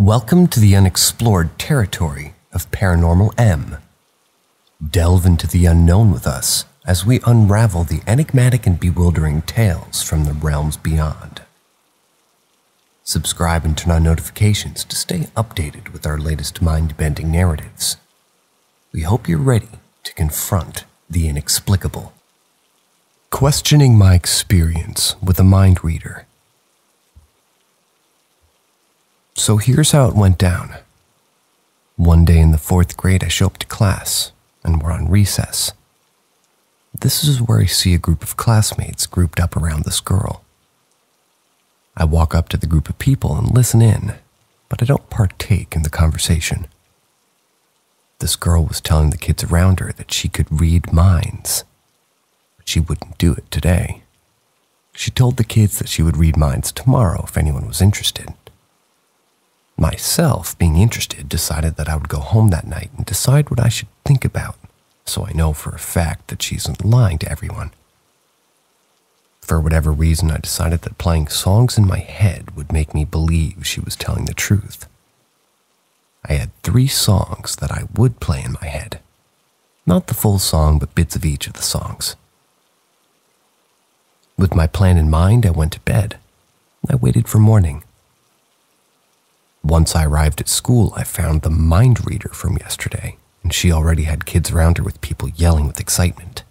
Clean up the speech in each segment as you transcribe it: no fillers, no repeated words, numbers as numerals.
Welcome to the unexplored territory of Paranormal M. Delve into the unknown with us as we unravel the enigmatic and bewildering tales from the realms beyond. Subscribe and turn on notifications to stay updated with our latest mind-bending narratives. We hope you're ready to confront the inexplicable. Questioning my experience with a mind reader. So here's how it went down. One day in the 4th grade, I show up to class, and we're on recess. This is where I see a group of classmates grouped up around this girl. I walk up to the group of people and listen in, but I don't partake in the conversation. This girl was telling the kids around her that she could read minds, but she wouldn't do it today. She told the kids that she would read minds tomorrow if anyone was interested. Myself, being interested, decided that I would go home that night and decide what I should think about, so I know for a fact that she isn't lying to everyone. For whatever reason, I decided that playing songs in my head would make me believe she was telling the truth. I had 3 songs that I would play in my head. Not the full song, but bits of each of the songs. With my plan in mind, I went to bed. I waited for morning. Once I arrived at school, I found the mind reader from yesterday, and she already had kids around her with people yelling with excitement.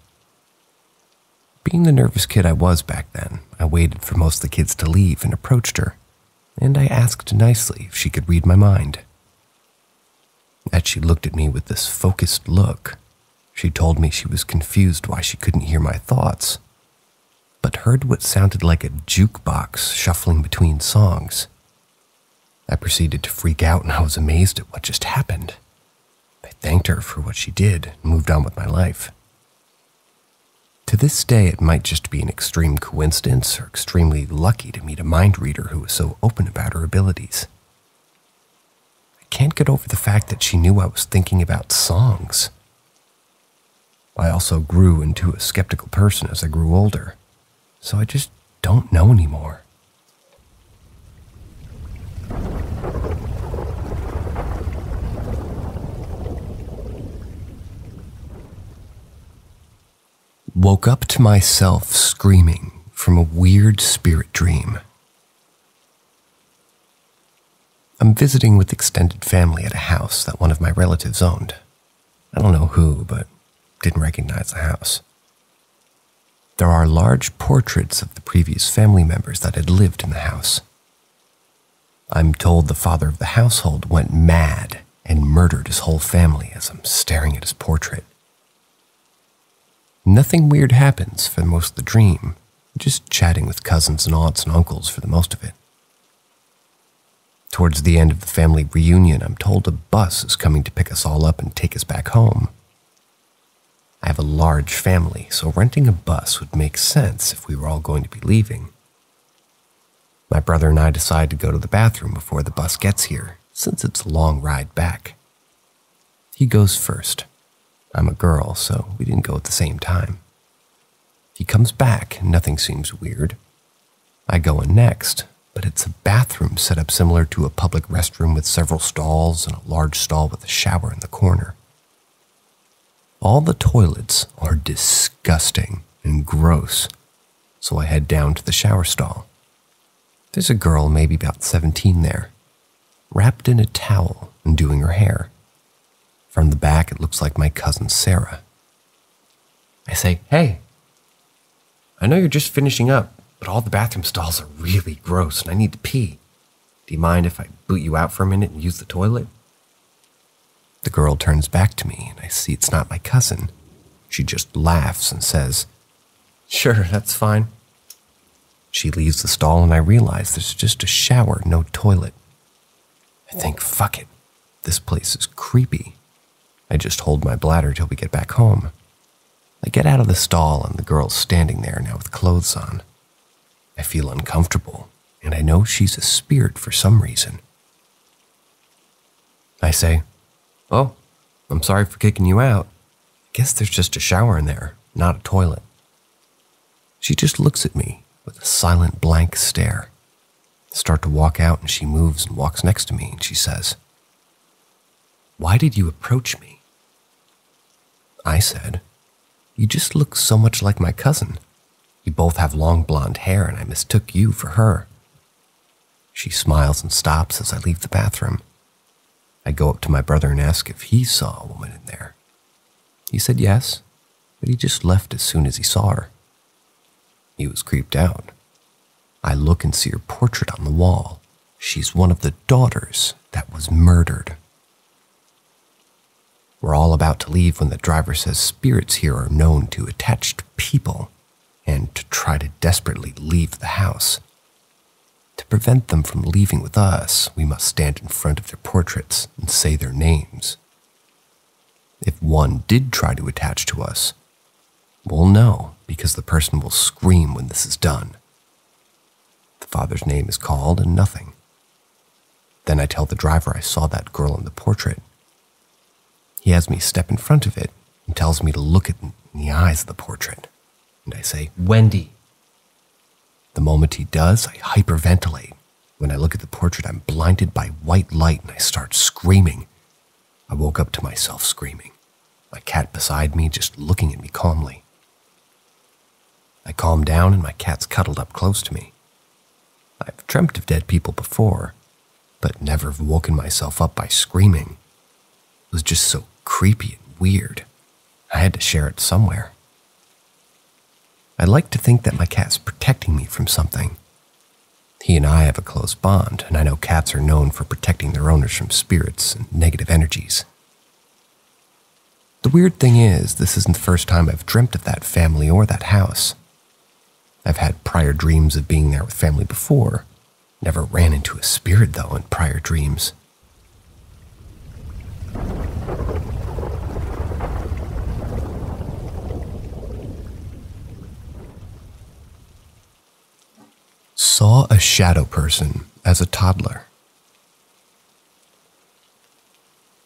Being the nervous kid I was back then, I waited for most of the kids to leave and approached her, and I asked nicely if she could read my mind. As she looked at me with this focused look, she told me she was confused why she couldn't hear my thoughts, but heard what sounded like a jukebox shuffling between songs. I proceeded to freak out, and I was amazed at what just happened. I thanked her for what she did and moved on with my life. To this day, it might just be an extreme coincidence or extremely lucky to meet a mind reader who was so open about her abilities. I can't get over the fact that she knew I was thinking about songs. I also grew into a skeptical person as I grew older, so I just don't know anymore. Woke up to myself screaming from a weird spirit dream. I'm visiting with extended family at a house that one of my relatives owned. I don't know who, but didn't recognize the house. There are large portraits of the previous family members that had lived in the house. I'm told the father of the household went mad and murdered his whole family as I'm staring at his portrait. Nothing weird happens for most of the dream, just chatting with cousins and aunts and uncles for the most of it. Towards the end of the family reunion, I'm told a bus is coming to pick us all up and take us back home. I have a large family, so renting a bus would make sense if we were all going to be leaving. My brother and I decide to go to the bathroom before the bus gets here, since it's a long ride back. He goes first. I'm a girl, so we didn't go at the same time. He comes back, and nothing seems weird. I go in next, but it's a bathroom set up similar to a public restroom with several stalls and a large stall with a shower in the corner. All the toilets are disgusting and gross, so I head down to the shower stall. There's a girl, maybe about 17 there, wrapped in a towel and doing her hair. From the back, it looks like my cousin Sarah. I say, "Hey, I know you're just finishing up, but all the bathroom stalls are really gross and I need to pee. Do you mind if I boot you out for a minute and use the toilet?" The girl turns back to me, and I see it's not my cousin. She just laughs and says, "Sure, that's fine." She leaves the stall, and I realize there's just a shower, no toilet. I think, fuck it, this place is creepy. I just hold my bladder till we get back home. I get out of the stall, and the girl's standing there now with clothes on. I feel uncomfortable, and I know she's a spirit for some reason. I say, "Oh, I'm sorry for kicking you out. Guess there's just a shower in there, not a toilet." She just looks at me with a silent blank stare. Start to walk out and she moves and walks next to me and she says, "Why did you approach me?" I said, "You just look so much like my cousin. You both have long blonde hair and I mistook you for her." She smiles and stops as I leave the bathroom. I go up to my brother and ask if he saw a woman in there. He said yes, but he just left as soon as he saw her. He was creeped out. I look and see her portrait on the wall. She's one of the daughters that was murdered. We're all about to leave when the driver says spirits here are known to attach to people and to try to desperately leave the house. To prevent them from leaving with us, we must stand in front of their portraits and say their names. If one did try to attach to us, we'll know because the person will scream when this is done. The father's name is called and nothing. Then I tell the driver I saw that girl in the portrait. He has me step in front of it and tells me to look at in the eyes of the portrait. And I say, "Wendy." The moment he does, I hyperventilate. When I look at the portrait, I'm blinded by white light and I start screaming. I woke up to myself screaming, my cat beside me just looking at me calmly. I calm down and my cat's cuddled up close to me. I've dreamt of dead people before, but never have woken myself up by screaming. It was just so creepy and weird. I had to share it somewhere. I like to think that my cat's protecting me from something. He and I have a close bond, and I know cats are known for protecting their owners from spirits and negative energies. The weird thing is, this isn't the first time I've dreamt of that family or that house. I've had prior dreams of being there with family before. Never ran into a spirit, though, in prior dreams. Saw a shadow person as a toddler.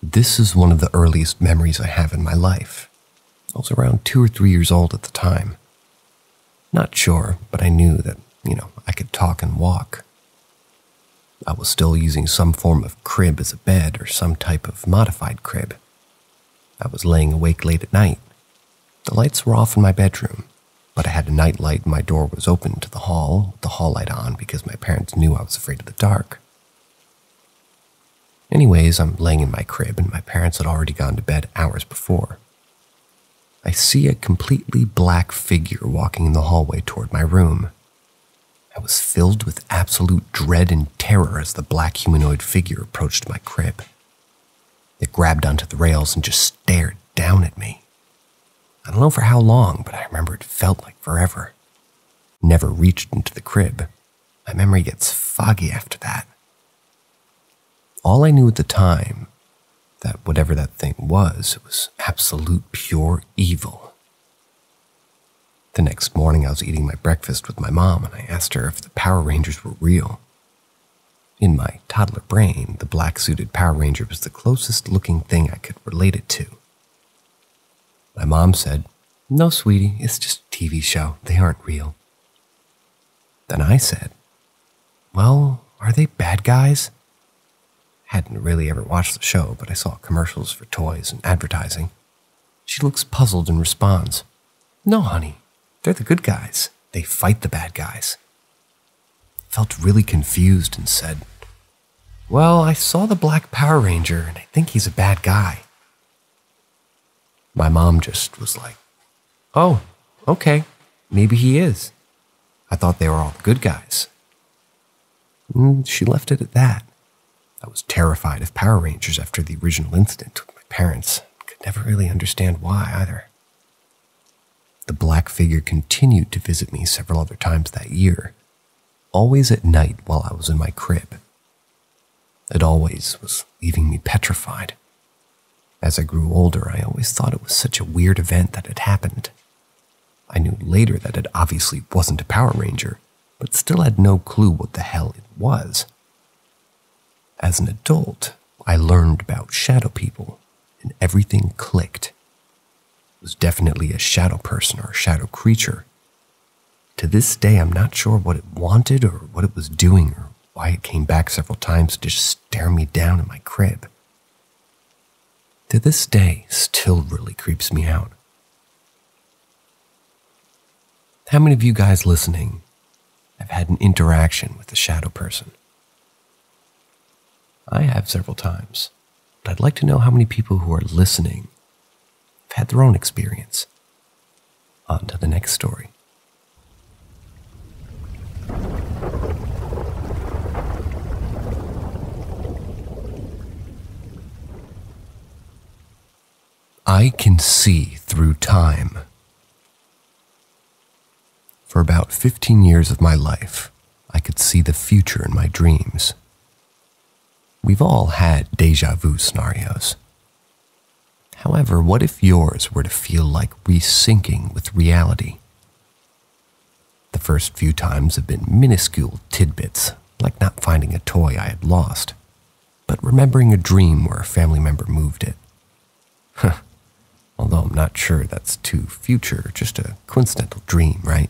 This is one of the earliest memories I have in my life. I was around 2 or 3 years old at the time. Not sure, but I knew that, I could talk and walk. I was still using some form of crib as a bed or some type of modified crib. I was laying awake late at night. The lights were off in my bedroom, but I had a night light and my door was open to the hall with the hall light on because my parents knew I was afraid of the dark. Anyways, I'm laying in my crib and my parents had already gone to bed hours before. I see a completely black figure walking in the hallway toward my room. I was filled with absolute dread and terror as the black humanoid figure approached my crib. It grabbed onto the rails and just stared down at me. I don't know for how long, but I remember it felt like forever. Never reached into the crib. My memory gets foggy after that. All I knew at the time, that whatever that thing was, it was absolute pure evil. The next morning I was eating my breakfast with my mom and I asked her if the Power Rangers were real. In my toddler brain, the black-suited Power Ranger was the closest looking thing I could relate it to. My mom said, "No, sweetie, it's just a TV show. They aren't real." Then I said, "Well, are they bad guys?" Hadn't really ever watched the show, but I saw commercials for toys and advertising. She looks puzzled and responds, "No, honey, they're the good guys. They fight the bad guys." I felt really confused and said, "Well, I saw the Black Power Ranger and I think he's a bad guy." My mom just was like, "Oh, okay, maybe he is. I thought they were all the good guys." And she left it at that. I was terrified of Power Rangers after the original incident with my parents. Could never really understand why either. The black figure continued to visit me several other times that year, always at night while I was in my crib. It always was leaving me petrified. As I grew older, I always thought it was such a weird event that had happened. I knew later that it obviously wasn't a Power Ranger, but still had no clue what the hell it was. As an adult, I learned about shadow people, and everything clicked. It was definitely a shadow person or a shadow creature. To this day, I'm not sure what it wanted or what it was doing or why it came back several times to just stare me down in my crib. To this day, still really creeps me out. How many of you guys listening have had an interaction with a shadow person? I have several times, but I'd like to know how many people who are listening have had their own experience. On to the next story. I can see through time. For about 15 years of my life, I could see the future in my dreams. We've all had déjà vu scenarios. However, what if yours were to feel like resyncing with reality? The first few times have been minuscule tidbits, like not finding a toy I had lost, but remembering a dream where a family member moved it. Although I'm not sure that's too future, just a coincidental dream, right?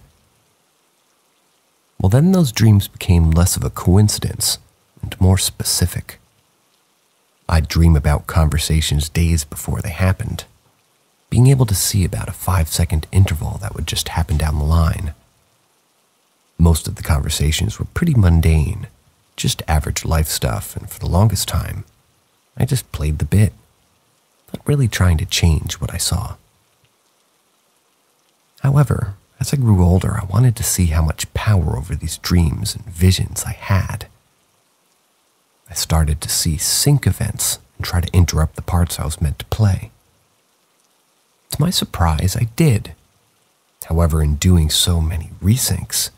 Well, then those dreams became less of a coincidence and more specific. I'd dream about conversations days before they happened, being able to see about a 5-second interval that would just happen down the line. Most of the conversations were pretty mundane, just average life stuff, and for the longest time, I just played the bit, not really trying to change what I saw. However, as I grew older, I wanted to see how much power over these dreams and visions I had. I started to see sync events and try to interrupt the parts I was meant to play. To my surprise, I did. However, in doing so many resyncs, it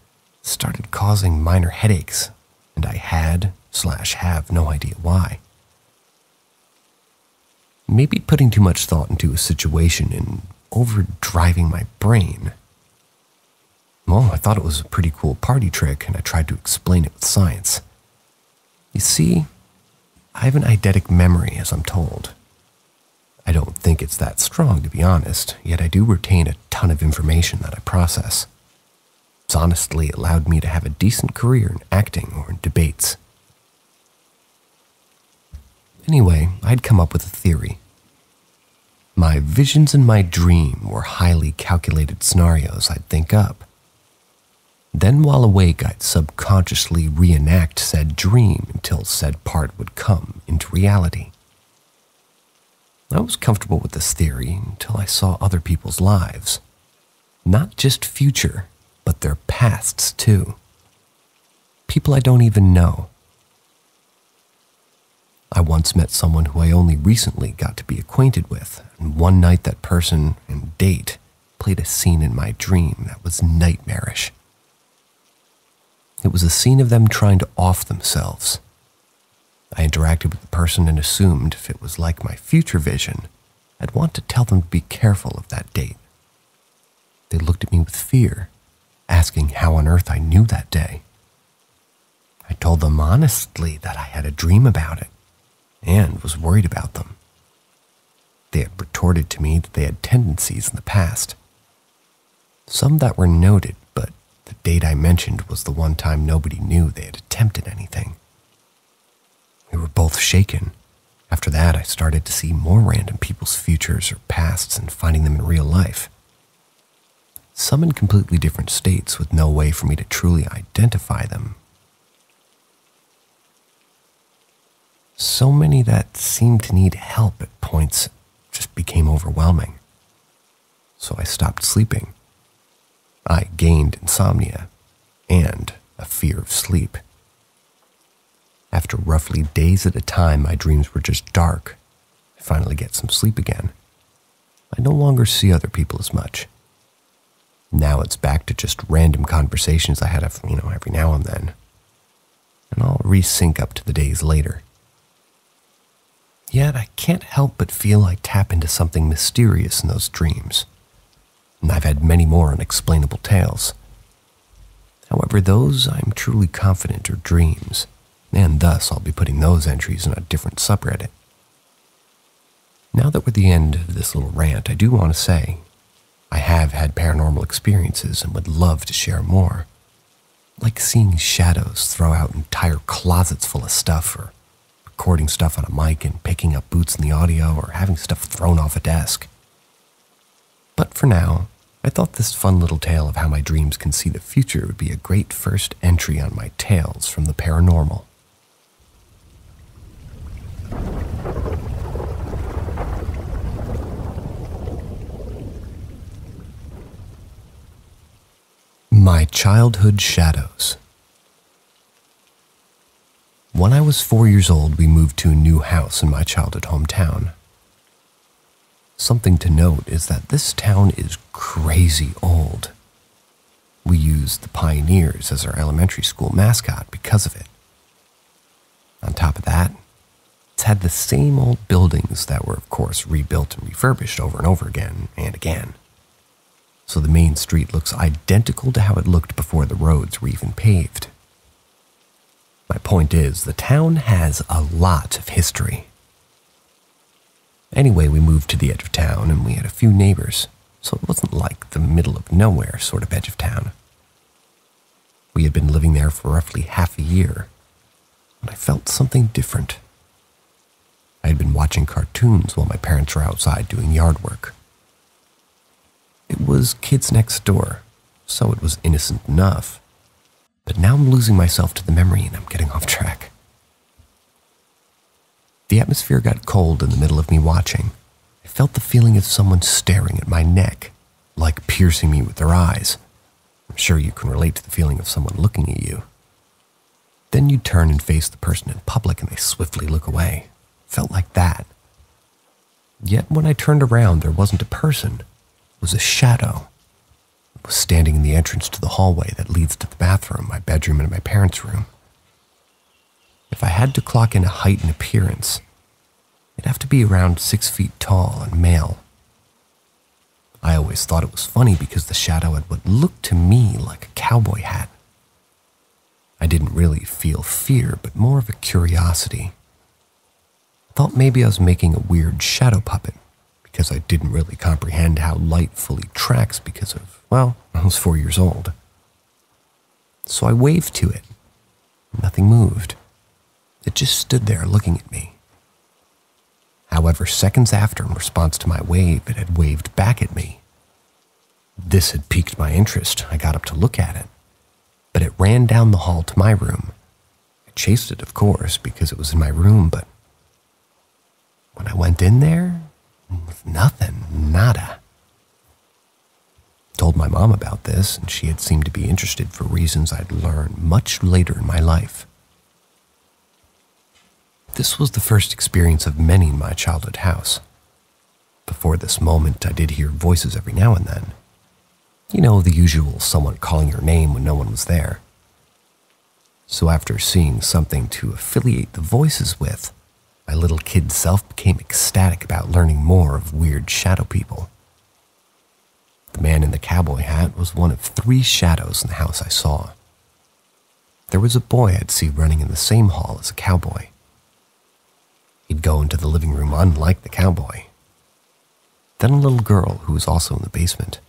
started causing minor headaches, and I have no idea why. Maybe putting too much thought into a situation and overdriving my brain. Well, I thought it was a pretty cool party trick, and I tried to explain it with science. You see, I have an eidetic memory, as I'm told. I don't think it's that strong, to be honest, yet I do retain a ton of information that I process. It's honestly allowed me to have a decent career in acting or in debates. Anyway, I'd come up with a theory. My visions in my dream were highly calculated scenarios I'd think up. Then while awake, I'd subconsciously reenact said dream until said part would come into reality. I was comfortable with this theory until I saw other people's lives. Not just future, but their pasts too. People I don't even know. I once met someone who I only recently got to be acquainted with, and one night that person and date played a scene in my dream that was nightmarish. It was a scene of them trying to off themselves. I interacted with the person and assumed if it was like my future vision, I'd want to tell them to be careful of that date. They looked at me with fear, asking how on earth I knew that day. I told them honestly that I had a dream about it and was worried about them. They had retorted to me that they had tendencies in the past. Some that were noted, but the date I mentioned was the one time nobody knew they had attempted anything. We were both shaken. After that, I started to see more random people's futures or pasts and finding them in real life. Some in completely different states with no way for me to truly identify them. So many that seemed to need help at points just became overwhelming. So I stopped sleeping. I gained insomnia and a fear of sleep. After roughly days at a time, my dreams were just dark. I finally get some sleep again. I no longer see other people as much. Now it's back to just random conversations I had, every now and then. And I'll resync up to the days later. Yet I can't help but feel I tap into something mysterious in those dreams. And I've had many more unexplainable tales. However, those I'm truly confident are dreams, and thus I'll be putting those entries in a different subreddit. Now that we're at the end of this little rant, I do want to say I have had paranormal experiences and would love to share more. Like seeing shadows throw out entire closets full of stuff, or recording stuff on a mic and picking up boots in the audio, or having stuff thrown off a desk. But for now, I thought this fun little tale of how my dreams can see the future would be a great first entry on my Tales from the Paranormal. My Childhood Shadows. When I was 4 years old, we moved to a new house in my childhood hometown. Something to note is that this town is crazy old. We used the Pioneers as our elementary school mascot because of it. On top of that, it's had the same old buildings that were, of course, rebuilt and refurbished over and over again and again. So the main street looks identical to how it looked before the roads were even paved. My point is, the town has a lot of history. Anyway, we moved to the edge of town and we had a few neighbors, so it wasn't like the middle of nowhere sort of edge of town. We had been living there for roughly half a year, and I felt something different. I had been watching cartoons while my parents were outside doing yard work. It was kids next door, so it was innocent enough, but now I'm losing myself to the memory and I'm getting off track. The atmosphere got cold in the middle of me watching. I felt the feeling of someone staring at my neck, like piercing me with their eyes. I'm sure you can relate to the feeling of someone looking at you. Then you turn and face the person in public and they swiftly look away. Felt like that. Yet when I turned around, there wasn't a person. It was a shadow. It was standing in the entrance to the hallway that leads to the bathroom, my bedroom, and my parents' room. If I had to clock in a height and appearance, it'd have to be around 6 feet tall and male. I always thought it was funny because the shadow had what looked to me like a cowboy hat. I didn't really feel fear, but more of a curiosity. I thought maybe I was making a weird shadow puppet because I didn't really comprehend how light fully tracks because of, well, I was 4 years old. So I waved to it. Nothing moved. It just stood there looking at me. However, seconds after, in response to my wave, it had waved back at me. This had piqued my interest. I got up to look at it, but it ran down the hall to my room. I chased it, of course, because it was in my room, but when I went in there, nothing, nada. Told my mom about this, and she had seemed to be interested for reasons I'd learn much later in my life. This was the first experience of many in my childhood house. Before this moment, I did hear voices every now and then. You know, the usual someone calling your name when no one was there. So after seeing something to affiliate the voices with, my little kid self became ecstatic about learning more of weird shadow people. The man in the cowboy hat was one of 3 shadows in the house I saw. There was a boy I'd see running in the same hall as a cowboy. He'd go into the living room unlike the cowboy. Then a little girl who was also in the basement.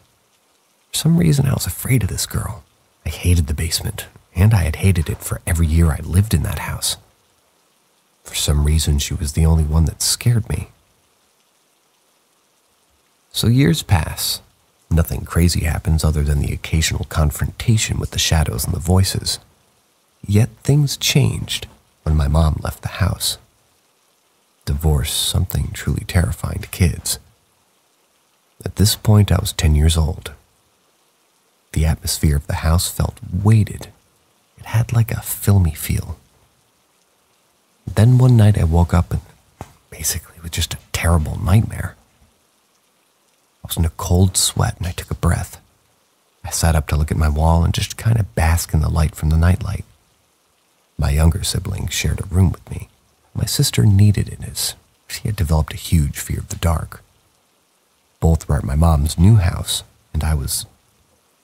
For some reason, I was afraid of this girl. I hated the basement, and I had hated it for every year I lived in that house. For some reason, she was the only one that scared me. So years pass. Nothing crazy happens other than the occasional confrontation with the shadows and the voices. Yet things changed when my mom left the house. Divorce, something truly terrifying to kids. At this point, I was 10 years old. The atmosphere of the house felt weighted. It had like a filmy feel. Then one night I woke up and basically with just a terrible nightmare. I was in a cold sweat and I took a breath. I sat up to look at my wall and just kind of bask in the light from the nightlight. My younger sibling shared a room with me. My sister needed it as she had developed a huge fear of the dark. Both were at my mom's new house, and I was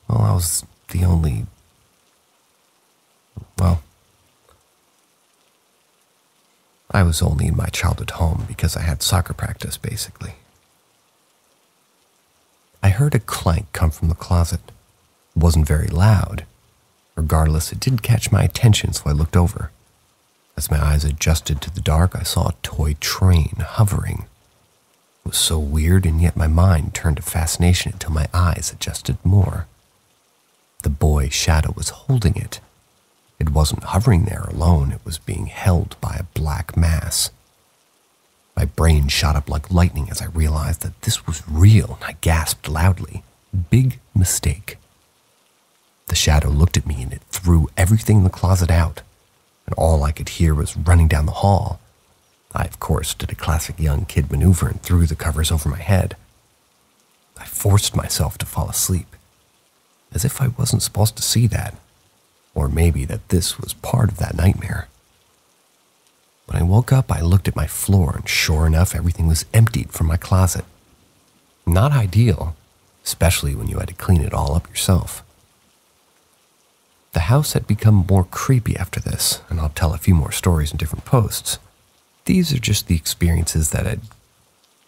the only, I was only in my childhood home because I had soccer practice, basically. I heard a clank come from the closet. It wasn't very loud, Regardless, it did catch my attention, so I looked over. As my eyes adjusted to the dark, I saw a toy train hovering. It was so weird, and yet my mind turned to fascination until my eyes adjusted more. The boy's shadow was holding it. It wasn't hovering there alone, it was being held by a black mass. My brain shot up like lightning as I realized that this was real, and I gasped loudly. Big mistake. The shadow looked at me and it threw everything in the closet out, and all I could hear was running down the hall. I, of course, did a classic young kid maneuver and threw the covers over my head. I forced myself to fall asleep, as if I wasn't supposed to see that, or maybe that this was part of that nightmare. When I woke up, I looked at my floor, and sure enough, everything was emptied from my closet. Not ideal, especially when you had to clean it all up yourself. The house had become more creepy after this, and I'll tell a few more stories in different posts. These are just the experiences that had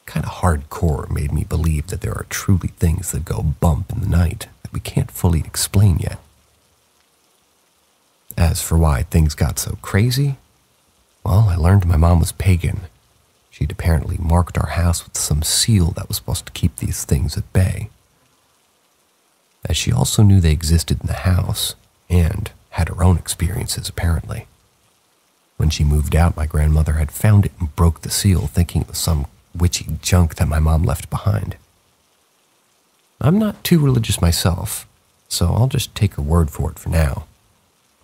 kind of hardcore made me believe that there are truly things that go bump in the night that we can't fully explain yet. As for why things got so crazy, well, I learned my mom was pagan. She'd apparently marked our house with some seal that was supposed to keep these things at bay. As she also knew they existed in the house, and had her own experiences apparently. When she moved out, my grandmother had found it and broke the seal, thinking it was some witchy junk that my mom left behind. I'm not too religious myself, so I'll just take her word for it for now,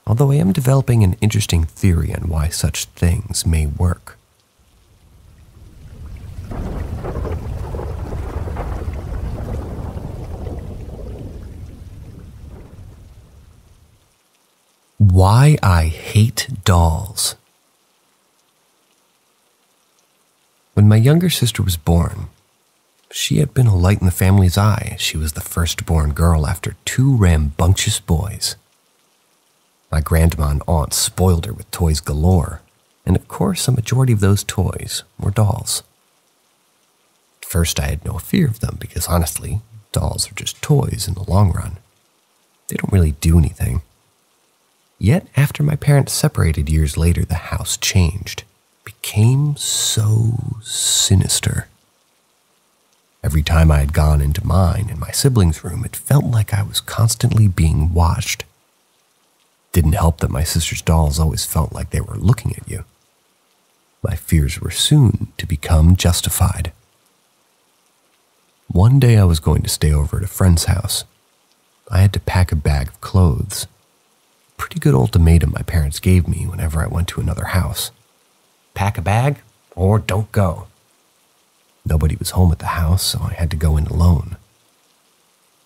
although I am developing an interesting theory on why such things may work. Why I hate dolls. When my younger sister was born, she had been a light in the family's eye. She was the firstborn girl after 2 rambunctious boys. My grandma and aunt spoiled her with toys galore, and of course a majority of those toys were dolls. At first I had no fear of them because honestly, dolls are just toys in the long run. They don't really do anything. Yet after my parents separated years later, the house changed. Became so sinister. Every time I had gone into mine and my siblings' room, it felt like I was constantly being watched. Didn't help that my sister's dolls always felt like they were looking at you. My fears were soon to become justified. One day I was going to stay over at a friend's house. I had to pack a bag of clothes. Pretty good ultimatum my parents gave me whenever I went to another house. Pack a bag or don't go. Nobody was home at the house, so I had to go in alone.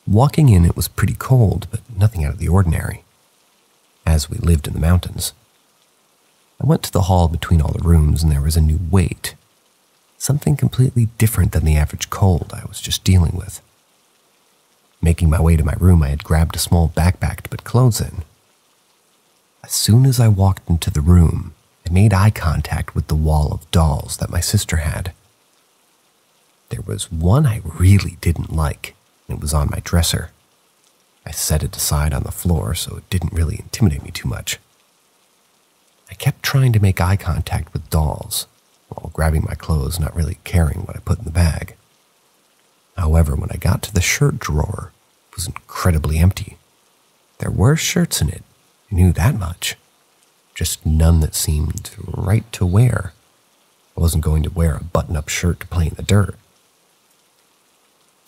Walking in, it was pretty cold, but nothing out of the ordinary, as we lived in the mountains. I went to the hall between all the rooms, and there was a new weight, something completely different than the average cold I was just dealing with. Making my way to my room, I had grabbed a small backpack to put clothes in. As soon as I walked into the room, I made eye contact with the wall of dolls that my sister had. There was one I really didn't like, and it was on my dresser. I set it aside on the floor so it didn't really intimidate me too much. I kept trying to make eye contact with dolls, while grabbing my clothes, not really caring what I put in the bag. However, when I got to the shirt drawer, it was incredibly empty. There were shirts in it, I knew that much. Just none that seemed right to wear. I wasn't going to wear a button-up shirt to play in the dirt.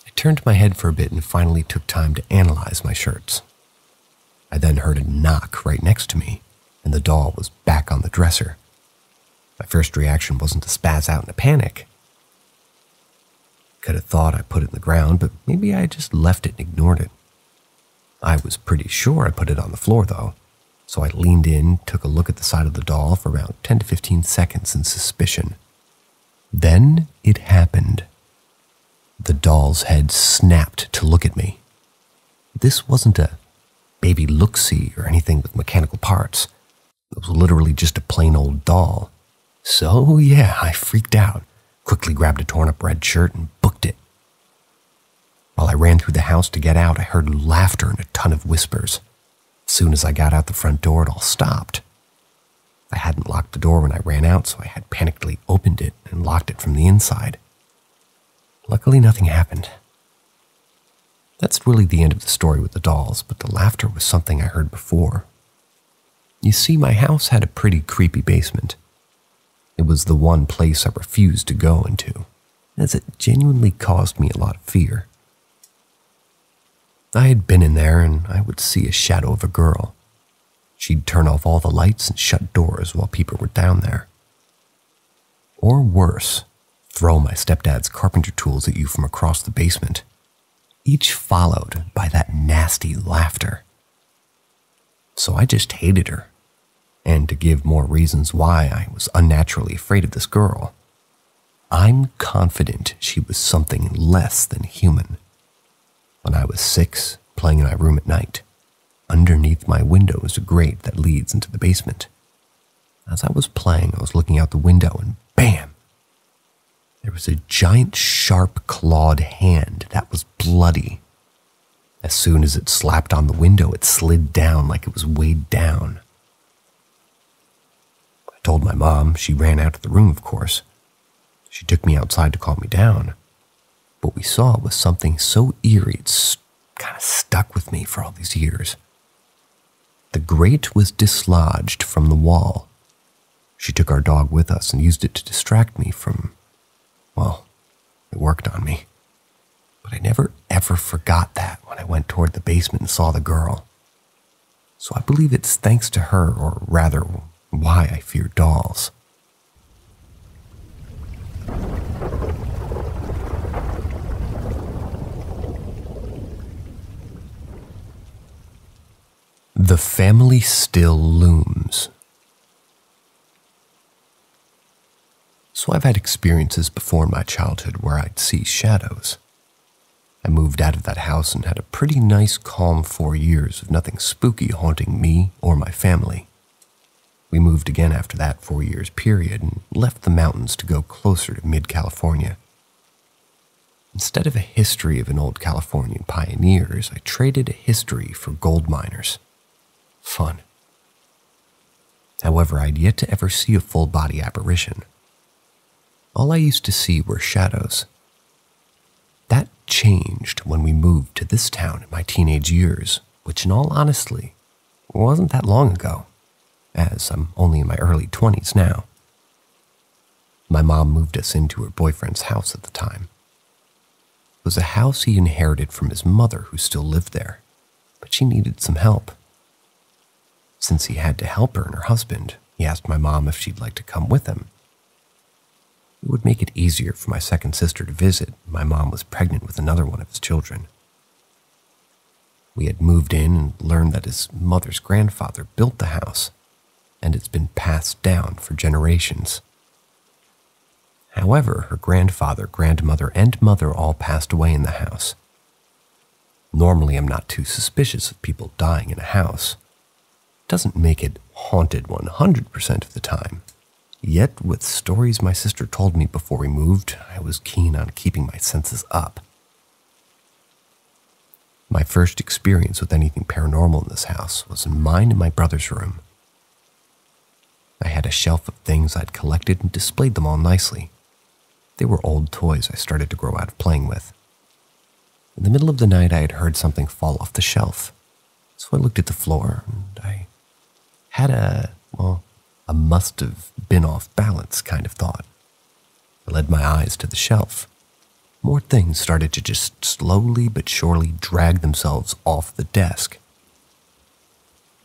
I turned my head for a bit and finally took time to analyze my shirts. I then heard a knock right next to me, and the doll was back on the dresser. My first reaction wasn't to spaz out in a panic. Could have thought I put it in the ground, but maybe I just left it and ignored it. I was pretty sure I put it on the floor, though. So I leaned in, took a look at the side of the doll for about 10 to 15 seconds in suspicion. Then it happened. The doll's head snapped to look at me. This wasn't a baby look-see or anything with mechanical parts. It was literally just a plain old doll. So yeah, I freaked out, quickly grabbed a torn-up red shirt and booked it. While I ran through the house to get out, I heard laughter and a ton of whispers. soon as I got out the front door, it all stopped. I hadn't locked the door when I ran out, so I had panickedly opened it and locked it from the inside. Luckily, nothing happened. That's really the end of the story with the dolls, but the laughter was something I heard before. You see, my house had a pretty creepy basement. It was the one place I refused to go into, as it genuinely caused me a lot of fear. I had been in there and I would see a shadow of a girl. She'd turn off all the lights and shut doors while people were down there. Or worse, throw my stepdad's carpenter tools at you from across the basement, each followed by that nasty laughter. So I just hated her, and to give more reasons why I was unnaturally afraid of this girl, I'm confident she was something less than human. When I was 6, playing in my room at night, underneath my window is a grate that leads into the basement. As I was playing, I was looking out the window and bam! There was a giant, sharp, clawed hand that was bloody. As soon as it slapped on the window, it slid down like it was weighed down. I told my mom. She ran out of the room, of course. She took me outside to calm me down. What we saw was something so eerie it's kind of stuck with me for all these years. The grate was dislodged from the wall. She took our dog with us and used it to distract me from, well, it worked on me. But I never ever forgot that when I went toward the basement and saw the girl. So I believe it's thanks to her, or rather, why I fear dolls. The family still looms. So I've had experiences before in my childhood where I'd see shadows. I moved out of that house and had a pretty nice, calm 4 years of nothing spooky haunting me or my family. We moved again after that 4 years period and left the mountains to go closer to mid-California. Instead of a history of an old Californian pioneers, I traded a history for gold miners. Fun. However, I'd yet to ever see a full-body apparition. All I used to see were shadows. That changed when we moved to this town in my teenage years, which in all honesty, wasn't that long ago, as I'm only in my early 20s now. My mom moved us into her boyfriend's house at the time. It was a house he inherited from his mother who still lived there, but she needed some help. Since he had to help her and her husband, he asked my mom if she'd like to come with him. It would make it easier for my second sister to visit. My mom was pregnant with another one of his children. We had moved in and learned that his mother's grandfather built the house, and it's been passed down for generations. However, her grandfather, grandmother, and mother all passed away in the house. Normally, I'm not too suspicious of people dying in a house. It doesn't make it haunted 100% of the time. Yet, with stories my sister told me before we moved, I was keen on keeping my senses up. My first experience with anything paranormal in this house was in mine and my brother's room. I had a shelf of things I'd collected and displayed them all nicely. They were old toys I started to grow out of playing with. In the middle of the night, I had heard something fall off the shelf. So I looked at the floor, and I had a must have been off balance kind of thought. I led my eyes to the shelf. More things started to just slowly but surely drag themselves off the desk.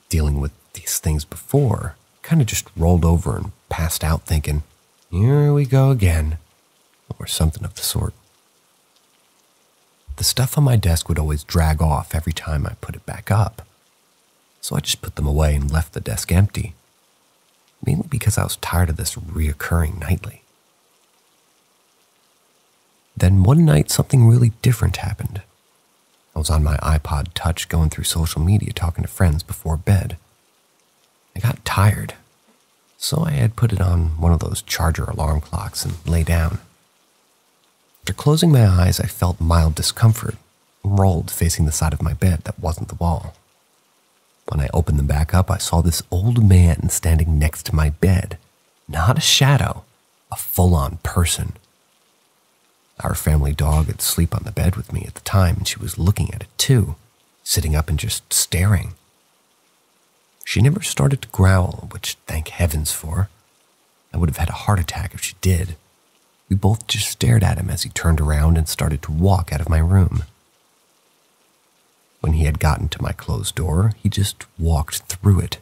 Dealing with these things before, kind of just rolled over and passed out thinking, here we go again, or something of the sort. The stuff on my desk would always drag off every time I put it back up, so I just put them away and left the desk empty, mainly because I was tired of this reoccurring nightly. Then one night, something really different happened. I was on my iPod Touch going through social media talking to friends before bed. I got tired, so I had put it on one of those charger alarm clocks and lay down. After closing my eyes, I felt mild discomfort and rolled facing the side of my bed that wasn't the wall. When I opened them back up, I saw this old man standing next to my bed. Not a shadow, a full-on person. Our family dog had slept on the bed with me at the time, and she was looking at it too, sitting up and just staring. She never started to growl, which thank heavens for. I would have had a heart attack if she did. We both just stared at him as he turned around and started to walk out of my room. When he had gotten to my closed door, he just walked through it.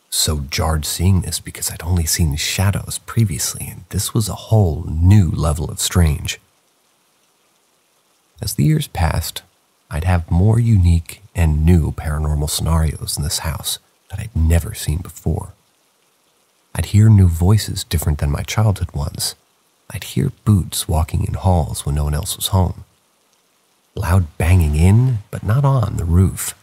So jarred seeing this because I'd only seen shadows previously, and this was a whole new level of strange. As the years passed, I'd have more unique and new paranormal scenarios in this house that I'd never seen before. I'd hear new voices different than my childhood ones. I'd hear boots walking in halls when no one else was home. Loud banging in, but not on the roof.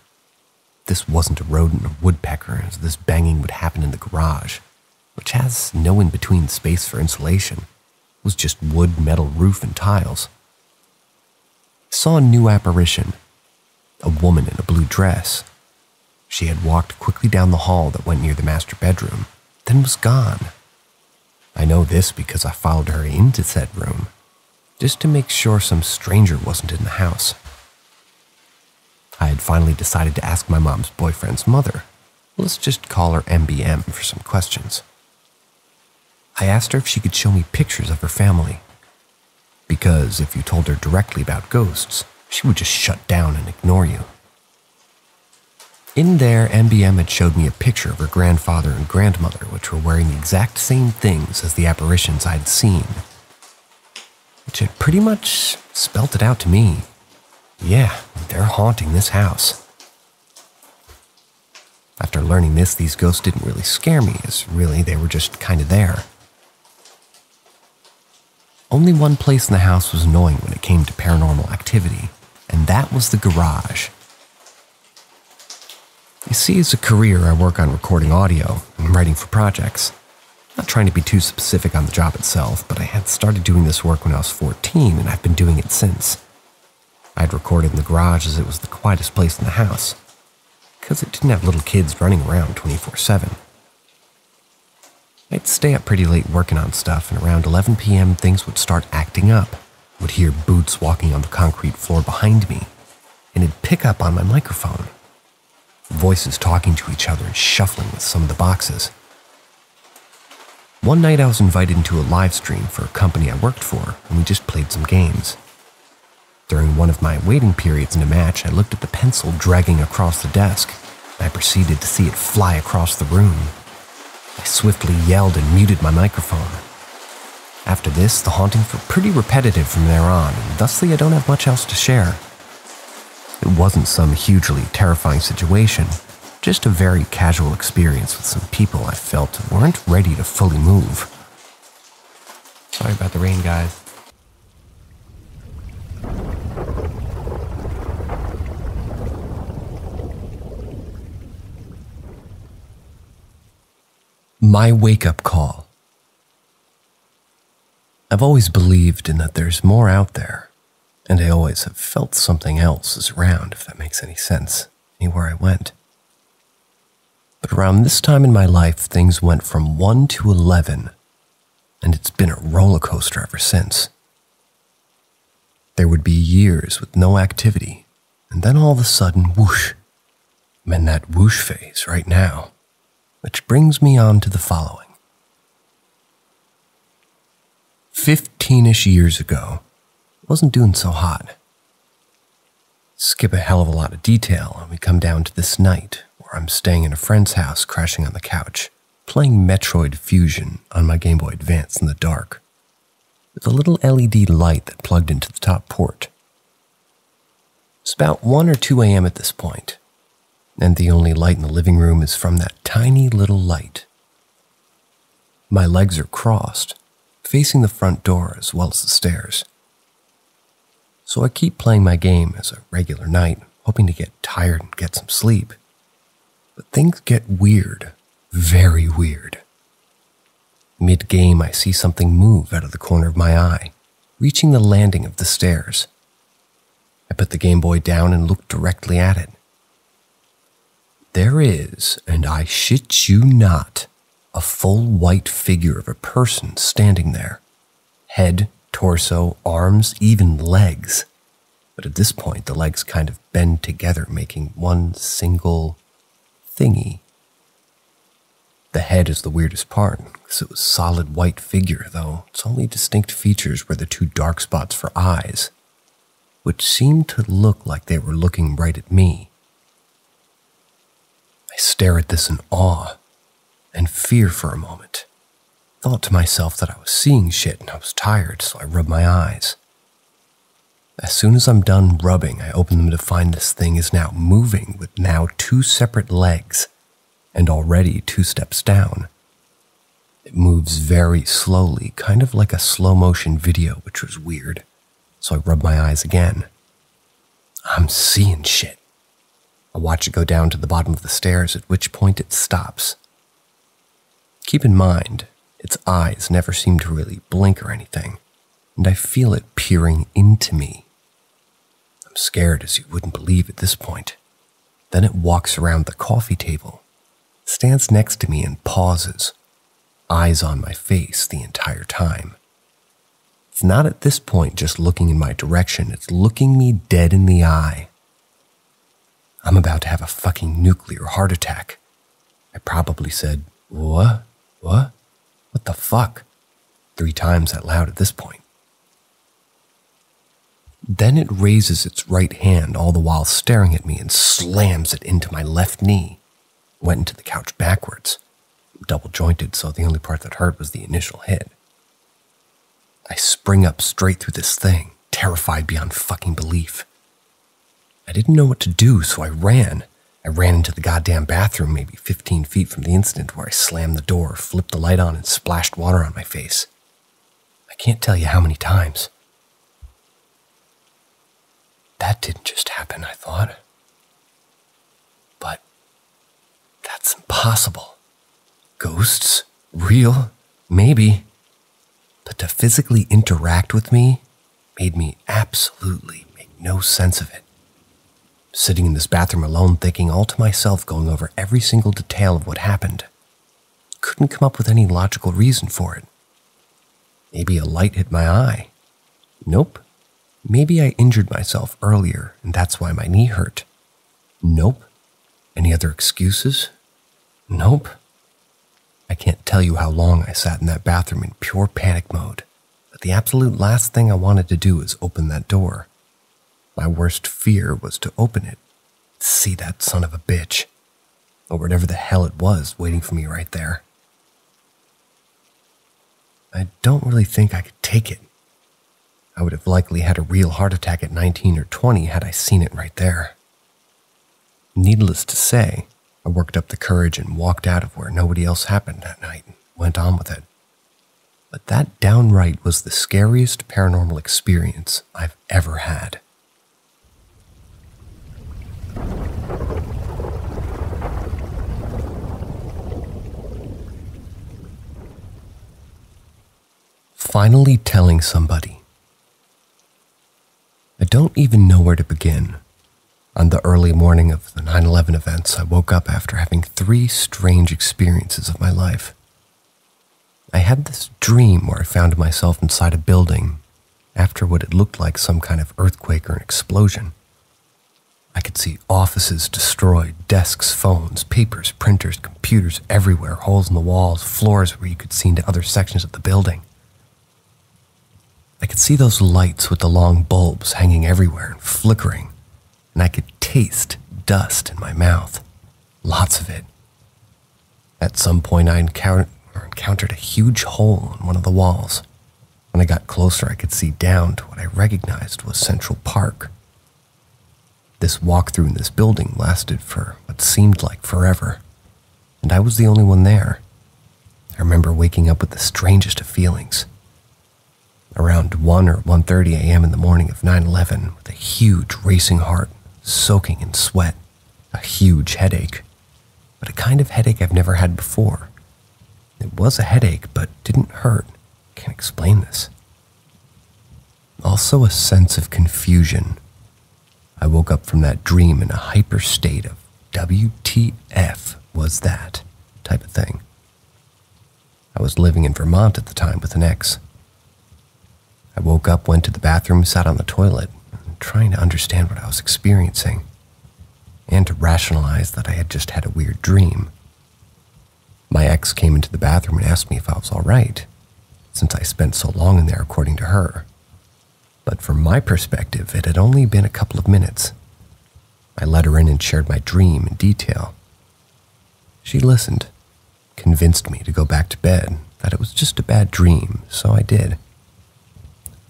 This wasn't a rodent or woodpecker, as this banging would happen in the garage, which has no in-between space for insulation. It was just wood, metal roof, and tiles. I saw a new apparition, a woman in a blue dress. She had walked quickly down the hall that went near the master bedroom, then was gone. I know this because I followed her into said room, just to make sure some stranger wasn't in the house. I had finally decided to ask my mom's boyfriend's mother. Let's just call her MBM for some questions. I asked her if she could show me pictures of her family, because if you told her directly about ghosts, she would just shut down and ignore you. In there, MBM had showed me a picture of her grandfather and grandmother, which were wearing the exact same things as the apparitions I'd seen, which had pretty much spelt it out to me. Yeah, they're haunting this house. After learning this, these ghosts didn't really scare me, as really they were just kind of there. Only one place in the house was annoying when it came to paranormal activity, and that was the garage. You see, as a career, I work on recording audio and writing for projects. Not trying to be too specific on the job itself, but I had started doing this work when I was 14, and I've been doing it since. I'd recorded in the garage as it was the quietest place in the house, because it didn't have little kids running around 24/7. I'd stay up pretty late working on stuff, and around 11 p.m. things would start acting up. I would hear boots walking on the concrete floor behind me, and it'd pick up on my microphone. Voices talking to each other and shuffling with some of the boxes. One night I was invited into a live stream for a company I worked for, and we just played some games. During one of my waiting periods in a match, I looked at the pencil dragging across the desk, and I proceeded to see it fly across the room. I swiftly yelled and muted my microphone. After this, the hauntings were pretty repetitive from there on, and thusly I don't have much else to share. It wasn't some hugely terrifying situation, just a very casual experience with some people I felt weren't ready to fully move. Sorry about the rain, guys. My wake-up call. I've always believed in that there's more out there, and I always have felt something else is around, if that makes any sense, anywhere I went. But around this time in my life, things went from 1 to 11, and it's been a roller coaster ever since. There would be years with no activity, and then all of a sudden, whoosh. I'm in that whoosh phase right now, which brings me on to the following. 15-ish years ago, I wasn't doing so hot. Skip a hell of a lot of detail, and we come down to this night, where I'm staying in a friend's house, crashing on the couch, playing Metroid Fusion on my Game Boy Advance in the dark, with a little LED light that plugged into the top port. It's about 1 or 2 a.m. at this point, and the only light in the living room is from that tiny little light. My legs are crossed, facing the front door as well as the stairs. So I keep playing my game as a regular night, hoping to get tired and get some sleep. But things get weird, very weird. Mid-game, I see something move out of the corner of my eye, reaching the landing of the stairs. I put the Game Boy down and looked directly at it. there is, and I shit you not, a full white figure of a person standing there. Head, torso, arms, even legs. But at this point, the legs kind of bend together, making one single thingy. The head is the weirdest part, because it was solid white figure, though its only distinct features were the two dark spots for eyes, which seemed to look like they were looking right at me. I stare at this in awe and fear for a moment. Thought to myself that I was seeing shit and I was tired, so I rubbed my eyes. As soon as I'm done rubbing, I open them to find this thing is now moving with now 2 separate legs and already 2 steps down. It moves very slowly, kind of like a slow motion video, which was weird, so I rub my eyes again. I'm seeing shit. I watch it go down to the bottom of the stairs, at which point it stops. Keep in mind, its eyes never seem to really blink or anything, and I feel it peering into me. I'm scared as you wouldn't believe at this point. Then it walks around the coffee table, stands next to me and pauses, eyes on my face the entire time. It's not at this point just looking in my direction, it's looking me dead in the eye. I'm about to have a fucking nuclear heart attack. I probably said, "What? What? What the fuck?" 3 times out loud at this point. Then it raises its right hand all the while staring at me and slams it into my left knee. Went into the couch backwards. I'm double jointed, so the only part that hurt was the initial hit. I spring up straight through this thing, terrified beyond fucking belief. I didn't know what to do, so I ran. I ran into the goddamn bathroom maybe 15 feet from the incident where I slammed the door, flipped the light on, and splashed water on my face. I can't tell you how many times. That didn't just happen, I thought. But that's impossible. Ghosts? Real? Maybe. But to physically interact with me made me absolutely make no sense of it. Sitting in this bathroom alone, thinking all to myself, going over every single detail of what happened. Couldn't come up with any logical reason for it. Maybe a light hit my eye. Nope. Maybe I injured myself earlier, and that's why my knee hurt. Nope. Any other excuses? Nope. I can't tell you how long I sat in that bathroom in pure panic mode, but the absolute last thing I wanted to do was open that door. My worst fear was to open it, see that son of a bitch, or whatever the hell it was waiting for me right there. I don't really think I could take it. I would have likely had a real heart attack at 19 or 20 had I seen it right there. Needless to say, I worked up the courage and walked out of where nobody else happened that night and went on with it. But that downright was the scariest paranormal experience I've ever had. Finally telling somebody. I don't even know where to begin. On the early morning of the 9/11 events, I woke up after having 3 strange experiences of my life. I had this dream where I found myself inside a building after what it looked like some kind of earthquake or an explosion. I could see offices destroyed, desks, phones, papers, printers, computers everywhere, holes in the walls, floors where you could see into other sections of the building. I could see those lights with the long bulbs hanging everywhere and flickering, and I could taste dust in my mouth. Lots of it. At some point, I encountered a huge hole in one of the walls. When I got closer, I could see down to what I recognized was Central Park. This walkthrough in this building lasted for what seemed like forever, and I was the only one there. I remember waking up with the strangest of feelings. Around 1 or 1:30 a.m. in the morning of 9/11, with a huge racing heart, soaking in sweat, a huge headache, but a kind of headache I've never had before. It was a headache, but didn't hurt. Can't explain this. Also a sense of confusion. I woke up from that dream in a hyper state of WTF was that type of thing. I was living in Vermont at the time with an ex. I woke up, went to the bathroom, sat on the toilet, trying to understand what I was experiencing, and to rationalize that I had just had a weird dream. My ex came into the bathroom and asked me if I was all right, since I spent so long in there according to her. But from my perspective, it had only been a couple of minutes. I let her in and shared my dream in detail. She listened, convinced me to go back to bed, that it was just a bad dream, so I did.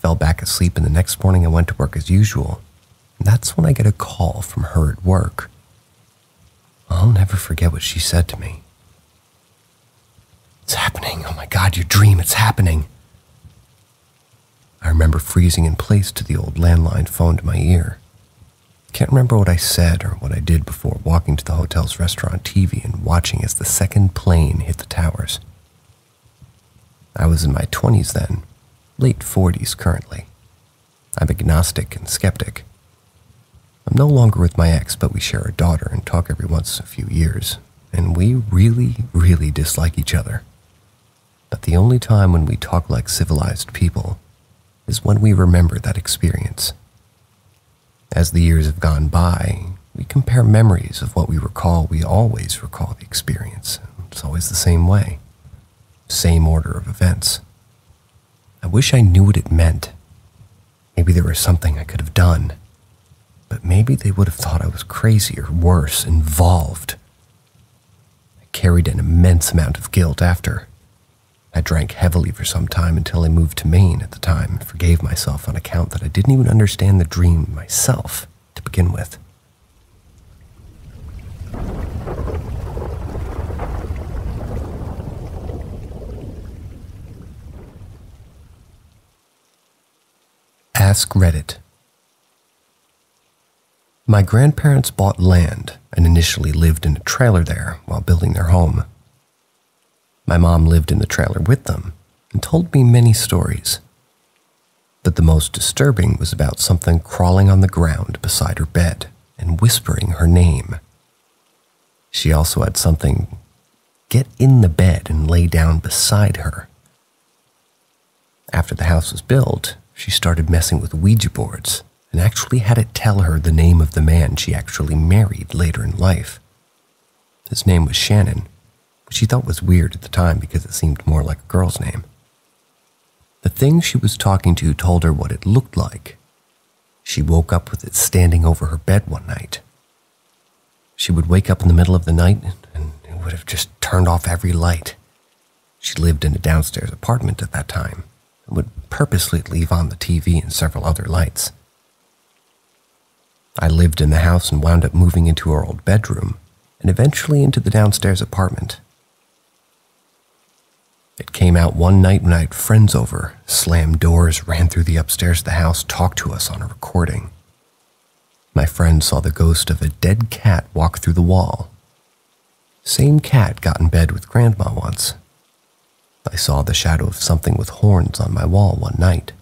Fell back asleep, and the next morning I went to work as usual, and that's when I get a call from her at work. I'll never forget what she said to me. "It's happening. Oh my God, your dream, it's happening." I remember freezing in place to the old landline phone to my ear. Can't remember what I said or what I did before walking to the hotel's restaurant TV and watching as the second plane hit the towers. I was in my 20s then, late 40s currently. I'm agnostic and skeptic. I'm no longer with my ex, but we share a daughter and talk every once in a few years, and we really dislike each other. But the only time when we talk like civilized people is when we remember that experience. As the years have gone by, we compare memories of what we recall. We always recall the experience. It's always the same way. Same order of events. I wish I knew what it meant. Maybe there was something I could have done. But maybe they would have thought I was crazy or worse, involved. I carried an immense amount of guilt after. I drank heavily for some time until I moved to Maine at the time and forgave myself on account that I didn't even understand the dream myself to begin with. Ask Reddit. My grandparents bought land and initially lived in a trailer there while building their home. My mom lived in the trailer with them and told me many stories. But the most disturbing was about something crawling on the ground beside her bed and whispering her name. She also had something get in the bed and lay down beside her. After the house was built, she started messing with Ouija boards and actually had it tell her the name of the man she actually married later in life. His name was Shannon, which she thought was weird at the time because it seemed more like a girl's name. The thing she was talking to told her what it looked like. She woke up with it standing over her bed one night. She would wake up in the middle of the night and it would have just turned off every light. She lived in a downstairs apartment at that time and would purposely leave on the TV and several other lights. I lived in the house and wound up moving into our old bedroom and eventually into the downstairs apartment. It came out one night when I had friends over, slammed doors, ran through the upstairs of the house, talked to us on a recording. My friend saw the ghost of a dead cat walk through the wall. Same cat got in bed with Grandma once. I saw the shadow of something with horns on my wall one night.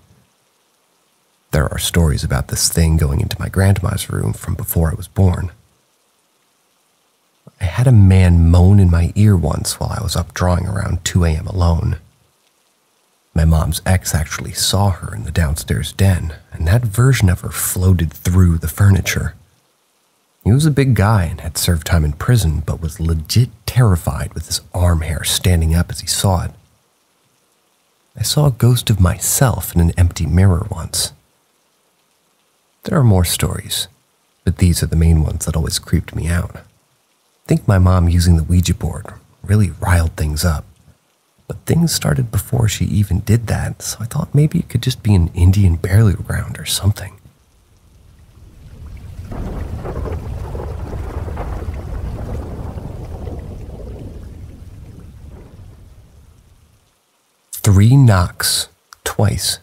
There are stories about this thing going into my grandma's room from before I was born. I had a man moan in my ear once while I was up drawing around 2 a.m. alone. My mom's ex actually saw her in the downstairs den, and that version of her floated through the furniture. He was a big guy and had served time in prison, but was legit terrified with his arm hair standing up as he saw it. I saw a ghost of myself in an empty mirror once. There are more stories, but these are the main ones that always creeped me out. I think my mom using the Ouija board really riled things up. But things started before she even did that, so I thought maybe it could just be an Indian burial ground or something. Three knocks, twice.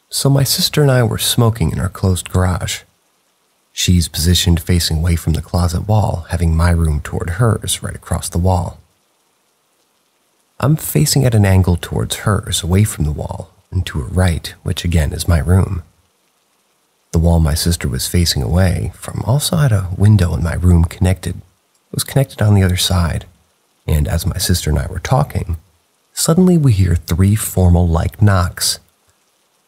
So my sister and I were smoking in our closed garage. She's positioned facing away from the closet wall, having my room toward hers right across the wall. I'm facing at an angle towards hers, away from the wall, and to her right, which again is my room. The wall my sister was facing away from also had a window in my room connected. It was connected on the other side, and as my sister and I were talking, suddenly we hear 3 formal-like knocks.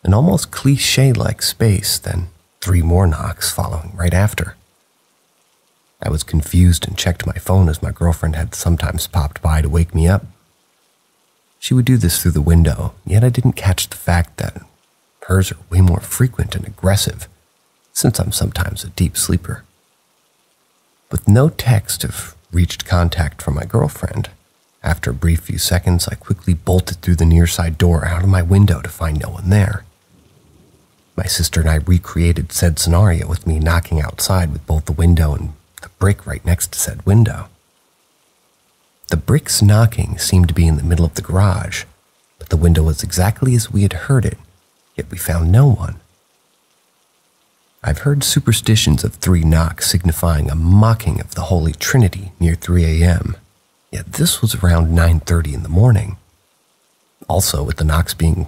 An almost cliché-like space, then 3 more knocks following right after. I was confused and checked my phone as my girlfriend had sometimes popped by to wake me up. She would do this through the window, yet I didn't catch the fact that hers are way more frequent and aggressive, since I'm sometimes a deep sleeper. With no text of reached contact from my girlfriend, after a brief few seconds, I quickly bolted through the near side door out of my window to find no one there. My sister and I recreated said scenario with me knocking outside with both the window and the brick right next to said window. The brick's knocking seemed to be in the middle of the garage, but the window was exactly as we had heard it, yet we found no one. I've heard superstitions of 3 knocks signifying a mocking of the Holy Trinity near 3 a.m., yet this was around 9:30 in the morning. Also, with the knocks being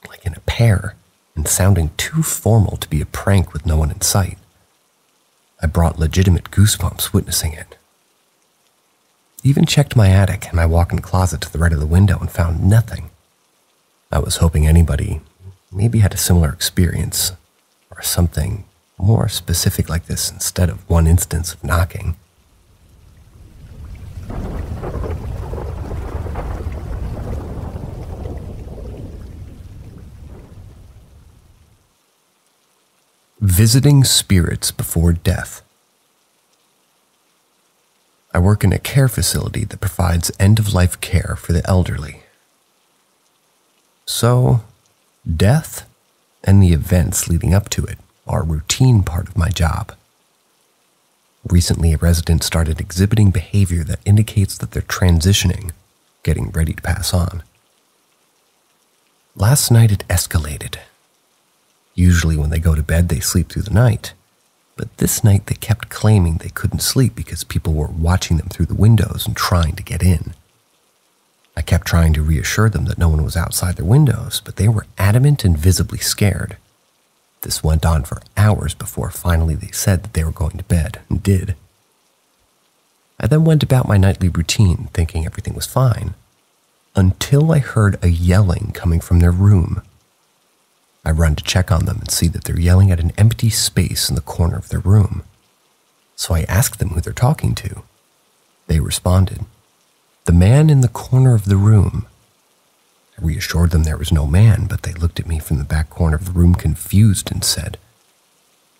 like in a pair and sounding too formal to be a prank with no one in sight. I brought legitimate goosebumps witnessing it. Even checked my attic and my walk-in closet to the right of the window and found nothing. I was hoping anybody maybe had a similar experience or something more specific like this instead of one instance of knocking. Visiting spirits before death. I work in a care facility that provides end-of-life care for the elderly. So, death and the events leading up to it are a routine part of my job. Recently, a resident started exhibiting behavior that indicates that they're transitioning, getting ready to pass on. Last night it escalated. Usually when they go to bed, they sleep through the night. But this night they kept claiming they couldn't sleep because people were watching them through the windows and trying to get in. I kept trying to reassure them that no one was outside their windows, but they were adamant and visibly scared. This went on for hours before finally they said that they were going to bed, and did. I then went about my nightly routine, thinking everything was fine, until I heard a yelling coming from their room. I run to check on them and see that they're yelling at an empty space in the corner of their room. So I asked them who they're talking to. They responded, "The man in the corner of the room." I reassured them there was no man, but they looked at me from the back corner of the room confused and said,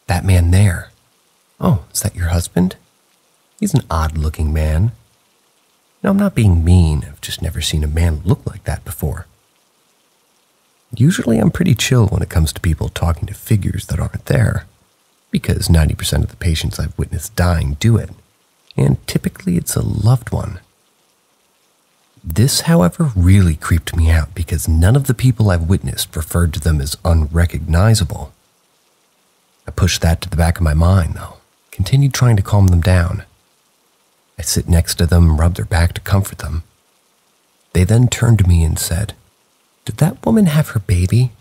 "That man there. Oh, is that your husband? He's an odd-looking man." No, I'm not being mean. I've just never seen a man look like that before. Usually I'm pretty chill when it comes to people talking to figures that aren't there, because 90% of the patients I've witnessed dying do it, and typically it's a loved one. This, however, really creeped me out because none of the people I've witnessed referred to them as unrecognizable. I pushed that to the back of my mind, though, continued trying to calm them down. I sit next to them and rub their back to comfort them. They then turned to me and said, "Did that woman have her baby?"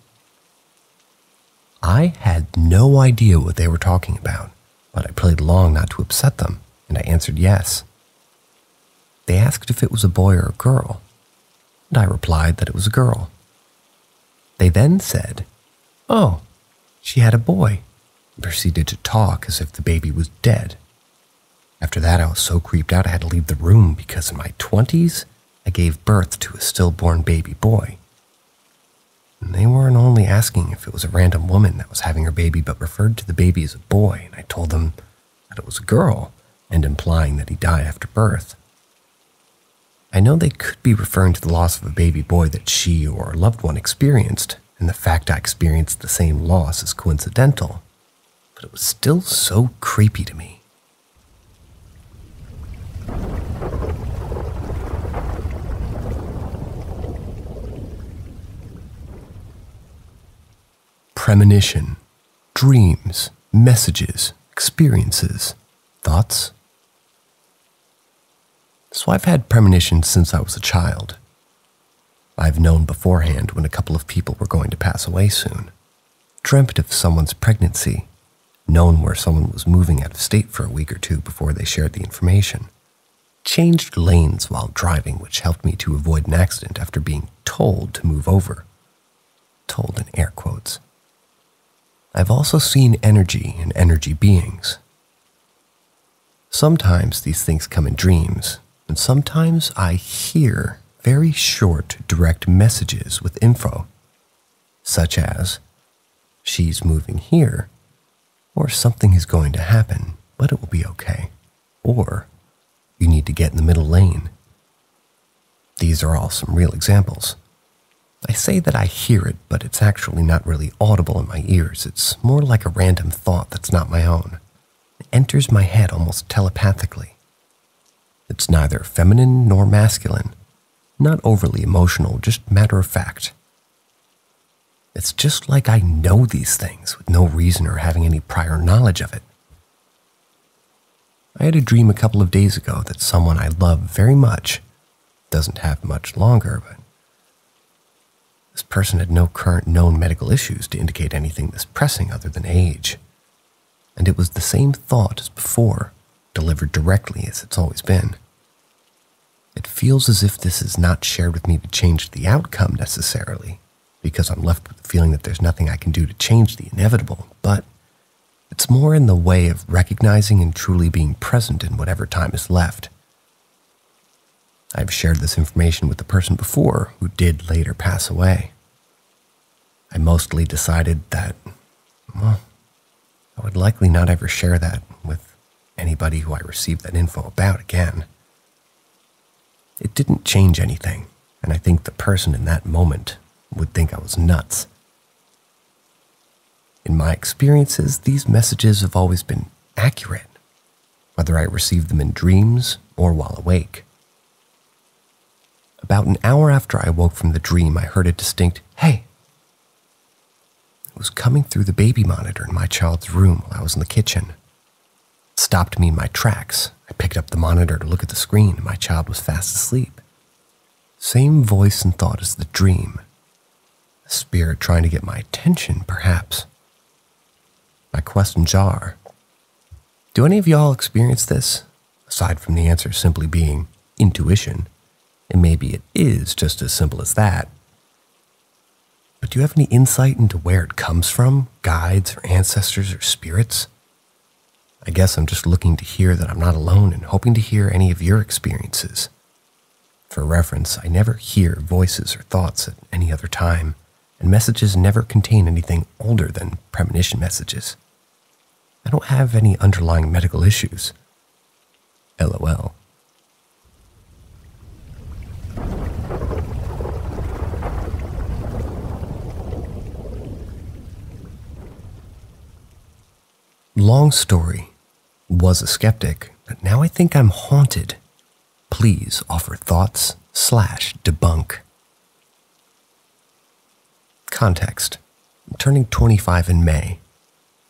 I had no idea what they were talking about, but I played along not to upset them, and I answered yes. They asked if it was a boy or a girl, and I replied that it was a girl. They then said, "Oh, she had a boy," and proceeded to talk as if the baby was dead. After that, I was so creeped out I had to leave the room because in my 20s, I gave birth to a stillborn baby boy. And they weren't only asking if it was a random woman that was having her baby, but referred to the baby as a boy, and I told them that it was a girl, and implying that he died after birth. I know they could be referring to the loss of a baby boy that she or a loved one experienced, and the fact I experienced the same loss is coincidental, but it was still so creepy to me. Premonition, dreams, messages, experiences, thoughts. So I've had premonitions since I was a child. I've known beforehand when a couple of people were going to pass away soon, dreamt of someone's pregnancy, known where someone was moving out of state for a week or two before they shared the information, changed lanes while driving, which helped me to avoid an accident after being told to move over. Told in air quotes. I've also seen energy and energy beings. Sometimes these things come in dreams, and sometimes I hear very short, direct messages with info, such as, she's moving here, or something is going to happen, but it will be okay, or you need to get in the middle lane. These are all some real examples. I say that I hear it, but it's actually not really audible in my ears. It's more like a random thought that's not my own. It enters my head almost telepathically. It's neither feminine nor masculine, not overly emotional, just matter of fact. It's just like I know these things with no reason or having any prior knowledge of it. I had a dream a couple of days ago that someone I love very much, doesn't have much longer, but this person had no current known medical issues to indicate anything this pressing other than age. And it was the same thought as before, delivered directly as it's always been. It feels as if this is not shared with me to change the outcome necessarily, because I'm left with the feeling that there's nothing I can do to change the inevitable, but it's more in the way of recognizing and truly being present in whatever time is left. I've shared this information with the person before who did later pass away. I mostly decided that, well, I would likely not ever share that with anybody who I received that info about again. It didn't change anything, and I think the person in that moment would think I was nuts. In my experiences, these messages have always been accurate, whether I received them in dreams or while awake. About an hour after I woke from the dream, I heard a distinct, "Hey." It was coming through the baby monitor in my child's room while I was in the kitchen. It stopped me in my tracks. I picked up the monitor to look at the screen, and my child was fast asleep. Same voice and thought as the dream. A spirit trying to get my attention, perhaps. My questions are, do any of y'all experience this? Aside from the answer simply being intuition. And maybe it is just as simple as that. But do you have any insight into where it comes from? Guides or ancestors or spirits? I guess I'm just looking to hear that I'm not alone and hoping to hear any of your experiences. For reference, I never hear voices or thoughts at any other time, and messages never contain anything older than premonition messages. I don't have any underlying medical issues. LOL. Long story. Was a skeptic, but now I think I'm haunted. Please offer thoughts/debunk. Context. I'm turning 25 in May,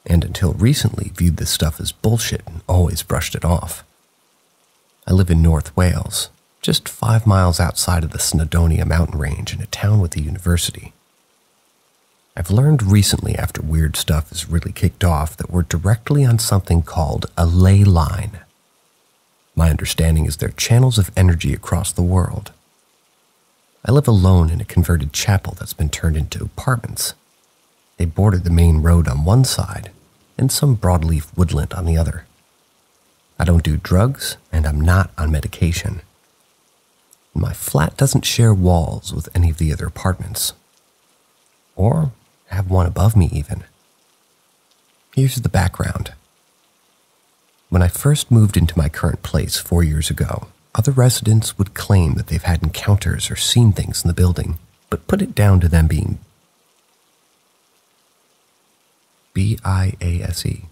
and until recently viewed this stuff as bullshit and always brushed it off. I live in North Wales, just 5 miles outside of the Snowdonia mountain range in a town with a university. I've learned recently after weird stuff has really kicked off that we're directly on something called a ley line. My understanding is they're channels of energy across the world. I live alone in a converted chapel that's been turned into apartments. They border the main road on one side and some broadleaf woodland on the other. I don't do drugs and I'm not on medication. My flat doesn't share walls with any of the other apartments. Or have one above me even. Here's the background. When I first moved into my current place 4 years ago, other residents would claim that they've had encounters or seen things in the building, but put it down to them being B-I-A-S-E.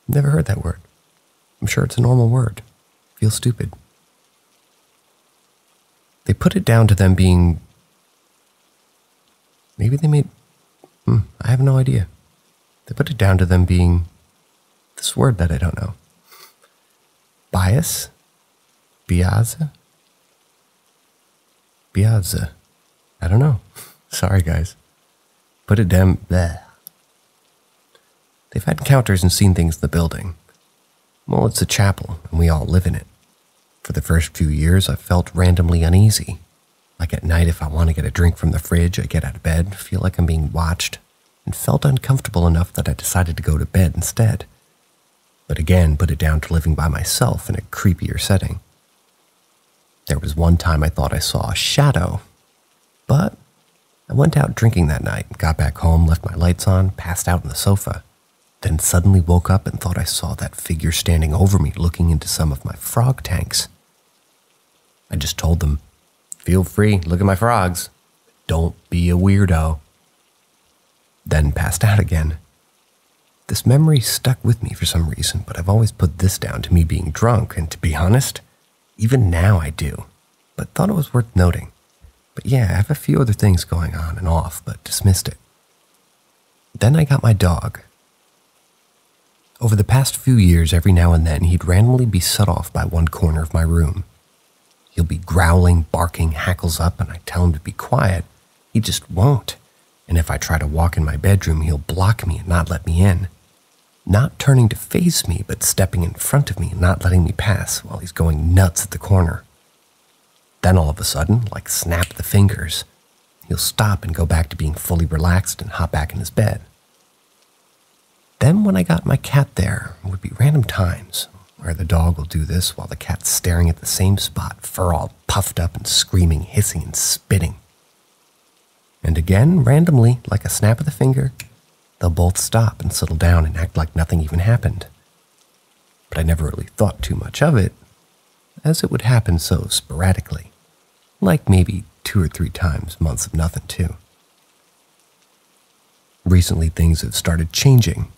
Never heard that word. I'm sure it's a normal word. Feels stupid. They put it down to them being... Maybe they made... I have no idea. They put it down to them being... this word that I don't know. Bias? Biaza? Biaza. I don't know. Sorry, guys. Put it down... Bleh. They've had encounters and seen things in the building. Well, it's a chapel, and we all live in it. For the first few years, I've felt randomly uneasy. Like at night, if I want to get a drink from the fridge, I get out of bed, feel like I'm being watched, and felt uncomfortable enough that I decided to go to bed instead. But again, put it down to living by myself in a creepier setting. There was one time I thought I saw a shadow, but I went out drinking that night, got back home, left my lights on, passed out on the sofa, then suddenly woke up and thought I saw that figure standing over me looking into some of my frog tanks. I just told them, "Feel free, look at my frogs. Don't be a weirdo." Then passed out again. This memory stuck with me for some reason, but I've always put this down to me being drunk, and to be honest, even now I do, but thought it was worth noting. But yeah, I have a few other things going on and off, but dismissed it. Then I got my dog. Over the past few years, every now and then, he'd randomly be set off by one corner of my room. He'll be growling, barking, hackles up, and I tell him to be quiet. He just won't. And if I try to walk in my bedroom, he'll block me and not let me in. Not turning to face me, but stepping in front of me and not letting me pass while he's going nuts at the corner. Then all of a sudden, like snap the fingers, he'll stop and go back to being fully relaxed and hop back in his bed. Then when I got my cat there, it would be random times where the dog will do this while the cat's staring at the same spot, fur all puffed up and screaming, hissing, and spitting. And again, randomly, like a snap of the finger, they'll both stop and settle down and act like nothing even happened. But I never really thought too much of it, as it would happen so sporadically, like maybe 2 or 3 times, months of nothing too. Recently, things have started changing.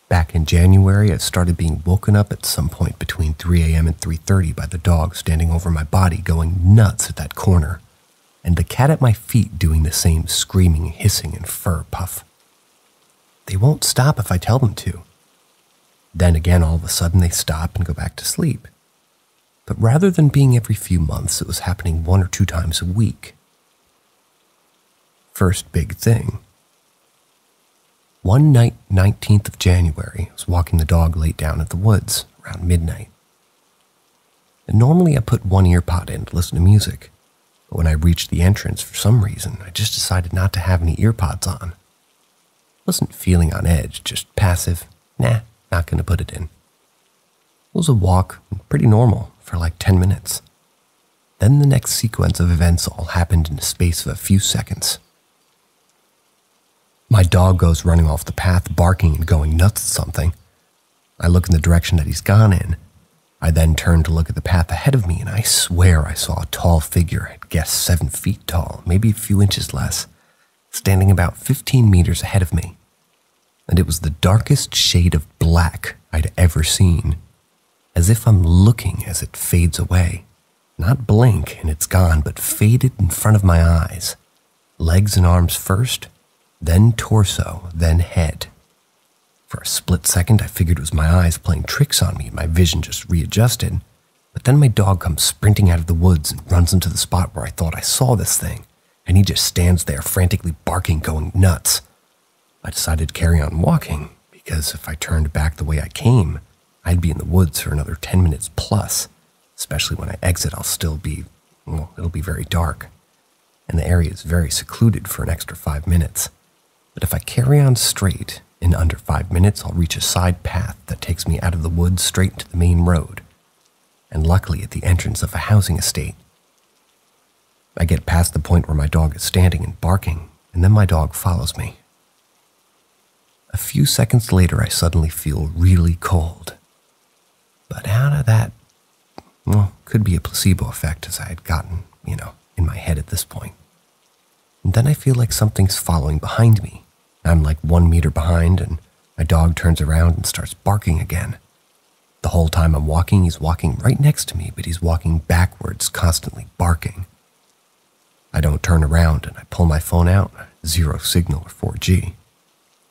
Back in January, I started being woken up at some point between 3 a.m. and 3:30 by the dog standing over my body going nuts at that corner, and the cat at my feet doing the same screaming, hissing, and fur puff. They won't stop if I tell them to. Then again, all of a sudden, they stop and go back to sleep. But rather than being every few months, it was happening 1 or 2 times a week. First big thing. One night, 19th of January, I was walking the dog late down at the woods around midnight. And normally I put one ear pod in to listen to music, but when I reached the entrance, for some reason, I just decided not to have any ear pods on. Wasn't feeling on edge, just passive, not gonna put it in. It was a walk, pretty normal, for like 10 minutes. Then the next sequence of events all happened in the space of a few seconds. My dog goes running off the path, barking and going nuts at something. I look in the direction that he's gone in. I then turn to look at the path ahead of me, and I swear I saw a tall figure, I'd guess 7 feet tall, maybe a few inches less, standing about 15 meters ahead of me. And it was the darkest shade of black I'd ever seen, as if I'm looking as it fades away. Not blink and it's gone, but faded in front of my eyes. Legs and arms first, then torso, then head. For a split second, I figured it was my eyes playing tricks on me and my vision just readjusted. But then my dog comes sprinting out of the woods and runs into the spot where I thought I saw this thing, and he just stands there frantically barking, going nuts. I decided to carry on walking, because if I turned back the way I came, I'd be in the woods for another 10 minutes plus. Especially when I exit, it'll be very dark, and the area is very secluded for an extra 5 minutes. But if I carry on straight, in under 5 minutes, I'll reach a side path that takes me out of the woods straight into the main road, and luckily at the entrance of a housing estate. I get past the point where my dog is standing and barking, and then my dog follows me. A few seconds later, I suddenly feel really cold. But out of that, could be a placebo effect as I had gotten, in my head at this point. And then I feel like something's following behind me. I'm like 1 meter behind, and my dog turns around and starts barking again. The whole time I'm walking, he's walking right next to me, but he's walking backwards, constantly barking. I don't turn around, and I pull my phone out, 0 signal or 4G.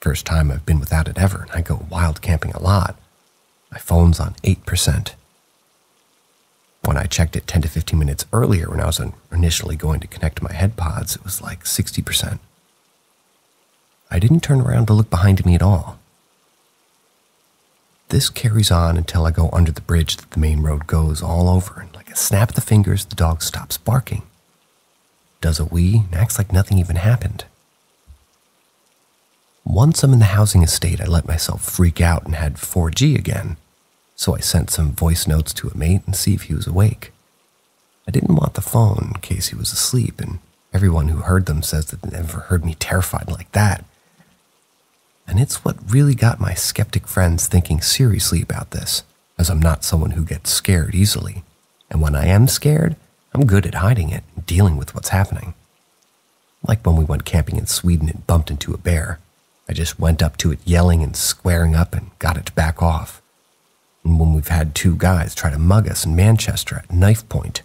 First time I've been without it ever, and I go wild camping a lot. My phone's on 8%. When I checked it 10 to 15 minutes earlier when I was initially going to connect to my head pods, it was like 60%. I didn't turn around to look behind me at all. This carries on until I go under the bridge that the main road goes all over, and like a snap of the fingers, the dog stops barking. Does a wee and acts like nothing even happened. Once I'm in the housing estate, I let myself freak out and had 4G again, so I sent some voice notes to a mate and see if he was awake. I didn't want the phone in case he was asleep, and everyone who heard them says that they never heard me terrified like that. And it's what really got my skeptic friends thinking seriously about this, as I'm not someone who gets scared easily, and when I am scared, I'm good at hiding it and dealing with what's happening. Like when we went camping in Sweden and bumped into a bear. I just went up to it yelling and squaring up and got it to back off. And when we've had 2 guys try to mug us in Manchester at knife point,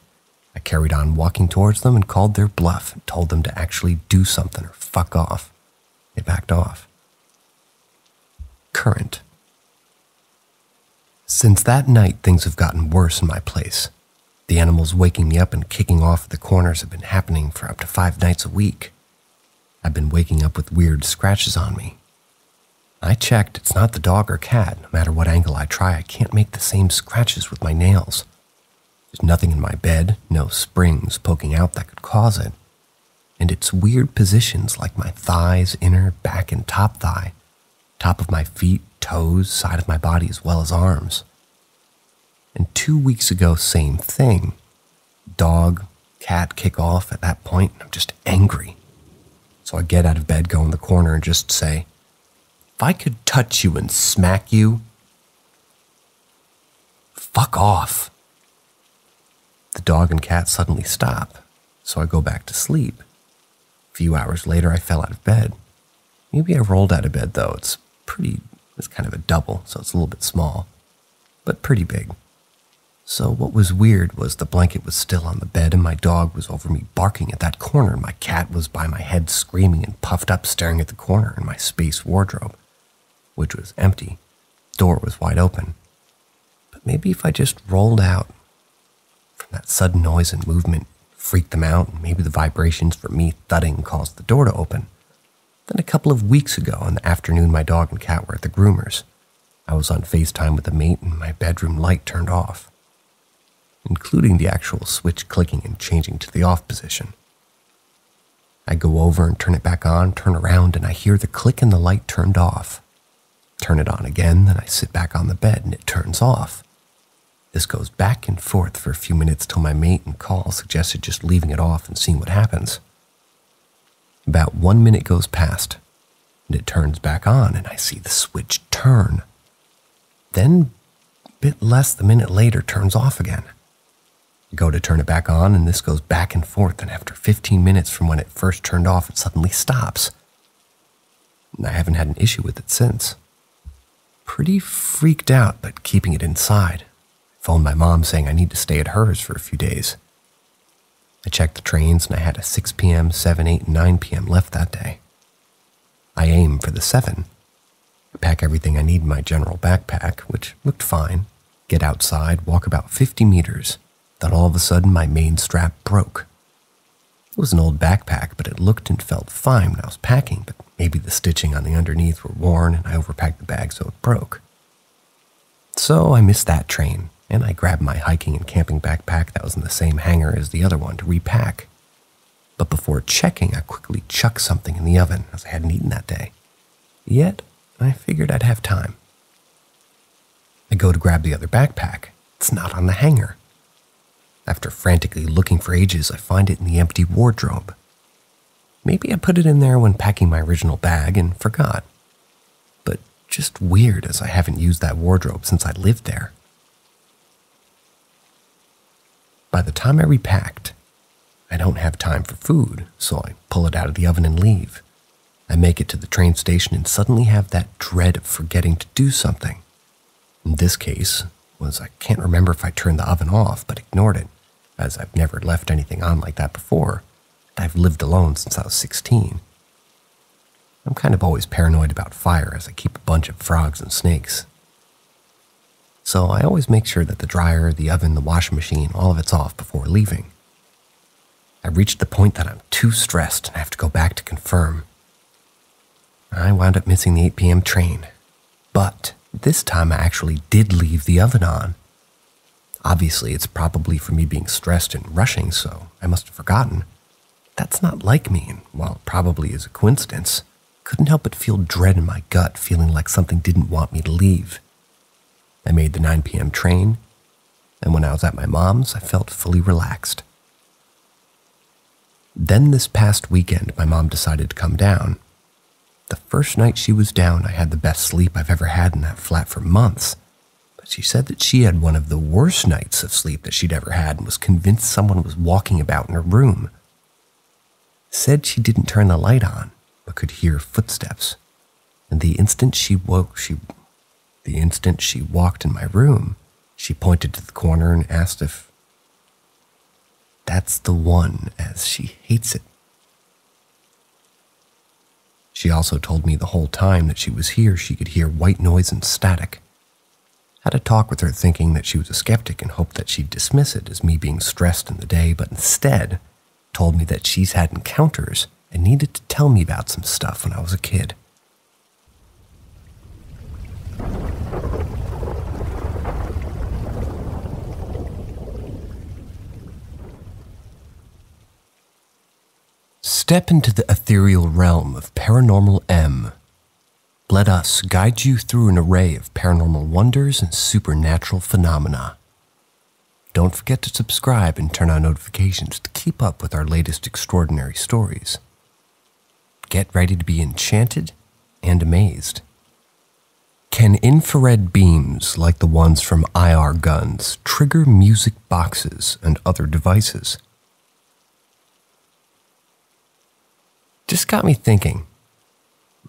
I carried on walking towards them and called their bluff and told them to actually do something or fuck off. They backed off. Current. Since that night, things have gotten worse in my place. The animals waking me up and kicking off at the corners have been happening for up to 5 nights a week. I've been waking up with weird scratches on me. I checked, it's not the dog or cat. No matter what angle I try, I can't make the same scratches with my nails. There's nothing in my bed, no springs poking out that could cause it. And it's weird positions like my thighs, inner, back, and top thigh, top of my feet, toes, side of my body, as well as arms. And 2 weeks ago, same thing. Dog, cat kick off at that point, and I'm just angry. So I get out of bed, go in the corner, and just say, if I could touch you and smack you, fuck off. The dog and cat suddenly stop, so I go back to sleep. A few hours later, I fell out of bed. Maybe I rolled out of bed, though. It's kind of a double, so it's a little bit small, but pretty big. So what was weird was the blanket was still on the bed and my dog was over me barking at that corner and my cat was by my head screaming and puffed up staring at the corner in my space wardrobe, which was empty. The door was wide open. But maybe if I just rolled out from that sudden noise and movement, freaked them out, and maybe the vibrations from me thudding caused the door to open. Then a couple of weeks ago in the afternoon, my dog and cat were at the groomer's. I was on FaceTime with a mate and my bedroom light turned off, including the actual switch clicking and changing to the off position. I go over and turn it back on, turn around, and I hear the click and the light turned off. Turn it on again, then I sit back on the bed and it turns off. This goes back and forth for a few minutes till my mate and call suggested just leaving it off and seeing what happens. About 1 minute goes past, and it turns back on, and I see the switch turn. Then, a bit less than a minute later, turns off again. I go to turn it back on, and this goes back and forth, and after 15 minutes from when it first turned off, it suddenly stops. And I haven't had an issue with it since. Pretty freaked out, but keeping it inside. Phoned my mom saying I need to stay at hers for a few days. I checked the trains, and I had a 6 p.m., 7, 8, and 9 p.m. left that day. I aim for the 7. I pack everything I need in my general backpack, which looked fine, get outside, walk about 50 meters. Then all of a sudden, my main strap broke. It was an old backpack, but it looked and felt fine when I was packing, but maybe the stitching on the underneath were worn and I overpacked the bag so it broke. So I missed that train, and I grabbed my hiking and camping backpack that was in the same hangar as the other one to repack. But before checking, I quickly chucked something in the oven as I hadn't eaten that day. Yet, I figured I'd have time. I go to grab the other backpack. It's not on the hanger. After frantically looking for ages, I find it in the empty wardrobe. Maybe I put it in there when packing my original bag and forgot. But just weird as I haven't used that wardrobe since I lived there. By the time I repacked, I don't have time for food, so I pull it out of the oven and leave. I make it to the train station and suddenly have that dread of forgetting to do something. In this case, I can't remember if I turned the oven off, but ignored it, as I've never left anything on like that before. I've lived alone since I was 16. I'm kind of always paranoid about fire as I keep a bunch of frogs and snakes. So I always make sure that the dryer, the oven, the washing machine, all of it's off before leaving. I reached the point that I'm too stressed and I have to go back to confirm. I wound up missing the 8 p.m. train. But this time I actually did leave the oven on. Obviously, it's probably for me being stressed and rushing, so I must have forgotten. That's not like me, and while it probably is a coincidence, couldn't help but feel dread in my gut, feeling like something didn't want me to leave. I made the 9 p.m. train, and when I was at my mom's, I felt fully relaxed. Then this past weekend, my mom decided to come down. The first night she was down, I had the best sleep I've ever had in that flat for months. But she said that she had one of the worst nights of sleep that she'd ever had and was convinced someone was walking about in her room. Said she didn't turn the light on, but could hear footsteps. And the instant she walked in my room, she pointed to the corner and asked if that's the one, as she hates it. She also told me the whole time that she was here, she could hear white noise and static. Had a talk with her thinking that she was a skeptic and hoped that she'd dismiss it as me being stressed in the day, but instead told me that she's had encounters and needed to tell me about some stuff when I was a kid. Step into the ethereal realm of Paranormal M. Let us guide you through an array of paranormal wonders and supernatural phenomena. Don't forget to subscribe and turn on notifications to keep up with our latest extraordinary stories. Get ready to be enchanted and amazed. Can infrared beams like the ones from IR guns trigger music boxes and other devices? Just got me thinking.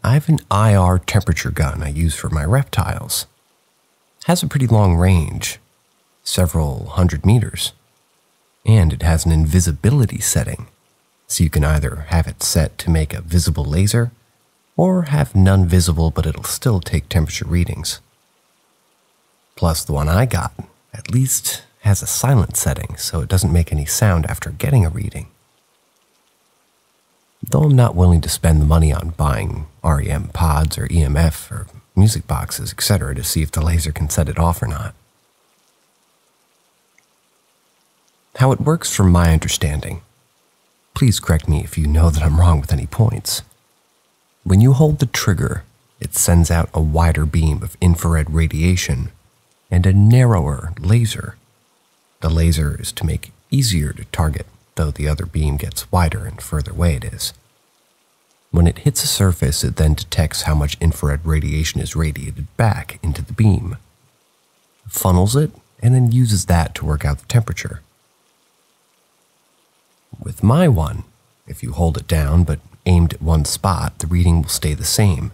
I have an IR temperature gun I use for my reptiles. Has a pretty long range, several hundred meters, and it has an invisibility setting, so you can either have it set to make a visible laser or have none visible but it'll still take temperature readings. Plus the one I got at least has a silent setting so it doesn't make any sound after getting a reading. Though I'm not willing to spend the money on buying REM pods or EMF or music boxes, etc. to see if the laser can set it off or not. How it works from my understanding, please correct me if you know that I'm wrong with any points. When you hold the trigger, it sends out a wider beam of infrared radiation and a narrower laser. The laser is to make it easier to target, though the other beam gets wider and further away it is. When it hits a surface, it then detects how much infrared radiation is radiated back into the beam, funnels it, and then uses that to work out the temperature. With my one, if you hold it down but aimed at one spot, the reading will stay the same.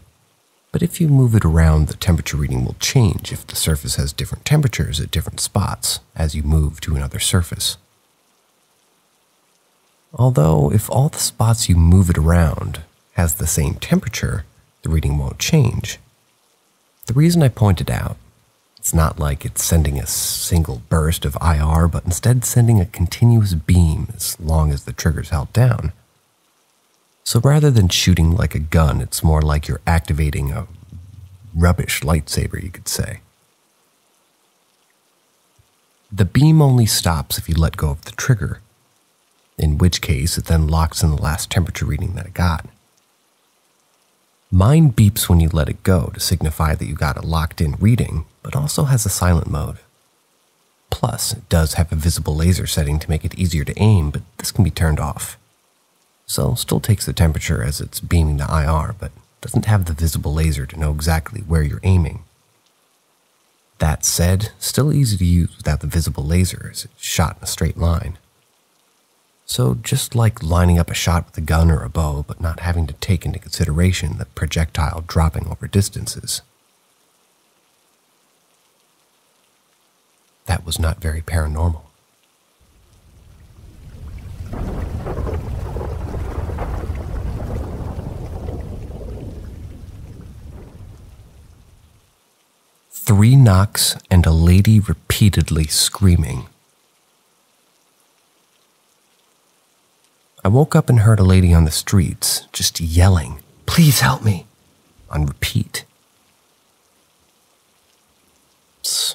But if you move it around, the temperature reading will change if the surface has different temperatures at different spots as you move to another surface. Although, if all the spots you move it around has the same temperature, the reading won't change. The reason I pointed out, it's not like it's sending a single burst of IR, but instead sending a continuous beam as long as the trigger's held down. So rather than shooting like a gun, it's more like you're activating a rubbish lightsaber, you could say. The beam only stops if you let go of the trigger, in which case it then locks in the last temperature reading that it got. Mine beeps when you let it go to signify that you got a locked-in reading, but also has a silent mode. Plus, it does have a visible laser setting to make it easier to aim, but this can be turned off. So, still takes the temperature as it's beaming the IR, but doesn't have the visible laser to know exactly where you're aiming. That said, still easy to use without the visible laser as it's shot in a straight line. So just like lining up a shot with a gun or a bow, but not having to take into consideration the projectile dropping over distances. That was not very paranormal. Three knocks and a lady repeatedly screaming. I woke up and heard a lady on the streets just yelling, "Please help me! on repeat.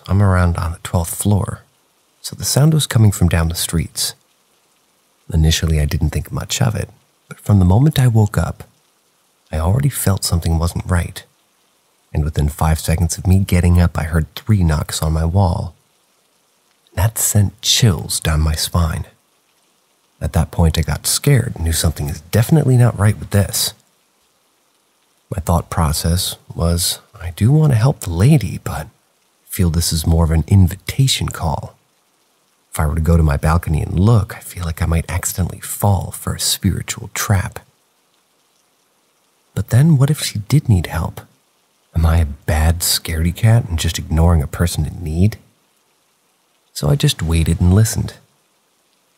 I'm around on the 12th floor, so the sound was coming from down the streets. Initially, I didn't think much of it, but from the moment I woke up, I already felt something wasn't right. And within 5 seconds of me getting up, I heard 3 knocks on my wall. That sent chills down my spine. At that point, I got scared and knew something is definitely not right with this. My thought process was, I do want to help the lady, but I feel this is more of an invitation call. If I were to go to my balcony and look, I feel like I might accidentally fall for a spiritual trap. But then what if she did need help? Am I a bad scaredy cat and just ignoring a person in need? So I just waited and listened.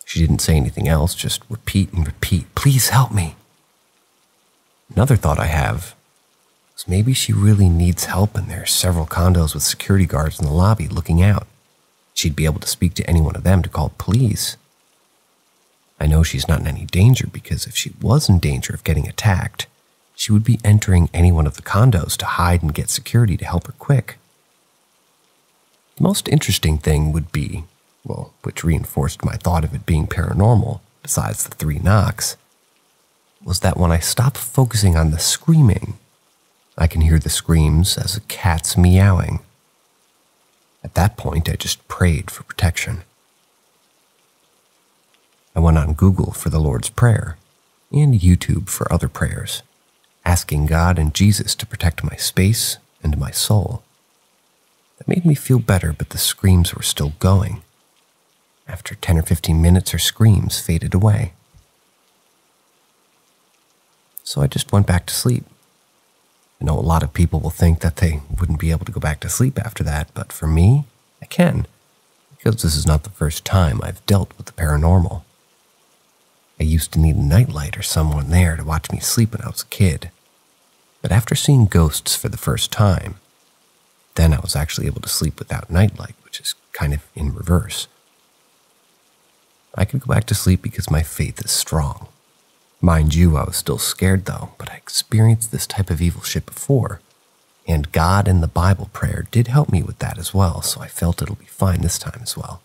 She didn't say anything else, just repeat and repeat, please help me. Another thought I have is maybe she really needs help and there are several condos with security guards in the lobby looking out. She'd be able to speak to any one of them to call police. I know she's not in any danger because if she was in danger of getting attacked, she would be entering any one of the condos to hide and get security to help her quick. The most interesting thing would be, well, which reinforced my thought of it being paranormal, besides the 3 knocks, was that when I stopped focusing on the screaming, I can hear the screams as a cat's meowing. At that point, I just prayed for protection. I went on Google for the Lord's Prayer and YouTube for other prayers, asking God and Jesus to protect my space and my soul. That made me feel better, but the screams were still going. After 10 or 15 minutes, her screams faded away. So I just went back to sleep. I know a lot of people will think that they wouldn't be able to go back to sleep after that, but for me, I can, because this is not the first time I've dealt with the paranormal. I used to need a nightlight or someone there to watch me sleep when I was a kid, but after seeing ghosts for the first time, then I was actually able to sleep without nightlight, which is kind of in reverse. I could go back to sleep because my faith is strong. Mind you, I was still scared though, but I experienced this type of evil shit before, and God and the Bible prayer did help me with that as well, so I felt it'll be fine this time as well.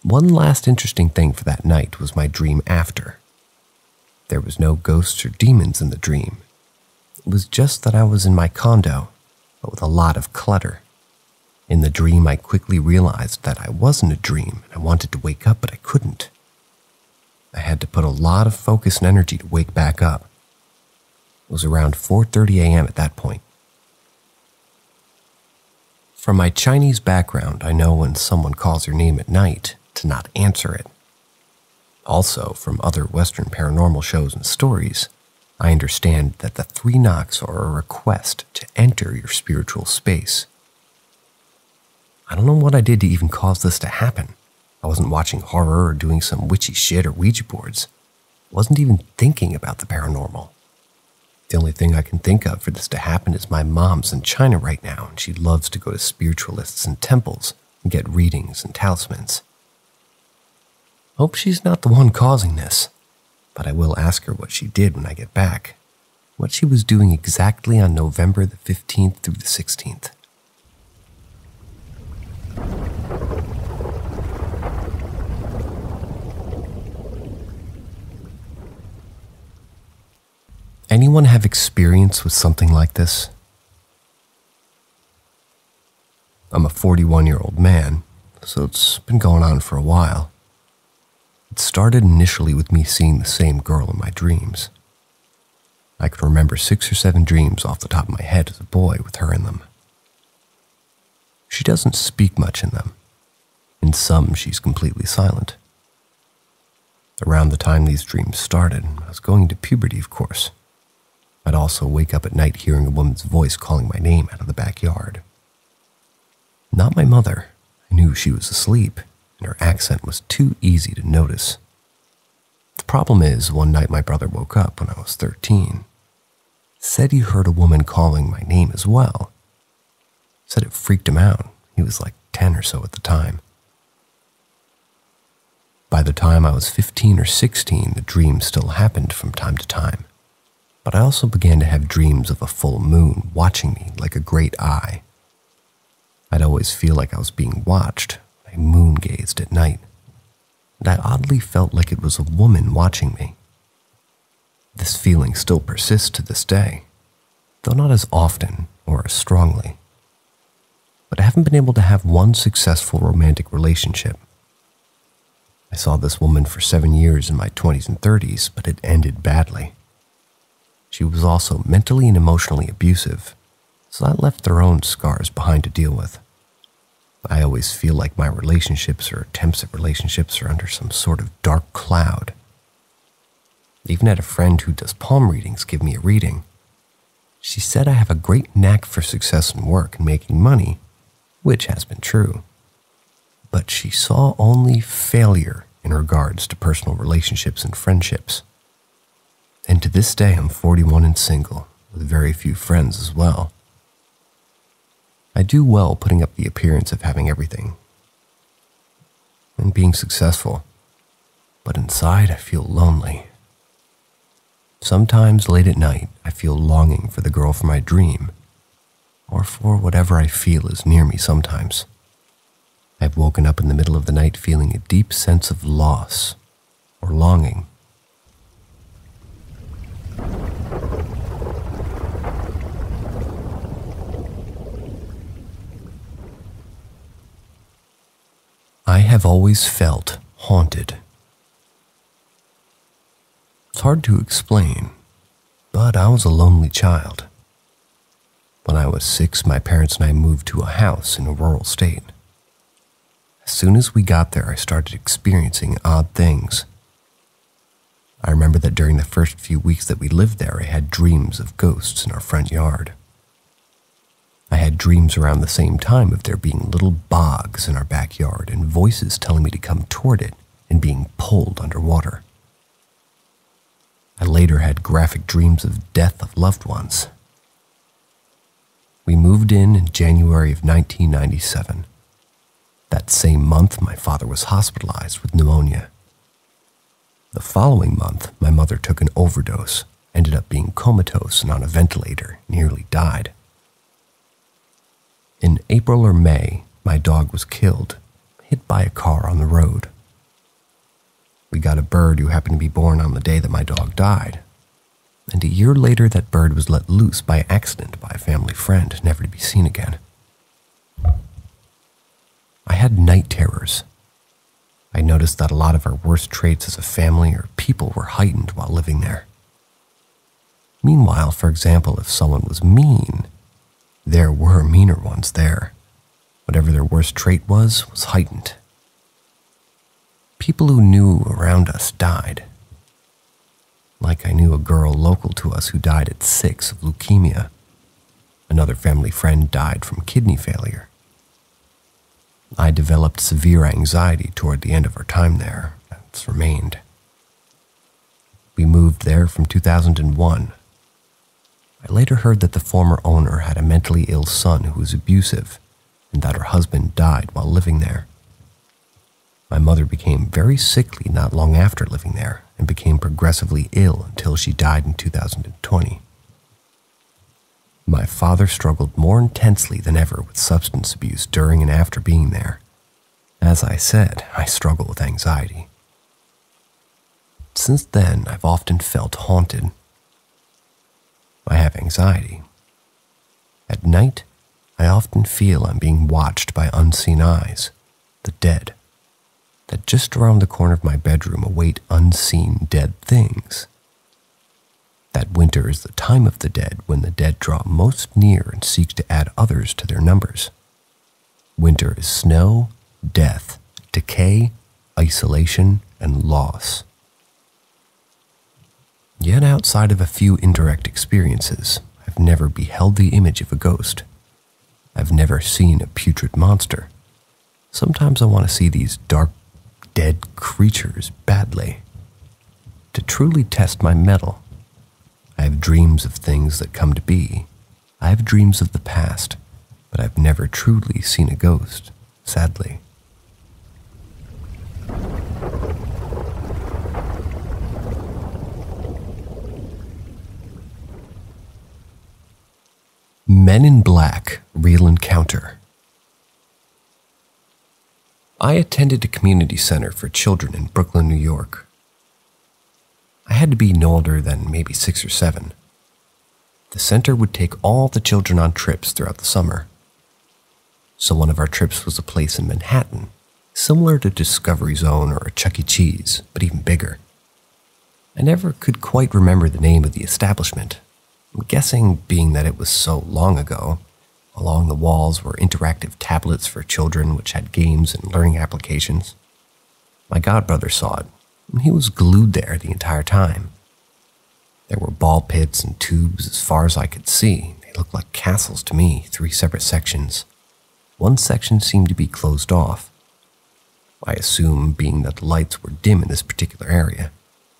One last interesting thing for that night was my dream after. There was no ghosts or demons in the dream. It was just that I was in my condo, but with a lot of clutter. In the dream, I quickly realized that I wasn't a dream and I wanted to wake up, but I couldn't. I had to put a lot of focus and energy to wake back up. It was around 4:30 a.m. at that point. From my Chinese background, I know when someone calls your name at night to not answer it. Also, from other Western paranormal shows and stories, I understand that the 3 knocks are a request to enter your spiritual space. I don't know what I did to even cause this to happen. I wasn't watching horror or doing some witchy shit or Ouija boards. I wasn't even thinking about the paranormal. The only thing I can think of for this to happen is my mom's in China right now, and she loves to go to spiritualists and temples and get readings and talismans. Hope she's not the one causing this, but I will ask her what she did when I get back, what she was doing exactly on November the 15th through the 16th. Anyone have experience with something like this? I'm a 41-year-old man, so it's been going on for a while. It started initially with me seeing the same girl in my dreams. I could remember 6 or 7 dreams off the top of my head as a boy with her in them. She doesn't speak much in them. In some, she's completely silent. Around the time these dreams started, I was going into puberty, of course. I'd also wake up at night hearing a woman's voice calling my name out of the backyard. Not my mother. I knew she was asleep, and her accent was too easy to notice. The problem is, one night my brother woke up when I was 13. Said he heard a woman calling my name as well. Said it freaked him out. He was like 10 or so at the time. By the time I was 15 or 16, the dream still happened from time to time. But I also began to have dreams of a full moon watching me like a great eye. I'd always feel like I was being watched. I moon-gazed at night, and I oddly felt like it was a woman watching me. This feeling still persists to this day, though not as often or as strongly. But I haven't been able to have one successful romantic relationship. I saw this woman for 7 years in my 20s and 30s, but it ended badly. She was also mentally and emotionally abusive, so that left their own scars behind to deal with. I always feel like my relationships or attempts at relationships are under some sort of dark cloud. I even had a friend who does palm readings give me a reading. She said I have a great knack for success in work and making money, which has been true. But she saw only failure in regards to personal relationships and friendships. And to this day, I'm 41 and single, with very few friends as well. I do well putting up the appearance of having everything and being successful, but inside I feel lonely. Sometimes late at night, I feel longing for the girl from my dream, or for whatever I feel is near me sometimes. I've woken up in the middle of the night feeling a deep sense of loss or longing. I have always felt haunted. It's hard to explain, but I was a lonely child. When I was 6, my parents and I moved to a house in a rural state. As soon as we got there, I started experiencing odd things. I remember that during the first few weeks that we lived there, I had dreams of ghosts in our front yard. I had dreams around the same time of there being little bogs in our backyard and voices telling me to come toward it and being pulled underwater. I later had graphic dreams of death of loved ones. We moved in January of 1997. That same month, my father was hospitalized with pneumonia. The following month, my mother took an overdose, ended up being comatose and on a ventilator, nearly died. In April or May, my dog was killed, hit by a car on the road. We got a bird who happened to be born on the day that my dog died, and a year later that bird was let loose by accident by a family friend, never to be seen again. I had night terrors. I noticed that a lot of our worst traits as a family or people were heightened while living there. Meanwhile, for example, if someone was mean, there were meaner ones there. Whatever their worst trait was heightened. People who knew around us died. Like I knew a girl local to us who died at 6 of leukemia. Another family friend died from kidney failure. I developed severe anxiety toward the end of our time there. That's remained. We moved there from 2001. I later heard that the former owner had a mentally ill son who was abusive, and that her husband died while living there. My mother became very sickly not long after living there and became progressively ill until she died in 2020. My father struggled more intensely than ever with substance abuse during and after being there. As I said, I struggle with anxiety. Since then, I've often felt haunted. I have anxiety. At night, I often feel I'm being watched by unseen eyes, the dead, that just around the corner of my bedroom await unseen dead things. That winter is the time of the dead when the dead draw most near and seek to add others to their numbers. Winter is snow, death, decay, isolation, and loss. Yet outside of a few indirect experiences, I've never beheld the image of a ghost. I've never seen a putrid monster. Sometimes I want to see these dark, dead creatures badly. To truly test my mettle, I have dreams of things that come to be. I have dreams of the past, but I've never truly seen a ghost, sadly. Men in Black Real Encounter. I attended a community center for children in Brooklyn, New York. I had to be no older than maybe 6 or 7. The center would take all the children on trips throughout the summer. So one of our trips was a place in Manhattan, similar to Discovery Zone or a Chuck E. Cheese, but even bigger. I never could quite remember the name of the establishment. I'm guessing, being that it was so long ago, along the walls were interactive tablets for children which had games and learning applications. My godbrother saw it, and he was glued there the entire time. There were ball pits and tubes as far as I could see. They looked like castles to me, 3 separate sections. One section seemed to be closed off. I assume, being that the lights were dim in this particular area.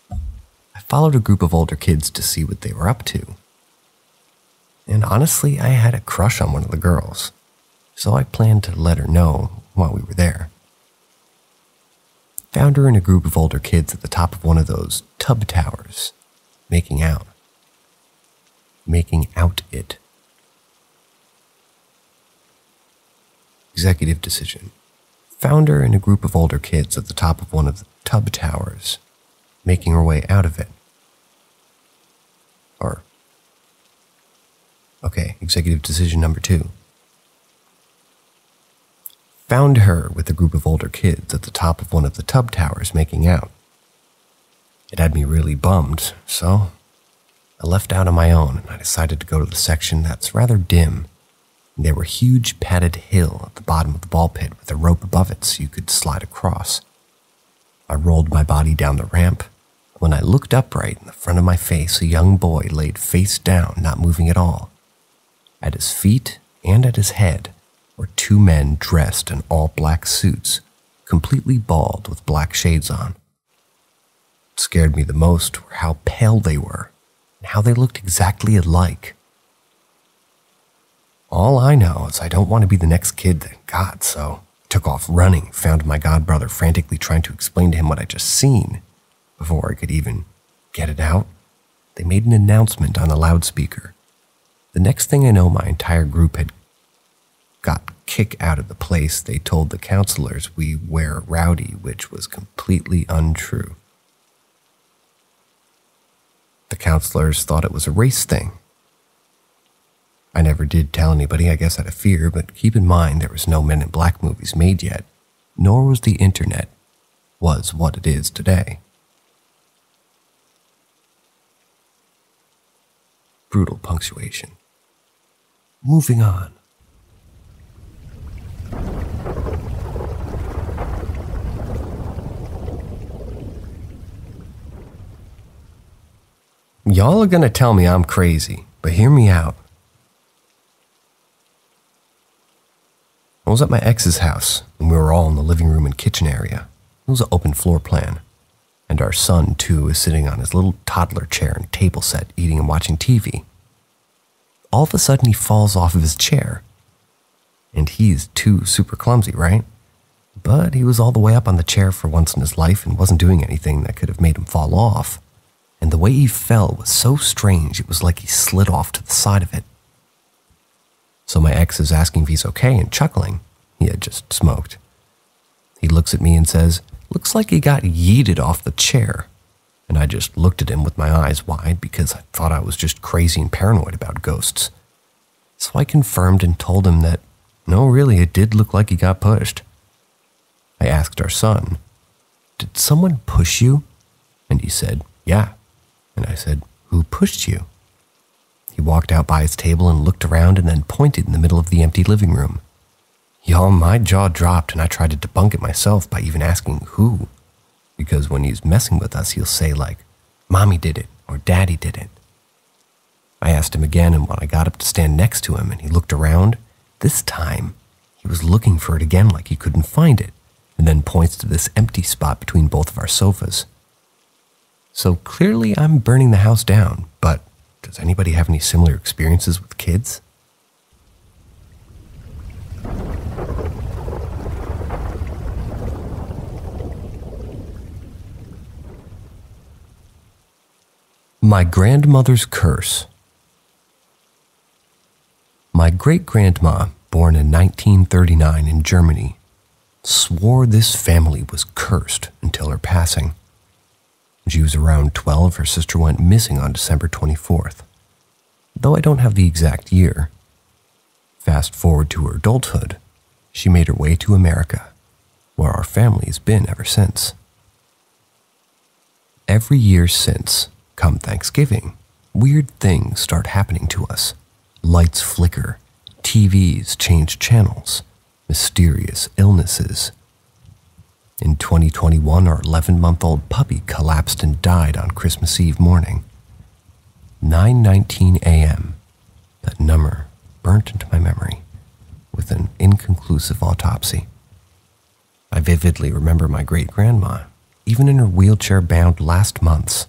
I followed a group of older kids to see what they were up to. And honestly, I had a crush on one of the girls, so I planned to let her know while we were there. Found her in a group of older kids at the top of one of those tub towers, making out. Making out it. Executive decision. Found her in a group of older kids at the top of one of the tub towers, making her way out of it. Okay, executive decision number 2. Found her with a group of older kids at the top of one of the tub towers making out. It had me really bummed, so I left out on my own and I decided to go to the section that's rather dim. There were a huge padded hill at the bottom of the ball pit with a rope above it so you could slide across. I rolled my body down the ramp. When I looked upright, in the front of my face, a young boy laid face down, not moving at all. At his feet and at his head were 2 men dressed in all black suits, completely bald with black shades on. What scared me the most were how pale they were and how they looked exactly alike. All I know is I don't want to be the next kid that got, so I took off running, found my godbrother frantically trying to explain to him what I'd just seen. Before I could even get it out, they made an announcement on a loudspeaker. The next thing I know, my entire group had got kicked out of the place. They told the counselors we were rowdy, which was completely untrue. The counselors thought it was a race thing. I never did tell anybody, I guess out of fear, but keep in mind there was no Men in Black movies made yet, nor was the internet was what it is today. Brutal punctuation. Moving on. Y'all are gonna tell me I'm crazy, but hear me out. I was at my ex's house, and we were all in the living room and kitchen area. It was an open floor plan, and our son, too, is sitting on his little toddler chair and table set, eating and watching TV. All of a sudden, he falls off of his chair. And he's too super clumsy, right? But he was all the way up on the chair for once in his life and wasn't doing anything that could have made him fall off. And the way he fell was so strange, it was like he slid off to the side of it. So my ex is asking if he's okay and chuckling. He had just smoked. He looks at me and says, "Looks like he got yeeted off the chair." And I just looked at him with my eyes wide because I thought I was just crazy and paranoid about ghosts. So I confirmed and told him that, no, really, it did look like he got pushed. I asked our son, "Did someone push you?" And he said, "Yeah." And I said, "Who pushed you?" He walked out by his table and looked around and then pointed in the middle of the empty living room. Y'all, my jaw dropped and I tried to debunk it myself by even asking who. Because when he's messing with us, he'll say like, "Mommy did it," or "Daddy did it." I asked him again, and when I got up to stand next to him and he looked around, this time he was looking for it again like he couldn't find it, and then points to this empty spot between both of our sofas. So clearly I'm burning the house down, but does anybody have any similar experiences with kids? My grandmother's curse. My great-grandma, born in 1939 in Germany, swore this family was cursed until her passing. When she was around 12, her sister went missing on December 24th, though I don't have the exact year. Fast forward to her adulthood, she made her way to America, where our family has been ever since. Every year since, come Thanksgiving, weird things start happening to us. Lights flicker, TVs change channels, mysterious illnesses. In 2021, our 11-month-old puppy collapsed and died on Christmas Eve morning. 9:19 a.m. That number burnt into my memory with an inconclusive autopsy. I vividly remember my great-grandma, even in her wheelchair-bound last months,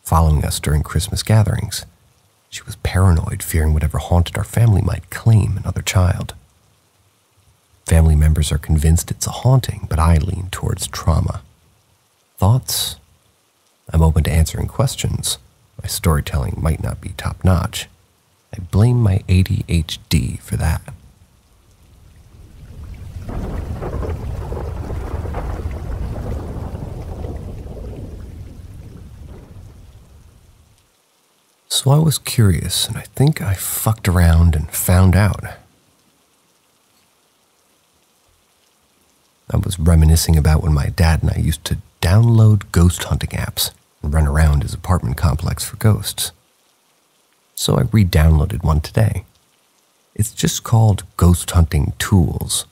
following us during Christmas gatherings. She was paranoid, fearing whatever haunted our family might claim another child. Family members are convinced it's a haunting, but I lean towards trauma. Thoughts? I'm open to answering questions. My storytelling might not be top-notch. I blame my ADHD for that. So I was curious, and I think I fucked around and found out. I was reminiscing about when my dad and I used to download ghost hunting apps and run around his apartment complex for ghosts. So I re-downloaded one today. It's just called Ghost Hunting Tools.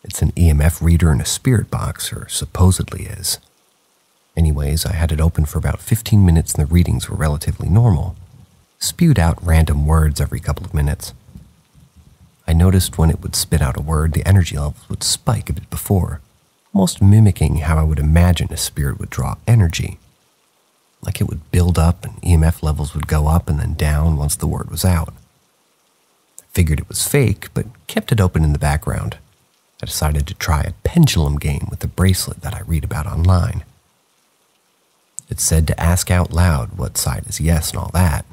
It's an EMF reader and a spirit box, or supposedly is. Anyways, I had it open for about 15 minutes and the readings were relatively normal. Spewed out random words every couple of minutes. I noticed when it would spit out a word, the energy levels would spike a bit before, almost mimicking how I would imagine a spirit would draw energy. Like it would build up and EMF levels would go up and then down once the word was out. I figured it was fake, but kept it open in the background. I decided to try a pendulum game with the bracelet that I read about online. It said to ask out loud what side is yes and all that.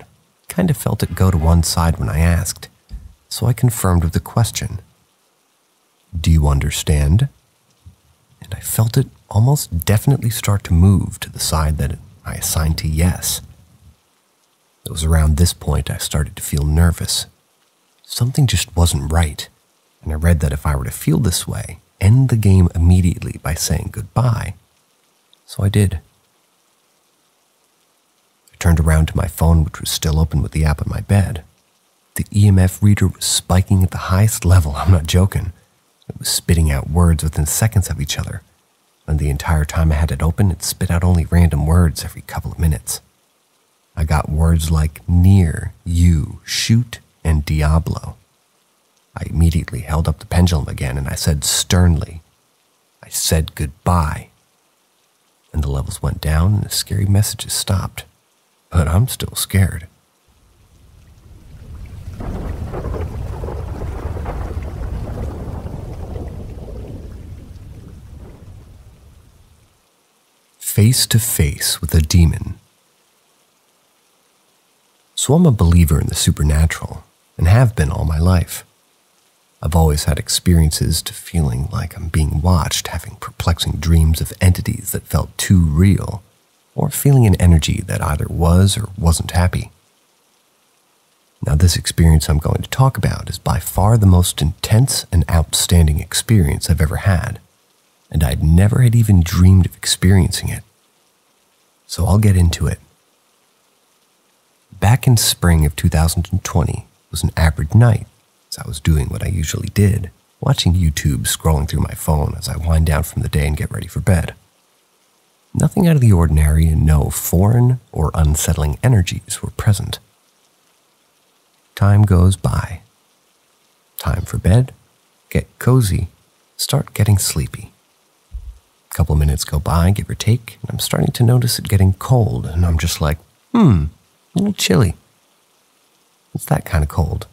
Kind of felt it go to one side when I asked, so I confirmed with the question. Do you understand? And I felt it almost definitely start to move to the side that I assigned to yes. It was around this point I started to feel nervous. Something just wasn't right, and I read that if I were to feel this way, end the game immediately by saying goodbye. So I did. I turned around to my phone, which was still open with the app on my bed. The EMF reader was spiking at the highest level, I'm not joking. It was spitting out words within seconds of each other. And the entire time I had it open, it spit out only random words every couple of minutes. I got words like near, you, shoot, and Diablo. I immediately held up the pendulum again and I said sternly, I said goodbye. And the levels went down and the scary messages stopped. But I'm still scared. Face to face with a demon. So I'm a believer in the supernatural, and have been all my life. I've always had experiences to feeling like I'm being watched, having perplexing dreams of entities that felt too real, or feeling an energy that either was or wasn't happy. Now this experience I'm going to talk about is by far the most intense and outstanding experience I've ever had, and I'd never had even dreamed of experiencing it. So I'll get into it. Back in spring of 2020 was an average night, as I was doing what I usually did, watching YouTube, scrolling through my phone as I wind down from the day and get ready for bed. Nothing out of the ordinary and no foreign or unsettling energies were present. Time goes by. Time for bed, get cozy, start getting sleepy. A couple minutes go by, give or take, and I'm starting to notice it getting cold, and I'm just like, a little chilly. It's that kind of cold.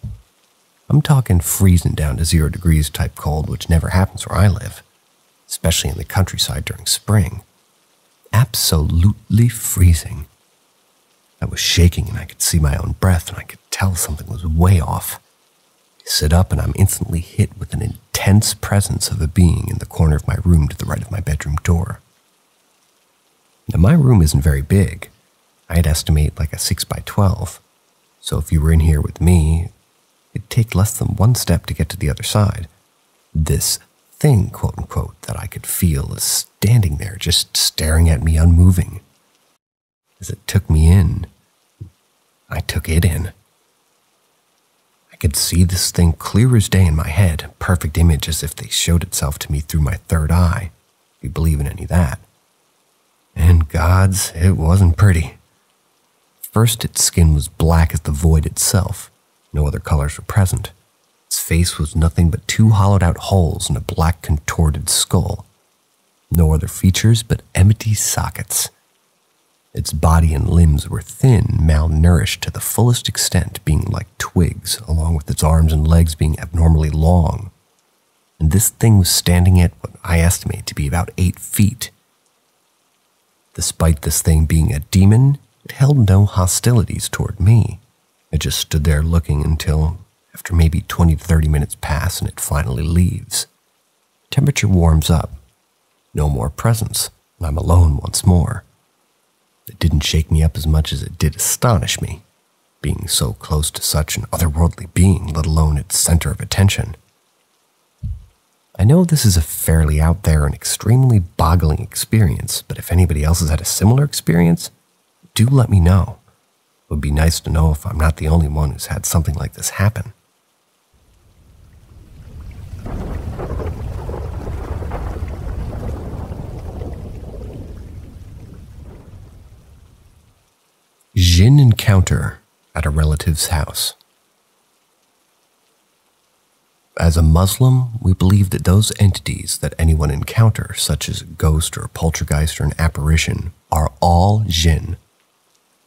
I'm talking freezing down to 0 degrees type cold, which never happens where I live, especially in the countryside during spring. Absolutely freezing. I was shaking and I could see my own breath and I could tell something was way off. sit up and I'm instantly hit with an intense presence of a being in the corner of my room to the right of my bedroom door. Now, my room isn't very big. I'd estimate like a 6 by 12. So if you were in here with me, it'd take less than one step to get to the other side. This thing, quote unquote, that I could feel is standing there just staring at me unmoving. As it took me in, I took it in. I could see this thing clear as day in my head, a perfect image as if they showed itself to me through my third eye, if you believe in any of that. And gods, it wasn't pretty. First, its skin was black as the void itself. No other colors were present. Its face was nothing but 2 hollowed-out holes and a black contorted skull. No other features but empty sockets. Its body and limbs were thin, malnourished to the fullest extent, being like twigs, along with its arms and legs being abnormally long. And this thing was standing at what I estimate to be about 8 feet. Despite this thing being a demon, it held no hostilities toward me. It just stood there looking until, after maybe 20 to 30 minutes pass, and it finally leaves. Temperature warms up. No more presence, and I'm alone once more. It didn't shake me up as much as it did astonish me, being so close to such an otherworldly being, let alone its center of attention. I know this is a fairly out there and extremely boggling experience, but if anybody else has had a similar experience, do let me know. It would be nice to know if I'm not the only one who's had something like this happen. Jinn encounter at a relative's house. As a Muslim, we believe that those entities that anyone encounters, such as a ghost or a poltergeist or an apparition, are all jinn.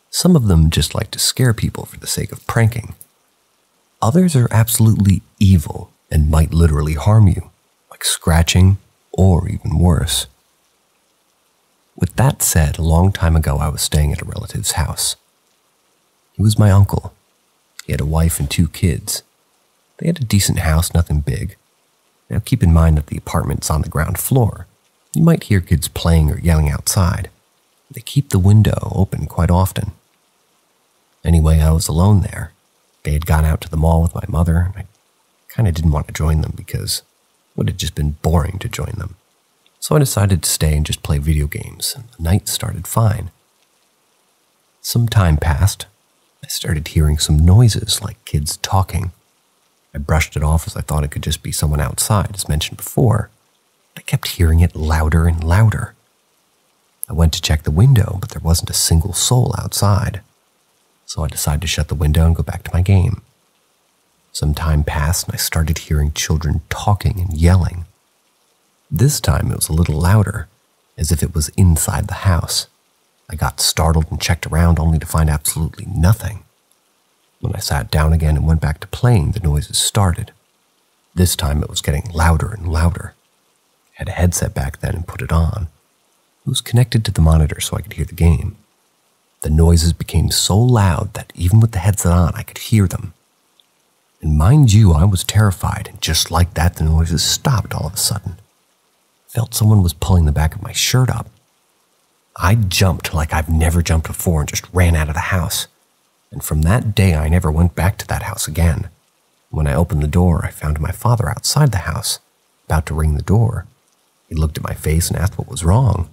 Some of them just like to scare people for the sake of pranking. Others are absolutely evil and might literally harm you, like scratching or even worse. With that said, a long time ago I was staying at a relative's house. He was my uncle. He had a wife and 2 kids. They had a decent house, nothing big. Now keep in mind that the apartment's on the ground floor. You might hear kids playing or yelling outside. They keep the window open quite often. Anyway, I was alone there. They had gone out to the mall with my mother, and I kind of didn't want to join them because it would have just been boring to join them. So I decided to stay and just play video games, and the night started fine. Some time passed. I started hearing some noises like kids talking. I brushed it off as I thought it could just be someone outside, as mentioned before. But I kept hearing it louder and louder. I went to check the window, but there wasn't a single soul outside. So I decided to shut the window and go back to my game. Some time passed and I started hearing children talking and yelling. This time it was a little louder, as if it was inside the house. I got startled and checked around only to find absolutely nothing. When I sat down again and went back to playing, the noises started. This time it was getting louder and louder. I had a headset back then and put it on. It was connected to the monitor so I could hear the game. The noises became so loud that even with the headset on, I could hear them. And mind you, I was terrified, and just like that, the noises stopped all of a sudden. I felt someone was pulling the back of my shirt up. I jumped like I've never jumped before and just ran out of the house. And from that day, I never went back to that house again. When I opened the door, I found my father outside the house, about to ring the door. He looked at my face and asked what was wrong.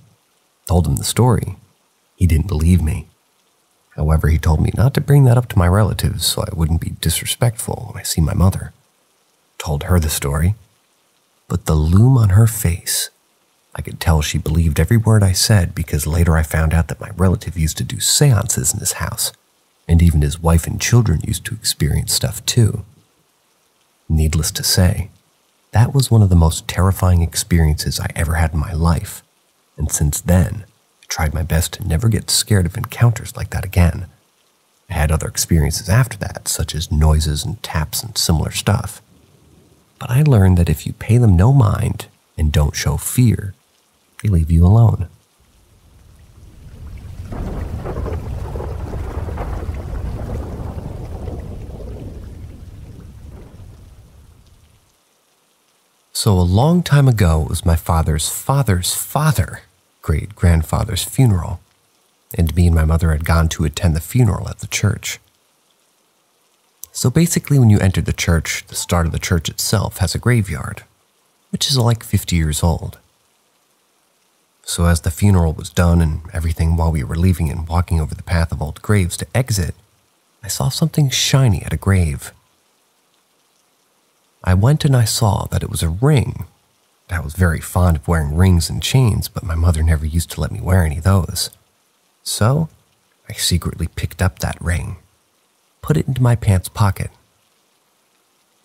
I told him the story. He didn't believe me. However, he told me not to bring that up to my relatives so I wouldn't be disrespectful when I see my mother. I told her the story, but the loom on her face, I could tell she believed every word I said because later I found out that my relative used to do seances in his house, and even his wife and children used to experience stuff too. Needless to say, that was one of the most terrifying experiences I ever had in my life, and since then, tried my best to never get scared of encounters like that again. I had other experiences after that, such as noises and taps and similar stuff. But I learned that if you pay them no mind and don't show fear, they leave you alone. So a long time ago, it was my father's great-grandfather's funeral, and me and my mother had gone to attend the funeral at the church. So basically, when you enter the church, the start of the church itself has a graveyard, which is like 50 years old. So as the funeral was done and everything, while we were leaving and walking over the path of old graves to exit, I saw something shiny at a grave. I went and I saw that it was a ring. I was very fond of wearing rings and chains, but my mother never used to let me wear any of those. So I secretly picked up that ring, put it into my pants pocket.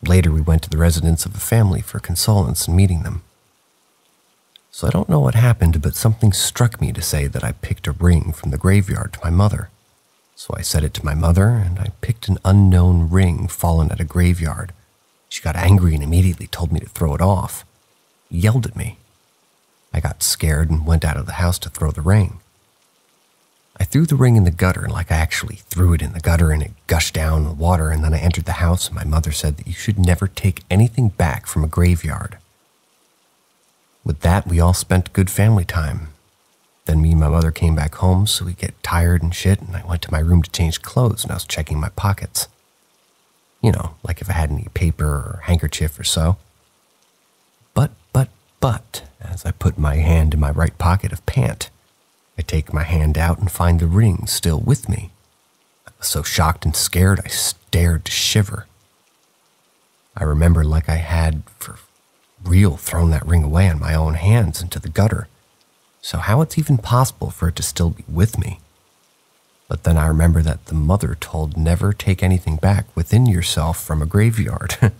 Later, we went to the residence of a family for condolence and meeting them. So I don't know what happened, but something struck me to say that I picked a ring from the graveyard to my mother. So I said it to my mother, and I picked an unknown ring fallen at a graveyard. She got angry and immediately told me to throw it off. Yelled at me. I got scared and went out of the house to throw the ring. I threw the ring in the gutter, like I actually threw it in the gutter, and it gushed down in the water, and then I entered the house and my mother said that you should never take anything back from a graveyard. With that, we all spent good family time. Then me and my mother came back home, so we get tired and shit, and I went to my room to change clothes, and I was checking my pockets. You know, like if I had any paper or handkerchief or so. But, as I put my hand in my right pocket of pant, I take my hand out and find the ring still with me. I was so shocked and scared, I stared to shiver. I remember like I had, for real, thrown that ring away on my own hands into the gutter. So how it's even possible for it to still be with me? But then I remember that the mother told never take anything back within yourself from a graveyard.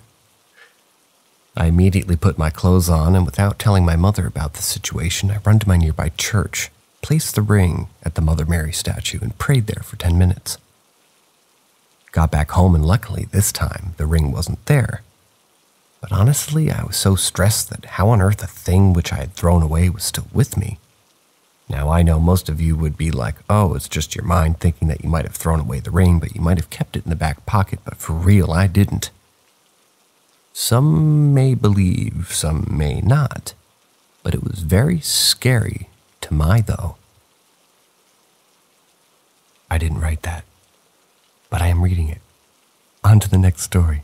I immediately put my clothes on, and without telling my mother about the situation, I run to my nearby church, placed the ring at the Mother Mary statue, and prayed there for 10 minutes. Got back home, and luckily this time the ring wasn't there. But honestly, I was so stressed that how on earth a thing which I had thrown away was still with me. Now, I know most of you would be like, oh, it's just your mind thinking that you might have thrown away the ring, but you might have kept it in the back pocket, but for real, I didn't. Some may believe, some may not, but it was very scary to my though. I didn't write that, but I am reading it. On to the next story.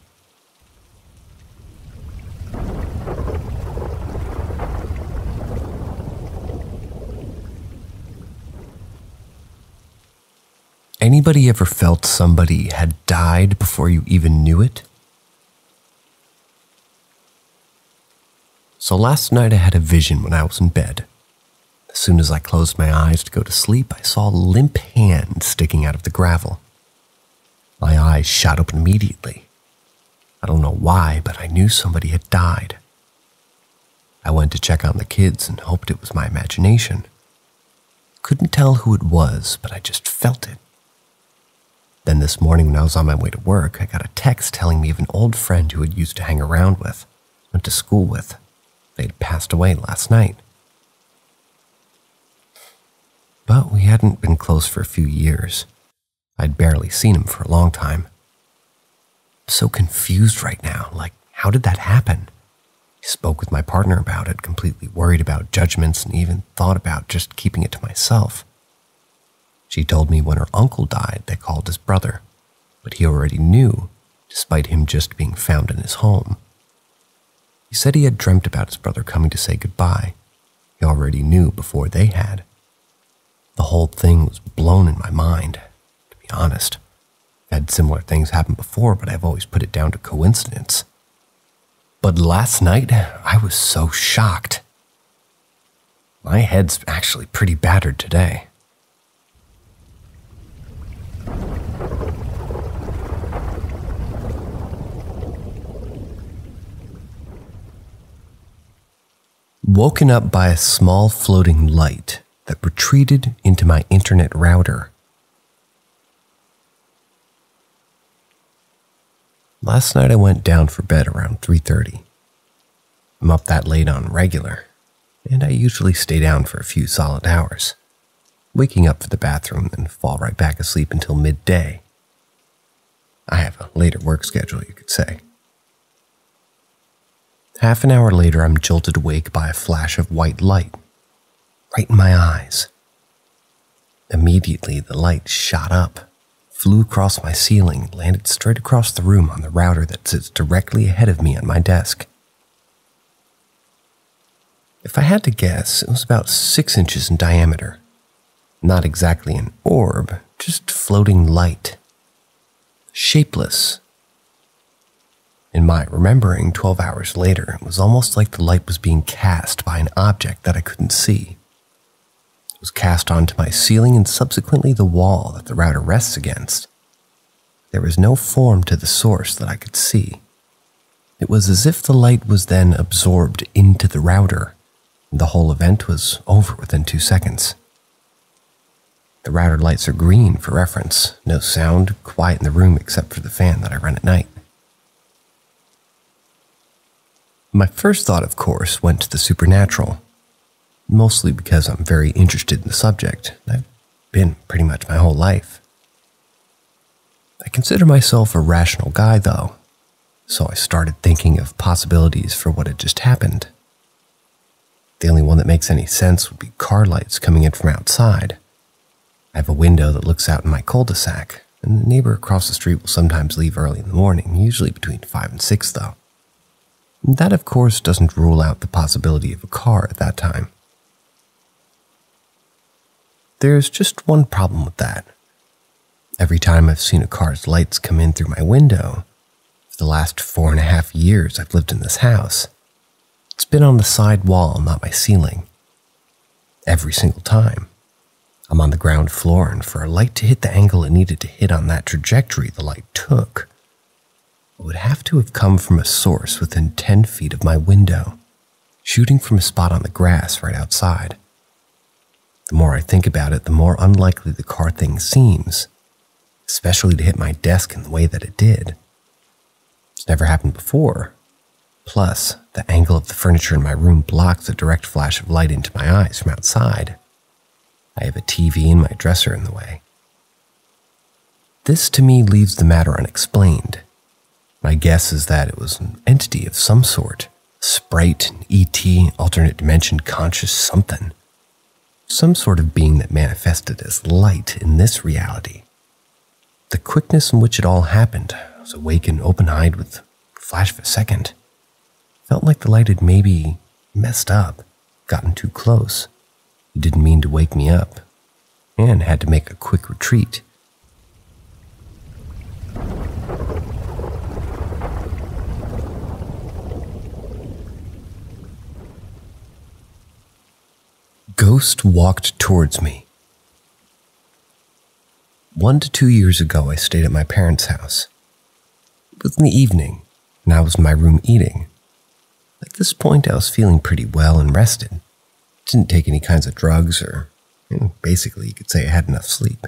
Anybody ever felt somebody had died before you even knew it? So last night I had a vision when I was in bed. As soon as I closed my eyes to go to sleep, I saw a limp hand sticking out of the gravel. My eyes shot open immediately. I don't know why, but I knew somebody had died. I went to check on the kids and hoped it was my imagination. Couldn't tell who it was, but I just felt it. Then this morning when I was on my way to work, I got a text telling me of an old friend who I used to hang around with, went to school with. They'd passed away last night. But we hadn't been close for a few years. I'd barely seen him for a long time. I'm so confused right now, like, how did that happen? I spoke with my partner about it, completely worried about judgments, and even thought about just keeping it to myself. She told me when her uncle died, they called his brother, but he already knew, despite him just being found in his home. He said he had dreamt about his brother coming to say goodbye. He already knew before they had. The whole thing was blown in my mind, to be honest. I've had similar things happen before, but I've always put it down to coincidence. But last night, I was so shocked. My head's actually pretty battered today. Woken up by a small floating light that retreated into my internet router. Last night I went down for bed around 3:30. I'm up that late on regular, and I usually stay down for a few solid hours, waking up for the bathroom and fall right back asleep until midday. I have a later work schedule, you could say. Half an hour later, I'm jolted awake by a flash of white light, right in my eyes. Immediately, the light shot up, flew across my ceiling, landed straight across the room on the router that sits directly ahead of me on my desk. If I had to guess, it was about 6 inches in diameter. Not exactly an orb, just floating light. Shapeless. In my remembering, 12 hours later, it was almost like the light was being cast by an object that I couldn't see. It was cast onto my ceiling and subsequently the wall that the router rests against. There was no form to the source that I could see. It was as if the light was then absorbed into the router, and the whole event was over within 2 seconds. The router lights are green for reference, no sound, quiet in the room except for the fan that I run at night. My first thought, of course, went to the supernatural, mostly because I'm very interested in the subject. I've been pretty much my whole life. I consider myself a rational guy, though, so I started thinking of possibilities for what had just happened. The only one that makes any sense would be car lights coming in from outside. I have a window that looks out in my cul-de-sac, and the neighbor across the street will sometimes leave early in the morning, usually between 5 and 6, though. And that, of course, doesn't rule out the possibility of a car at that time. There's just one problem with that. Every time I've seen a car's lights come in through my window, for the last 4.5 years I've lived in this house, it's been on the side wall, not my ceiling. Every single time. I'm on the ground floor, and for a light to hit the angle it needed to hit on that trajectory the light took, it would have to have come from a source within 10 feet of my window, shooting from a spot on the grass right outside. The more I think about it, the more unlikely the car thing seems, especially to hit my desk in the way that it did. It's never happened before. Plus, the angle of the furniture in my room blocks a direct flash of light into my eyes from outside. I have a TV in my dresser in the way. This, to me, leaves the matter unexplained. My guess is that it was an entity of some sort. Sprite, ET, alternate dimension, conscious something. Some sort of being that manifested as light in this reality. The quickness in which it all happened, I was awake and open-eyed with a flash of a second. Felt like the light had maybe messed up, gotten too close. It didn't mean to wake me up, and had to make a quick retreat. Ghost walked towards me. 1 to 2 years ago, I stayed at my parents' house. It was in the evening, and I was in my room eating. At this point, I was feeling pretty well and rested. Didn't take any kinds of drugs or, basically you could say I had enough sleep.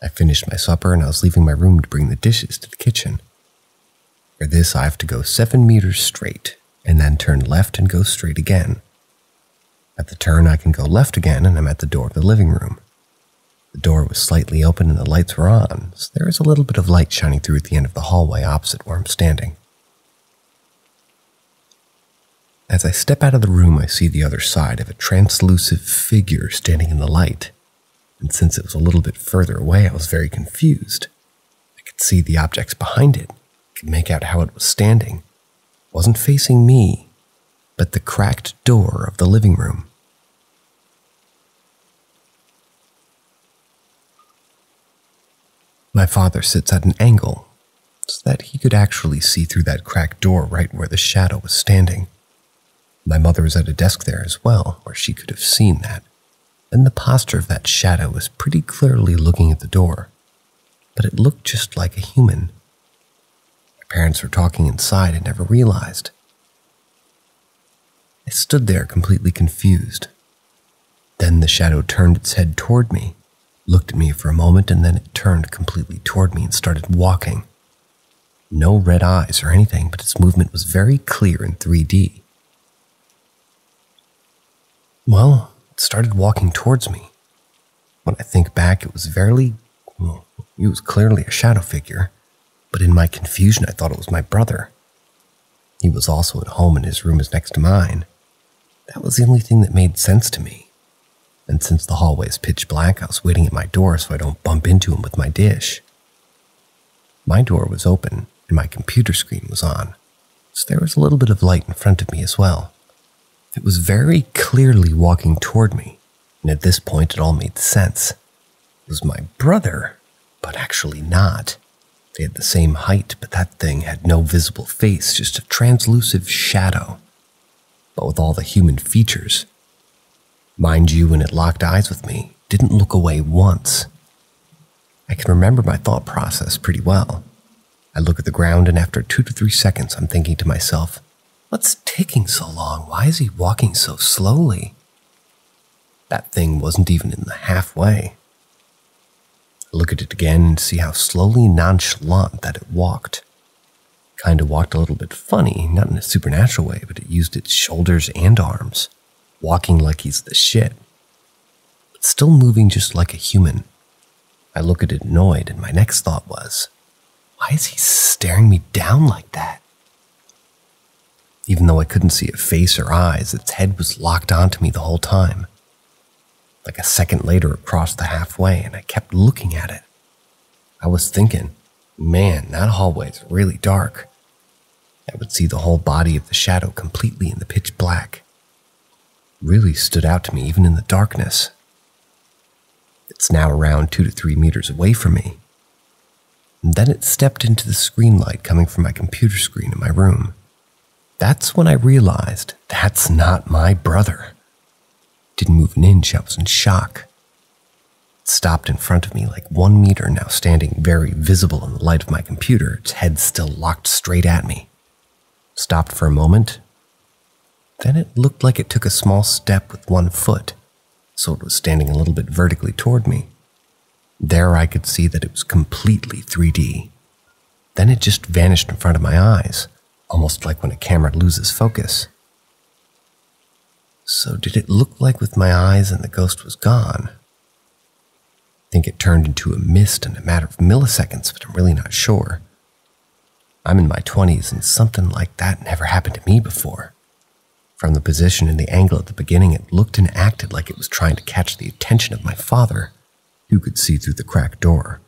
I finished my supper and I was leaving my room to bring the dishes to the kitchen. For this, I have to go 7 meters straight and then turn left and go straight again. At the turn, I can go left again and I'm at the door of the living room. The door was slightly open and the lights were on, so there is a little bit of light shining through at the end of the hallway opposite where I'm standing. As I step out of the room, I see the other side of a translucent figure standing in the light, and since it was a little bit further away, I was very confused. I could see the objects behind it, could make out how it was standing. It wasn't facing me, but the cracked door of the living room. My father sits at an angle, so that he could actually see through that cracked door right where the shadow was standing. My mother was at a desk there as well, where she could have seen that, and the posture of that shadow was pretty clearly looking at the door, but it looked just like a human. My parents were talking inside and never realized. I stood there completely confused. Then the shadow turned its head toward me, looked at me for a moment, and then it turned completely toward me and started walking. No red eyes or anything, but its movement was very clear in 3D. Well, it started walking towards me. When I think back, it was clearly a shadow figure, but in my confusion I thought it was my brother. He was also at home and his room is next to mine. That was the only thing that made sense to me. And since the hallway is pitch black, I was waiting at my door so I don't bump into him with my dish. My door was open and my computer screen was on, so there was a little bit of light in front of me as well. It was very clearly walking toward me, and at this point it all made sense. It was my brother, but actually not. They had the same height, but that thing had no visible face, just a translucent shadow, but with all the human features. Mind you, when it locked eyes with me, it didn't look away once. I can remember my thought process pretty well. I look at the ground and after 2 to 3 seconds, I'm thinking to myself, what's taking so long? Why is he walking so slowly? That thing wasn't even in the halfway. I look at it again and see how slowly nonchalant that it walked. Kinda walked a little bit funny, not in a supernatural way, but it used its shoulders and arms, walking like he's the shit, but still moving just like a human. I look at it annoyed, and my next thought was, why is he staring me down like that? Even though I couldn't see a face or eyes, its head was locked onto me the whole time. Like a second later, it crossed the halfway, and I kept looking at it. I was thinking, man, that hallway is really dark. I would see the whole body of the shadow completely in the pitch black. It really stood out to me even in the darkness. It's now around 2 to 3 meters away from me. And then it stepped into the screen light coming from my computer screen in my room. That's when I realized that's not my brother. Didn't move an inch, I was in shock. It stopped in front of me like 1 meter, now standing very visible in the light of my computer, its head still locked straight at me. Stopped for a moment. Then it looked like it took a small step with 1 foot, so it was standing a little bit vertically toward me. There I could see that it was completely 3D. Then it just vanished in front of my eyes, almost like when a camera loses focus. So did it look like with my eyes and the ghost was gone? I think it turned into a mist in a matter of milliseconds, but I'm really not sure. I'm in my 20s and something like that never happened to me before. From the position and the angle at the beginning, it looked and acted like it was trying to catch the attention of my father, who could see through the cracked door.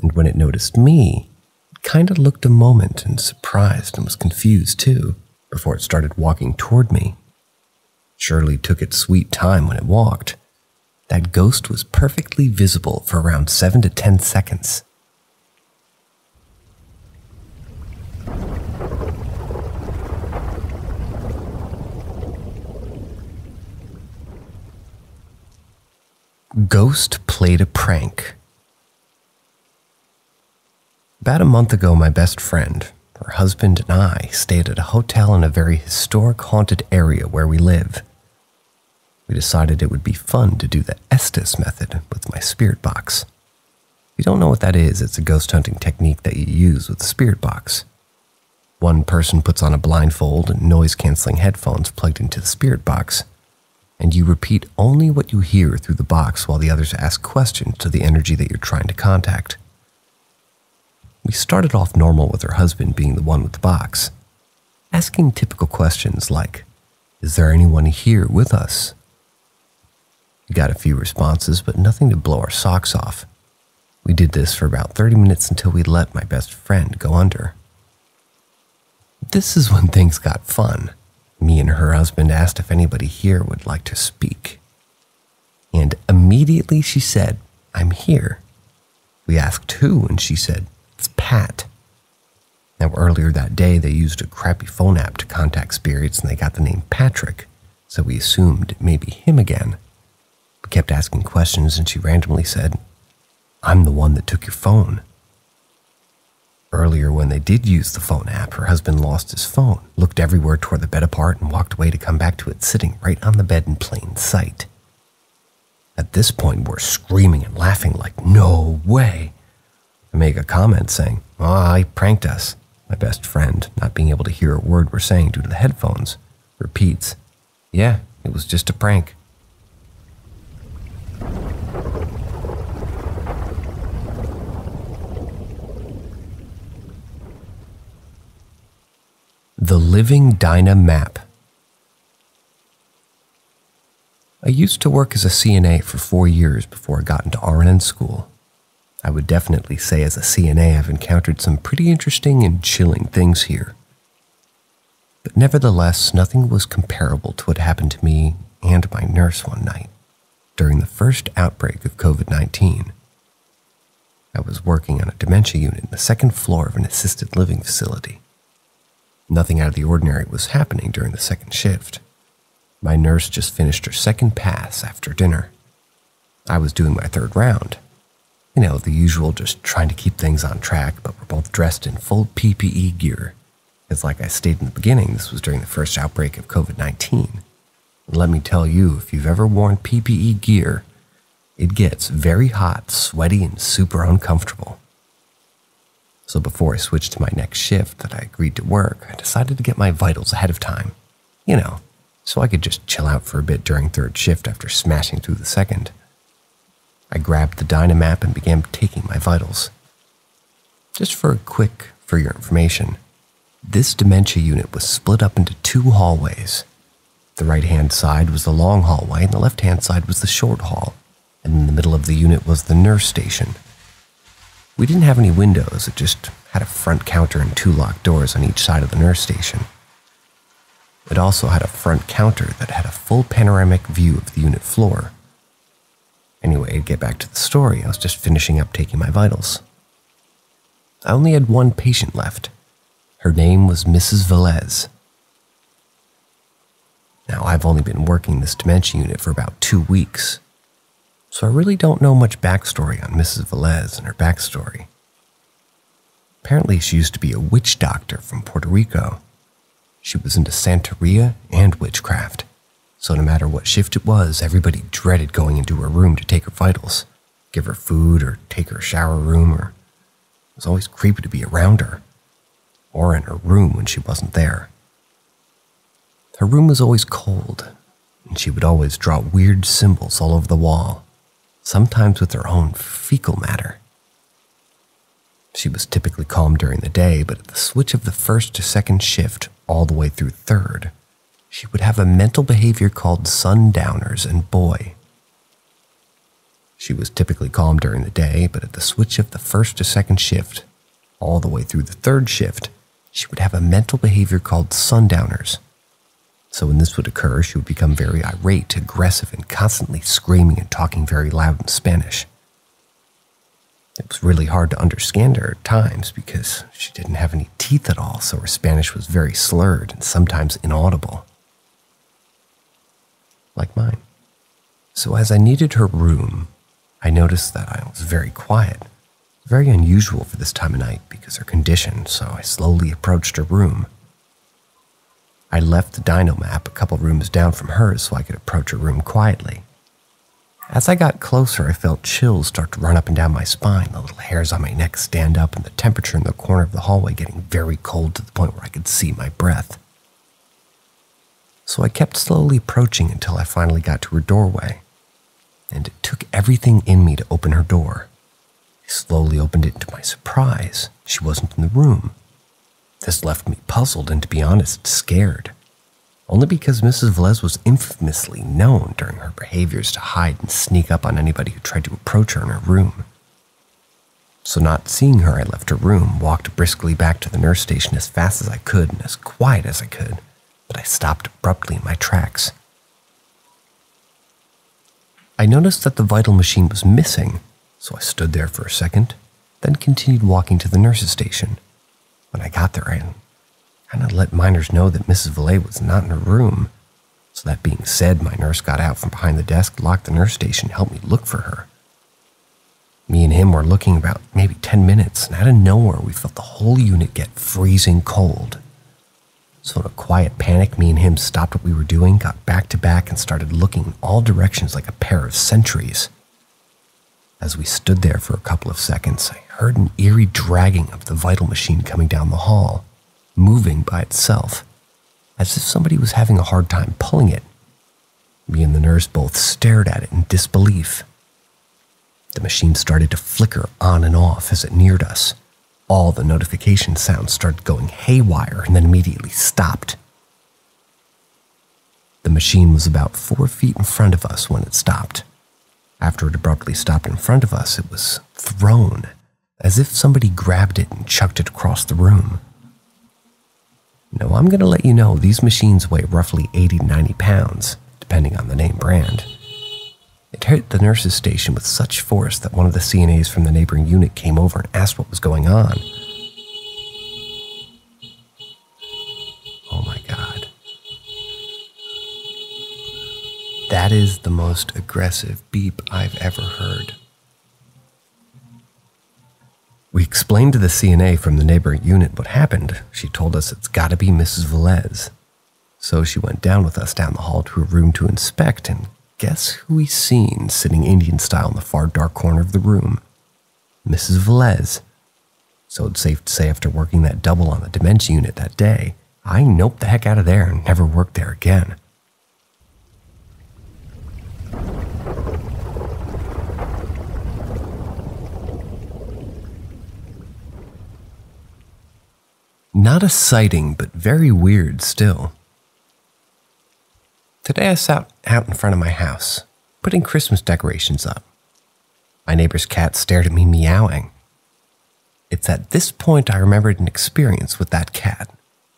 And when it noticed me, it kind of looked a moment and surprised and was confused too, before it started walking toward me. Surely took its sweet time when it walked. That ghost was perfectly visible for around 7 to 10 seconds. Ghost played a prank. About a month ago, my best friend, her husband, and I stayed at a hotel in a very historic haunted area where we live. We decided it would be fun to do the Estes method with my spirit box. If you don't know what that is, it's a ghost hunting technique that you use with the spirit box. One person puts on a blindfold and noise-canceling headphones plugged into the spirit box, and you repeat only what you hear through the box while the others ask questions to the energy that you're trying to contact. We started off normal with her husband being the one with the box, asking typical questions like, "Is there anyone here with us?" We got a few responses, but nothing to blow our socks off. We did this for about 30 minutes until we let my best friend go under. This is when things got fun. Me and her husband asked if anybody here would like to speak. And immediately she said, "I'm here." We asked who, and she said, "It's Pat." Now earlier that day they used a crappy phone app to contact spirits and they got the name Patrick, so we assumed it may be him again. We kept asking questions and she randomly said, "I'm the one that took your phone." Earlier when they did use the phone app, her husband lost his phone, looked everywhere toward the bed apart, and walked away to come back to it sitting right on the bed in plain sight. At this point, we're screaming and laughing like, "No way!" I make a comment saying, "Oh, he pranked us." My best friend, not being able to hear a word we're saying due to the headphones, repeats, "Yeah, it was just a prank." The Living Dyna Map. I used to work as a CNA for 4 years before I got into RN school. I would definitely say as a CNA I've encountered some pretty interesting and chilling things here. But nevertheless, nothing was comparable to what happened to me and my nurse one night during the first outbreak of COVID-19. I was working on a dementia unit in the second floor of an assisted living facility. Nothing out of the ordinary was happening during the second shift. My nurse just finished her second pass after dinner. I was doing my third round. You know, the usual, just trying to keep things on track, but we're both dressed in full PPE gear. Because like I stated in the beginning, this was during the first outbreak of COVID-19. And let me tell you, if you've ever worn PPE gear, it gets very hot, sweaty, and super uncomfortable. So before I switched to my next shift that I agreed to work, I decided to get my vitals ahead of time. You know, so I could just chill out for a bit during third shift after smashing through the second. I grabbed the Dynamap and began taking my vitals. Just for your information, this dementia unit was split up into 2 hallways. The right-hand side was the long hallway and the left-hand side was the short hall, and in the middle of the unit was the nurse station. We didn't have any windows, it just had a front counter and 2 locked doors on each side of the nurse station. It also had a front counter that had a full panoramic view of the unit floor. Anyway, to get back to the story, I was just finishing up taking my vitals. I only had 1 patient left. Her name was Mrs. Velez. Now, I've only been working this dementia unit for about 2 weeks, so I really don't know much backstory on Mrs. Velez and her backstory. Apparently, she used to be a witch doctor from Puerto Rico. She was into Santeria and witchcraft, so no matter what shift it was, everybody dreaded going into her room to take her vitals, give her food, or take her shower room, or it was always creepy to be around her, or in her room when she wasn't there. Her room was always cold, and she would always draw weird symbols all over the wall, sometimes with her own fecal matter. She was typically calm during the day, but at the switch of the first to second shift, all the way through third, she would have a mental behavior called sundowners and boy. She was typically calm during the day, but at the switch of the first to second shift, all the way through the third shift, she would have a mental behavior called sundowners. So when this would occur, she would become very irate, aggressive, and constantly screaming and talking very loud in Spanish. It was really hard to understand her at times because she didn't have any teeth at all, so her Spanish was very slurred and sometimes inaudible. Like mine. So as I needed her room, I noticed that I was very quiet. Very unusual for this time of night because her condition, so I slowly approached her room. I left the Dynamap a couple rooms down from hers so I could approach her room quietly. As I got closer, I felt chills start to run up and down my spine, the little hairs on my neck stand up, and the temperature in the corner of the hallway getting very cold to the point where I could see my breath. So I kept slowly approaching until I finally got to her doorway, and it took everything in me to open her door. I slowly opened it, and to my surprise, she wasn't in the room. This left me puzzled and, to be honest, scared. Only because Mrs. Velez was infamously known during her behaviors to hide and sneak up on anybody who tried to approach her in her room. So not seeing her, I left her room, walked briskly back to the nurse station as fast as I could and as quiet as I could, but I stopped abruptly in my tracks. I noticed that the vital machine was missing, so I stood there for a second, then continued walking to the nurse's station. When I got there, I kind of let miners know that Mrs. Velez was not in her room. So that being said, my nurse got out from behind the desk, locked the nurse station, helped me look for her. Me and him were looking about maybe 10 minutes, and out of nowhere, we felt the whole unit get freezing cold. So in a quiet panic, me and him stopped what we were doing, got back to back, and started looking in all directions like a pair of sentries. As we stood there for a couple of seconds, I heard an eerie dragging of the vital machine coming down the hall, moving by itself, as if somebody was having a hard time pulling it. Me and the nurse both stared at it in disbelief. The machine started to flicker on and off as it neared us, All the notification sounds started going haywire and then immediately stopped. The machine was about 4 feet in front of us when it stopped. After it abruptly stopped in front of us, it was thrown, as if somebody grabbed it and chucked it across the room. Now, I'm going to let you know these machines weigh roughly 80 to 90 pounds, depending on the name brand. It hit the nurse's station with such force that one of the CNAs from the neighboring unit came over and asked what was going on. Oh my God. That is the most aggressive beep I've ever heard. We explained to the CNA from the neighboring unit what happened. She told us it's gotta be Mrs. Velez. So she went down with us down the hall to her room to inspect, and guess who we seen sitting Indian style in the far dark corner of the room? Mrs. Velez. So it's safe to say after working that double on the dementia unit that day, I noped the heck out of there and never worked there again. Not a sighting, but very weird still. Today I sat out in front of my house, putting Christmas decorations up. My neighbor's cat stared at me meowing. It's at this point I remembered an experience with that cat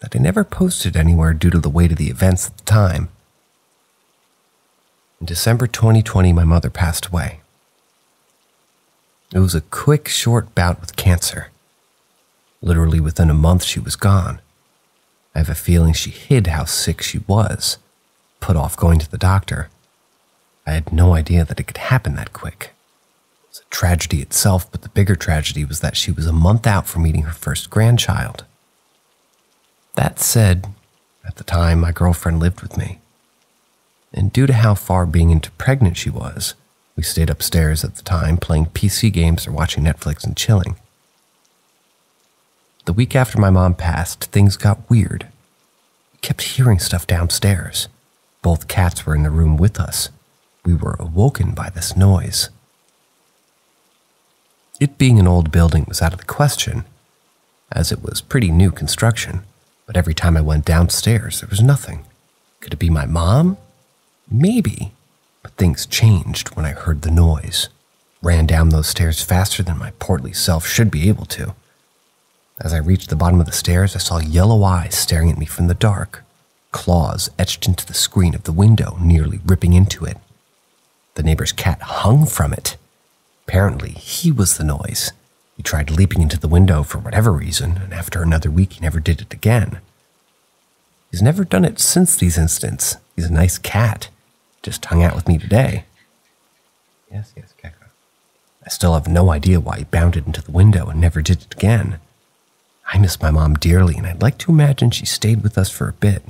that I never posted anywhere due to the weight of the events at the time. In December 2020, my mother passed away. It was a quick, short bout with cancer. Literally within a month, she was gone. I have a feeling she hid how sick she was, put off going to the doctor. I had no idea that it could happen that quick. It was a tragedy itself, but the bigger tragedy was that she was a month out from meeting her first grandchild. That said, at the time, my girlfriend lived with me. And due to how far being into pregnant she was, we stayed upstairs at the time playing PC games or watching Netflix and chilling. The week after my mom passed, things got weird. We kept hearing stuff downstairs. Both cats were in the room with us. We were awoken by this noise. It being an old building was out of the question, as it was pretty new construction, but every time I went downstairs, there was nothing. Could it be my mom? Maybe, but things changed when I heard the noise. Ran down those stairs faster than my portly self should be able to. As I reached the bottom of the stairs, I saw yellow eyes staring at me from the dark, claws etched into the screen of the window, nearly ripping into it. The neighbor's cat hung from it. Apparently, he was the noise. He tried leaping into the window for whatever reason, and after another week, he never did it again. He's never done it since these incidents. He's a nice cat. Just hung out with me today. Yes, Keko. I still have no idea why he bounded into the window and never did it again. I miss my mom dearly, and I'd like to imagine she stayed with us for a bit,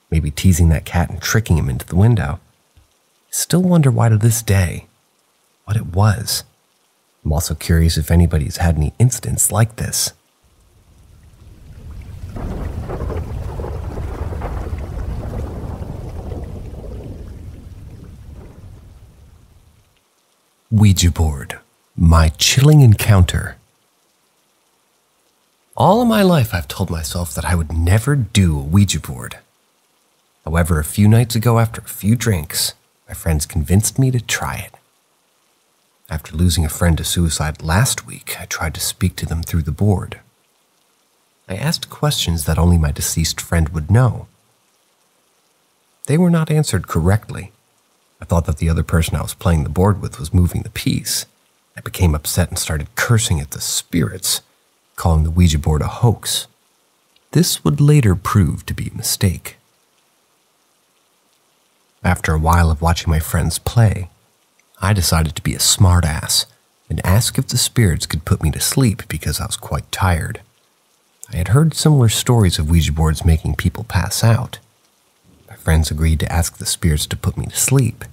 maybe teasing that cat and tricking him into the window. I still wonder why to this day, what it was. I'm also curious if anybody's had any incidents like this. Ouija board, my chilling encounter. All of my life I've told myself that I would never do a Ouija board. However, a few nights ago after a few drinks, my friends convinced me to try it. After losing a friend to suicide last week, I tried to speak to them through the board. I asked questions that only my deceased friend would know. They were not answered correctly. I thought that the other person I was playing the board with was moving the piece. I became upset and started cursing at the spirits, calling the Ouija board a hoax. This would later prove to be a mistake. After a while of watching my friends play, I decided to be a smartass and ask if the spirits could put me to sleep because I was quite tired. I had heard similar stories of Ouija boards making people pass out. My friends agreed to ask the spirits to put me to sleep.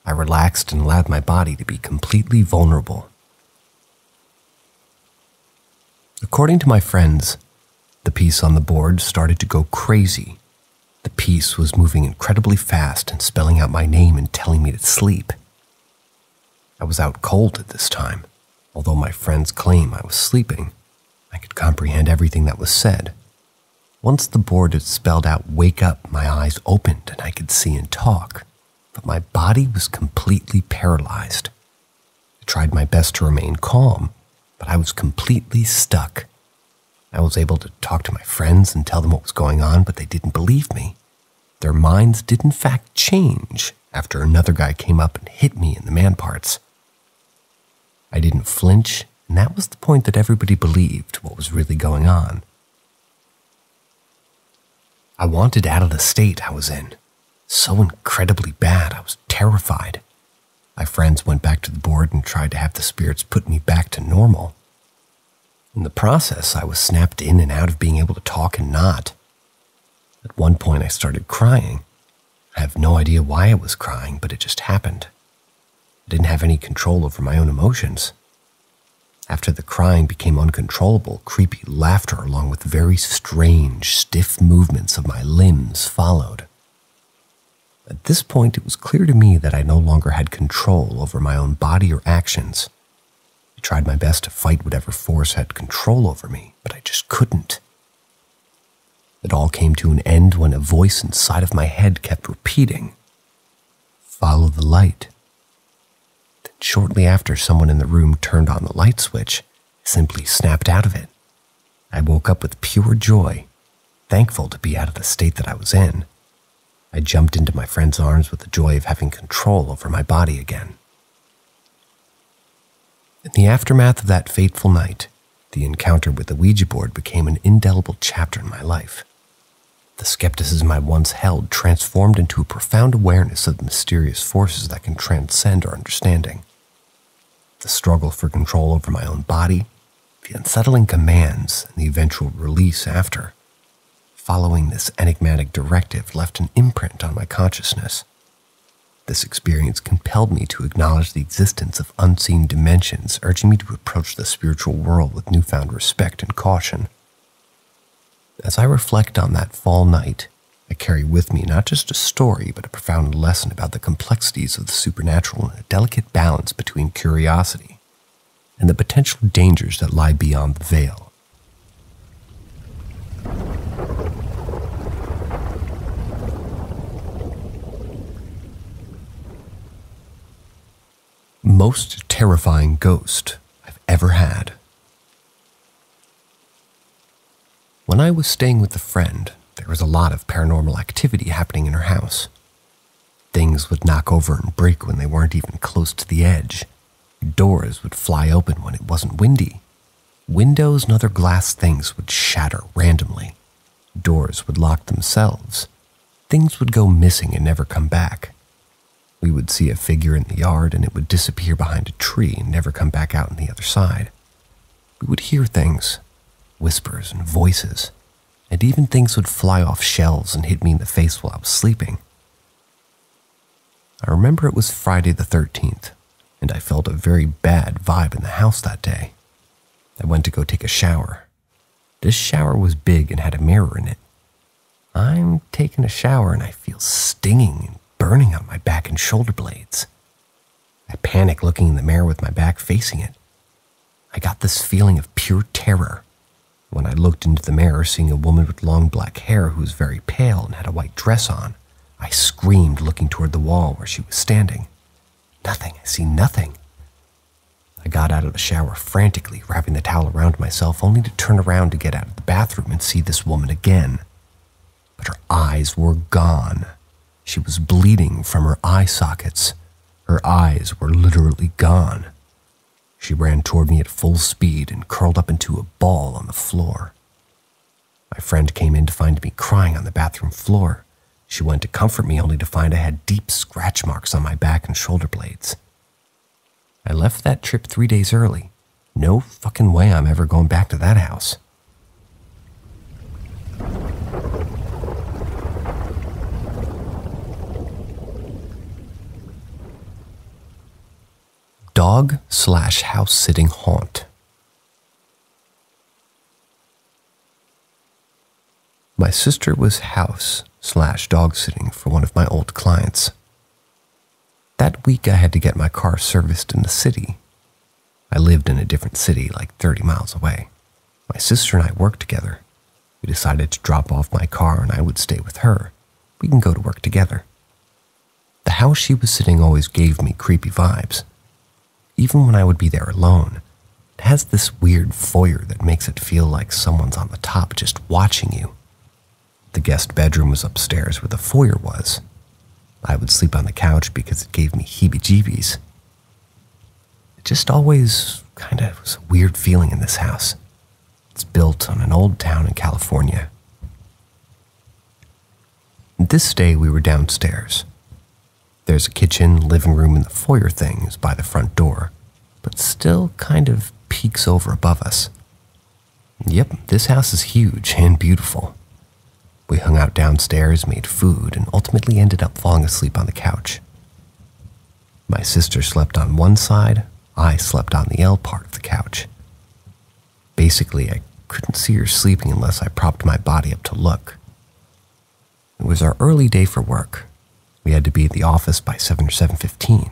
I relaxed and allowed my body to be completely vulnerable. According to my friends, the piece on the board started to go crazy. The piece was moving incredibly fast and spelling out my name and telling me to sleep. I was out cold at this time, although my friends claim I was sleeping. I could comprehend everything that was said. Once the board had spelled out "wake up," my eyes opened and I could see and talk, but my body was completely paralyzed. I tried my best to remain calm, but I was completely stuck. I was able to talk to my friends and tell them what was going on, but they didn't believe me. Their minds did in fact change after another guy came up and hit me in the man parts. I didn't flinch, and that was the point that everybody believed what was really going on. I wanted out of the state I was in. So incredibly bad, I was terrified. My friends went back to the board and tried to have the spirits put me back to normal. In the process, I was snapped in and out of being able to talk and not. At one point, I started crying. I have no idea why I was crying, but it just happened. I didn't have any control over my own emotions. After the crying became uncontrollable, creepy laughter along with very strange, stiff movements of my limbs followed. At this point, it was clear to me that I no longer had control over my own body or actions. I tried my best to fight whatever force had control over me, but I just couldn't. It all came to an end when a voice inside of my head kept repeating, "Follow the light." Then shortly after, someone in the room turned on the light switch, I simply snapped out of it. I woke up with pure joy, thankful to be out of the state that I was in. I jumped into my friend's arms with the joy of having control over my body again. In the aftermath of that fateful night, the encounter with the Ouija board became an indelible chapter in my life. The skepticism I once held transformed into a profound awareness of the mysterious forces that can transcend our understanding. The struggle for control over my own body, the unsettling commands, and the eventual release after. Following this enigmatic directive left an imprint on my consciousness. This experience compelled me to acknowledge the existence of unseen dimensions, urging me to approach the spiritual world with newfound respect and caution. As I reflect on that fall night, I carry with me not just a story, but a profound lesson about the complexities of the supernatural and a delicate balance between curiosity and the potential dangers that lie beyond the veil. Most terrifying ghost I've ever had. When I was staying with a friend, there was a lot of paranormal activity happening in her house. Things would knock over and break when they weren't even close to the edge. Doors would fly open when it wasn't windy. Windows and other glass things would shatter randomly. Doors would lock themselves. Things would go missing and never come back. We would see a figure in the yard and it would disappear behind a tree and never come back out on the other side. We would hear things, whispers and voices, and even things would fly off shelves and hit me in the face while I was sleeping. I remember it was Friday the 13th, and I felt a very bad vibe in the house that day. I went to go take a shower. This shower was big and had a mirror in it. I'm taking a shower and I feel stinging and burning on my back and shoulder blades. I panic looking in the mirror with my back facing it. I got this feeling of pure terror. When I looked into the mirror, seeing a woman with long black hair who was very pale and had a white dress on, I screamed looking toward the wall where she was standing. Nothing, I see nothing. I got out of the shower frantically, wrapping the towel around myself, only to turn around to get out of the bathroom and see this woman again. But her eyes were gone. She was bleeding from her eye sockets. Her eyes were literally gone. She ran toward me at full speed and curled up into a ball on the floor. My friend came in to find me crying on the bathroom floor. She went to comfort me only to find I had deep scratch marks on my back and shoulder blades. I left that trip 3 days early. No fucking way I'm ever going back to that house. Dog/house sitting haunt. My sister was house/dog sitting for one of my old clients. That week I had to get my car serviced in the city. I lived in a different city like 30 miles away. My sister and I worked together. We decided to drop off my car and I would stay with her. We can go to work together. The house she was sitting always gave me creepy vibes. Even when I would be there alone, it has this weird foyer that makes it feel like someone's on the top just watching you. The guest bedroom was upstairs where the foyer was. I would sleep on the couch because it gave me heebie-jeebies. It just always kind of was a weird feeling in this house. It's built on an old town in California. This day we were downstairs. There's a kitchen, living room, and the foyer thing is by the front door, but still kind of peeks over above us. Yep, this house is huge and beautiful. We hung out downstairs, made food, and ultimately ended up falling asleep on the couch. My sister slept on one side, I slept on the L part of the couch. Basically, I couldn't see her sleeping unless I propped my body up to look. It was our early day for work. We had to be at the office by 7 or 7:15.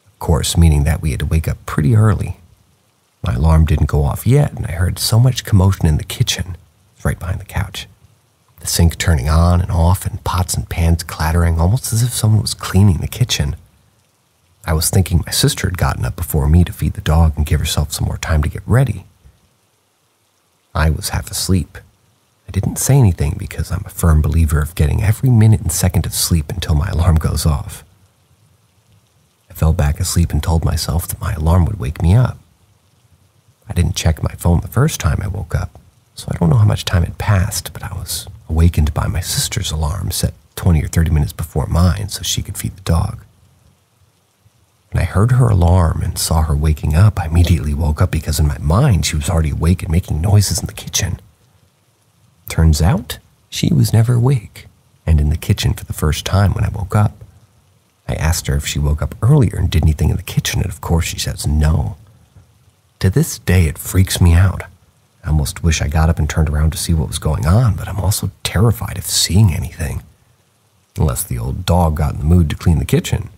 Of course, meaning that we had to wake up pretty early. My alarm didn't go off yet, and I heard so much commotion in the kitchen. It's right behind the couch. The sink turning on and off and pots and pans clattering, almost as if someone was cleaning the kitchen. I was thinking my sister had gotten up before me to feed the dog and give herself some more time to get ready. I was half asleep. I didn't say anything because I'm a firm believer of getting every minute and second of sleep until my alarm goes off. I fell back asleep and told myself that my alarm would wake me up. I didn't check my phone the first time I woke up, so I don't know how much time had passed, but I was awakened by my sister's alarm set 20 or 30 minutes before mine so she could feed the dog. When I heard her alarm and saw her waking up, I immediately woke up because in my mind she was already awake and making noises in the kitchen. Turns out, she was never awake and in the kitchen for the first time when I woke up. I asked her if she woke up earlier and did anything in the kitchen, and of course she says no. To this day, it freaks me out. I almost wish I got up and turned around to see what was going on, but I'm also terrified of seeing anything. Unless the old dog got in the mood to clean the kitchen.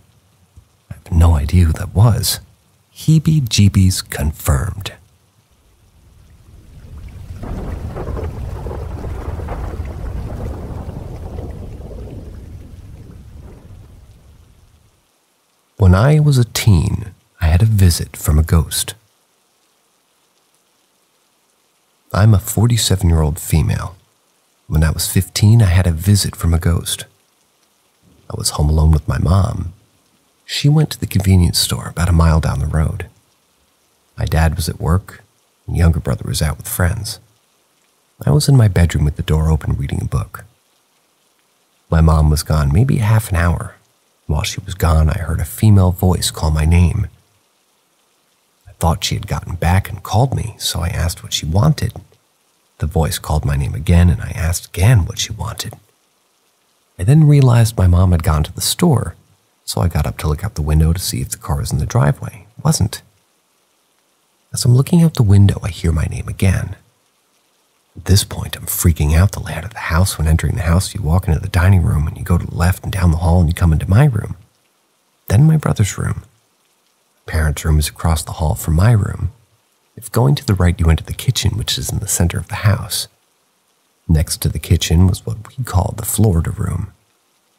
I have no idea who that was. Heebie-jeebies confirmed. When I was a teen, I had a visit from a ghost. I'm a 47-year-old female. When I was 15, I had a visit from a ghost. I was home alone with my mom. She went to the convenience store about a mile down the road. My dad was at work, and younger brother was out with friends. I was in my bedroom with the door open reading a book. My mom was gone maybe half an hour. While she was gone, I heard a female voice call my name. I thought she had gotten back and called me, so I asked what she wanted. The voice called my name again, and I asked again what she wanted. I then realized my mom had gone to the store, so I got up to look out the window to see if the car was in the driveway. It wasn't. As I'm looking out the window, I hear my name again. At this point, I'm freaking out. The layout of the house. When entering the house, you walk into the dining room and you go to the left and down the hall and you come into my room. Then my brother's room. My parents' room is across the hall from my room. If going to the right, you enter the kitchen, which is in the center of the house. Next to the kitchen was what we called the Florida room,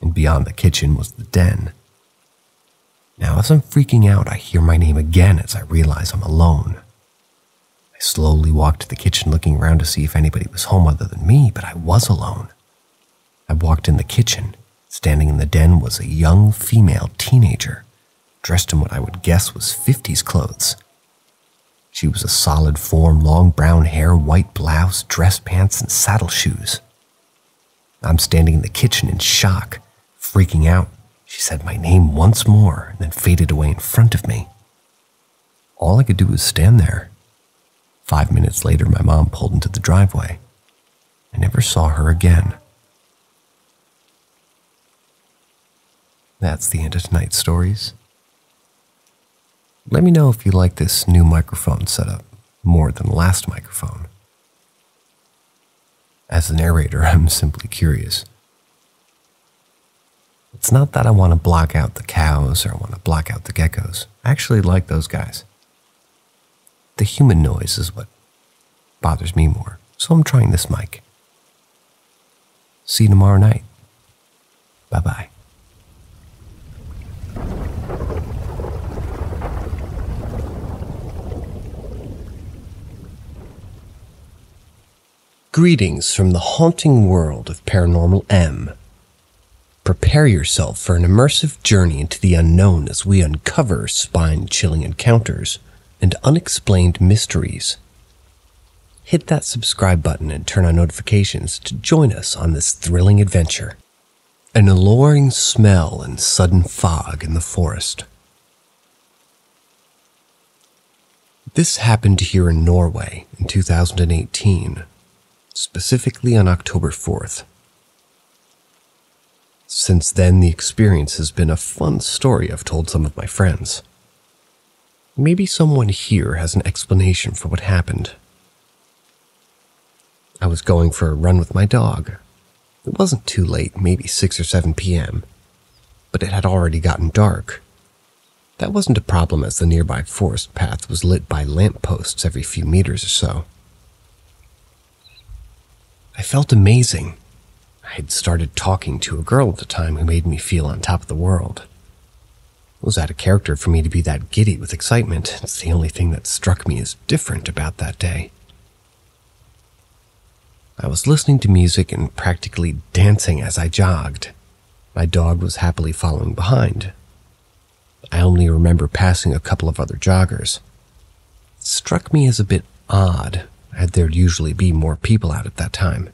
and beyond the kitchen was the den. Now, as I'm freaking out, I hear my name again as I realize I'm alone. I slowly walked to the kitchen looking around to see if anybody was home other than me, but I was alone. I walked in the kitchen. Standing in the den was a young female teenager, dressed in what I would guess was 50s clothes. She was a solid form, long brown hair, white blouse, dress pants, and saddle shoes. I'm standing in the kitchen in shock, freaking out. She said my name once more and then faded away in front of me. All I could do was stand there. 5 minutes later, my mom pulled into the driveway. I never saw her again. That's the end of tonight's stories. Let me know if you like this new microphone setup more than the last microphone. As the narrator, I'm simply curious. It's not that I want to block out the cows or I want to block out the geckos. I actually like those guys. The human noise is what bothers me more, so I'm trying this mic. See you tomorrow night. Bye-bye. Greetings from the haunting world of Paranormal M. Prepare yourself for an immersive journey into the unknown as we uncover spine-chilling encounters and unexplained mysteries. Hit that subscribe button and turn on notifications to join us on this thrilling adventure. An alluring smell and sudden fog in the forest. This happened here in Norway in 2018, specifically on October 4th. Since then, the experience has been a fun story I've told some of my friends. Maybe someone here has an explanation for what happened. I was going for a run with my dog. It wasn't too late, maybe 6 or 7 p.m., but it had already gotten dark. That wasn't a problem as the nearby forest path was lit by lampposts every few meters or so. I felt amazing. I had started talking to a girl at the time who made me feel on top of the world. It was out of character for me to be that giddy with excitement. It's the only thing that struck me as different about that day. I was listening to music and practically dancing as I jogged. My dog was happily following behind. I only remember passing a couple of other joggers. It struck me as a bit odd, as there'd usually be more people out at that time.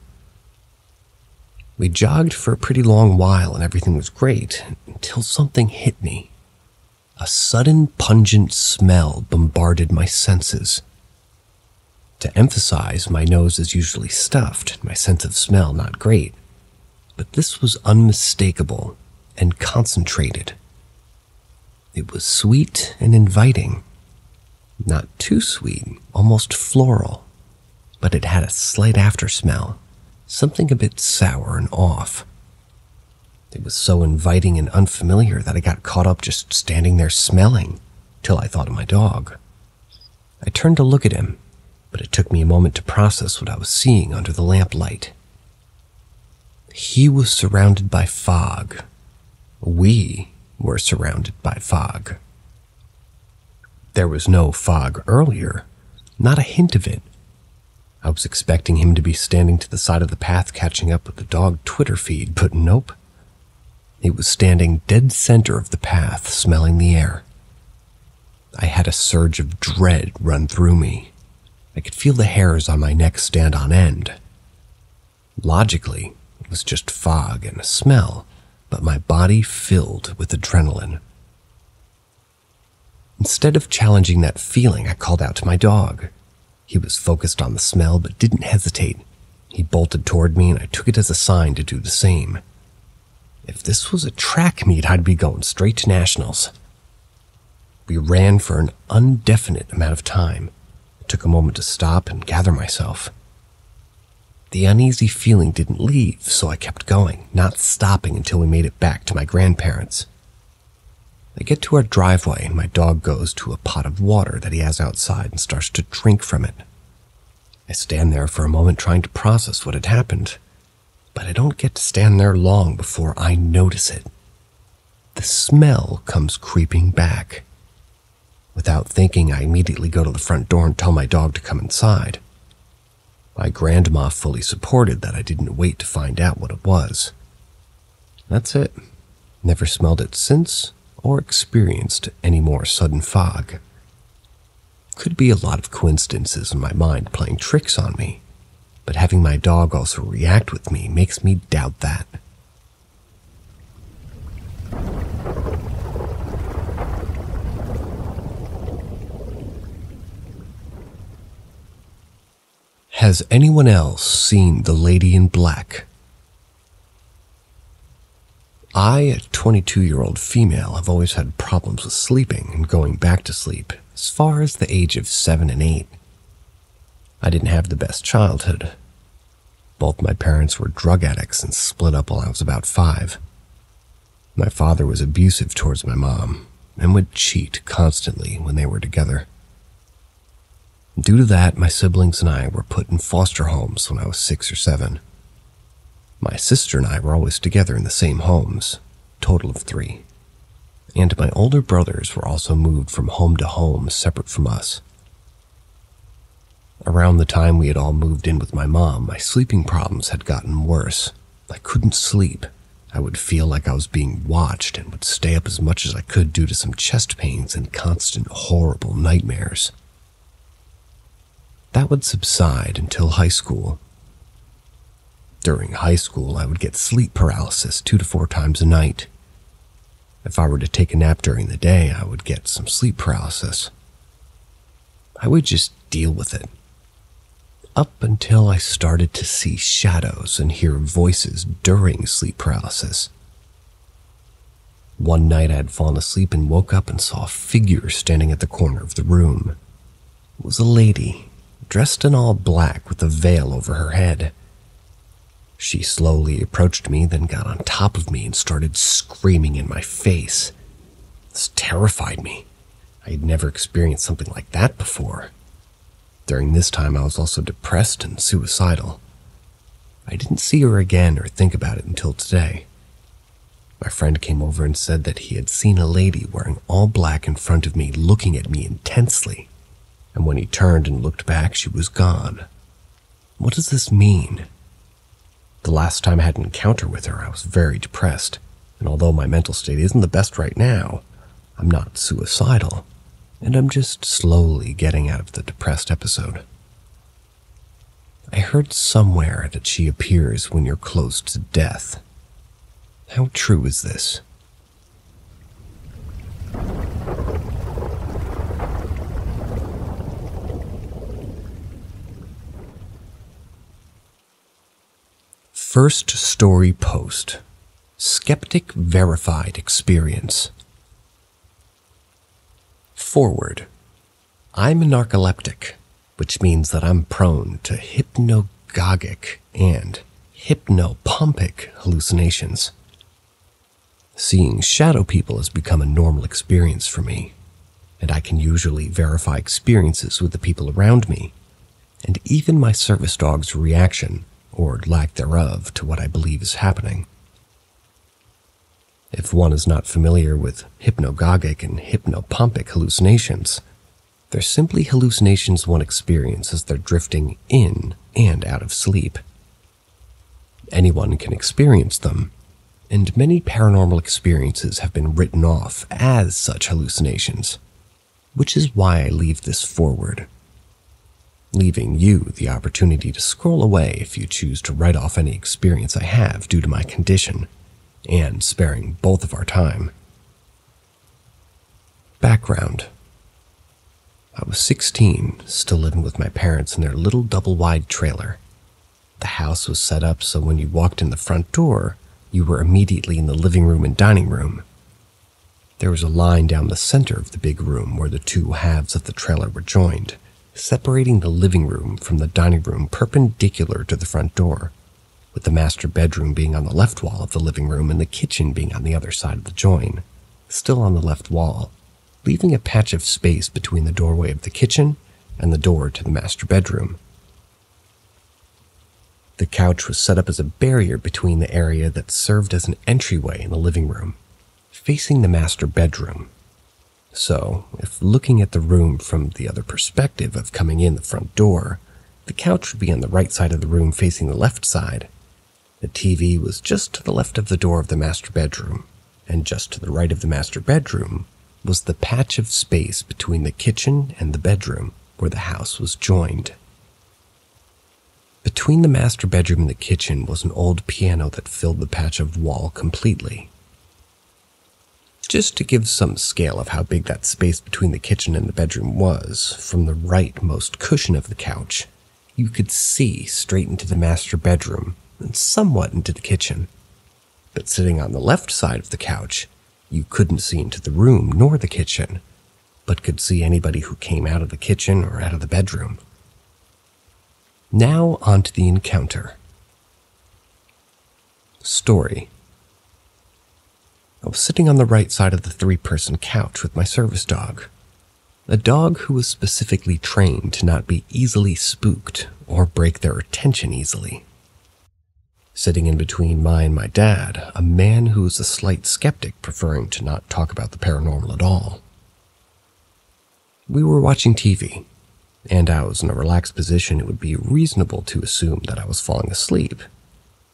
We jogged for a pretty long while and everything was great, until something hit me. A sudden pungent smell bombarded my senses. To emphasize, my nose is usually stuffed, and my sense of smell not great, but this was unmistakable and concentrated. It was sweet and inviting. Not too sweet, almost floral, but it had a slight aftersmell. Something a bit sour and off. It was so inviting and unfamiliar that I got caught up just standing there smelling, till I thought of my dog. I turned to look at him, but it took me a moment to process what I was seeing under the lamplight. He was surrounded by fog. We were surrounded by fog. There was no fog earlier, not a hint of it. I was expecting him to be standing to the side of the path catching up with the dog Twitter feed, but nope. He was standing dead center of the path, smelling the air. I had a surge of dread run through me. I could feel the hairs on my neck stand on end. Logically, it was just fog and a smell, but my body filled with adrenaline. Instead of challenging that feeling, I called out to my dog. He was focused on the smell, but didn't hesitate. He bolted toward me, and I took it as a sign to do the same. If this was a track meet, I'd be going straight to nationals. We ran for an indefinite amount of time. It took a moment to stop and gather myself. The uneasy feeling didn't leave, so I kept going, not stopping until we made it back to my grandparents'. I get to our driveway and my dog goes to a pot of water that he has outside and starts to drink from it. I stand there for a moment trying to process what had happened, but I don't get to stand there long before I notice it. The smell comes creeping back. Without thinking, I immediately go to the front door and tell my dog to come inside. My grandma fully supported that I didn't wait to find out what it was. That's it. Never smelled it since, or experienced any more sudden fog. Could be a lot of coincidences in my mind playing tricks on me, but having my dog also react with me makes me doubt that. Has anyone else seen the Lady in Black? I, a 22-year-old female, have always had problems with sleeping and going back to sleep as far as the age of 7 and 8. I didn't have the best childhood. Both my parents were drug addicts and split up while I was about 5. My father was abusive towards my mom and would cheat constantly when they were together. Due to that, my siblings and I were put in foster homes when I was 6 or 7. My sister and I were always together in the same homes, total of 3. And my older brothers were also moved from home to home separate from us. Around the time we had all moved in with my mom, my sleeping problems had gotten worse. I couldn't sleep. I would feel like I was being watched and would stay up as much as I could due to some chest pains and constant horrible nightmares. That would subside until high school. During high school, I would get sleep paralysis 2 to 4 times a night. If I were to take a nap during the day, I would get some sleep paralysis. I would just deal with it. Up until I started to see shadows and hear voices during sleep paralysis. One night I had fallen asleep and woke up and saw a figure standing at the corner of the room. It was a lady, dressed in all black with a veil over her head. She slowly approached me, then got on top of me and started screaming in my face. This terrified me. I had never experienced something like that before. During this time, I was also depressed and suicidal. I didn't see her again or think about it until today. My friend came over and said that he had seen a lady wearing all black in front of me looking at me intensely, and when he turned and looked back, she was gone. What does this mean? The last time I had an encounter with her, I was very depressed, and although my mental state isn't the best right now, I'm not suicidal. And I'm just slowly getting out of the depressed episode. I heard somewhere that she appears when you're close to death. How true is this? First story post. Skeptic verified experience. Forward. I'm a narcoleptic, which means that I'm prone to hypnagogic and hypnopompic hallucinations. Seeing shadow people has become a normal experience for me, and I can usually verify experiences with the people around me, and even my service dog's reaction, or lack thereof, to what I believe is happening. If one is not familiar with hypnagogic and hypnopompic hallucinations, they're simply hallucinations one experiences as they're drifting in and out of sleep. Anyone can experience them, and many paranormal experiences have been written off as such hallucinations, which is why I leave this forward, leaving you the opportunity to scroll away if you choose to write off any experience I have due to my condition, and sparing both of our time. Background. I was 16, still living with my parents in their little double-wide trailer. The house was set up so when you walked in the front door, you were immediately in the living room and dining room. There was a line down the center of the big room where the two halves of the trailer were joined, separating the living room from the dining room perpendicular to the front door, with the master bedroom being on the left wall of the living room and the kitchen being on the other side of the join, still on the left wall, leaving a patch of space between the doorway of the kitchen and the door to the master bedroom. The couch was set up as a barrier between the area that served as an entryway in the living room, facing the master bedroom. So, if looking at the room from the other perspective of coming in the front door, the couch would be on the right side of the room facing the left side. The TV was just to the left of the door of the master bedroom, and just to the right of the master bedroom was the patch of space between the kitchen and the bedroom where the house was joined. Between the master bedroom and the kitchen was an old piano that filled the patch of wall completely. Just to give some scale of how big that space between the kitchen and the bedroom was, from the rightmost cushion of the couch, you could see straight into the master bedroom and somewhat into the kitchen. But sitting on the left side of the couch, you couldn't see into the room nor the kitchen, but could see anybody who came out of the kitchen or out of the bedroom. Now on to the encounter. Story. I was sitting on the right side of the 3-person couch with my service dog. A dog who was specifically trained to not be easily spooked or break their attention easily. Sitting in between my and my dad, a man who was a slight skeptic, preferring to not talk about the paranormal at all. We were watching TV, and I was in a relaxed position. It would be reasonable to assume that I was falling asleep,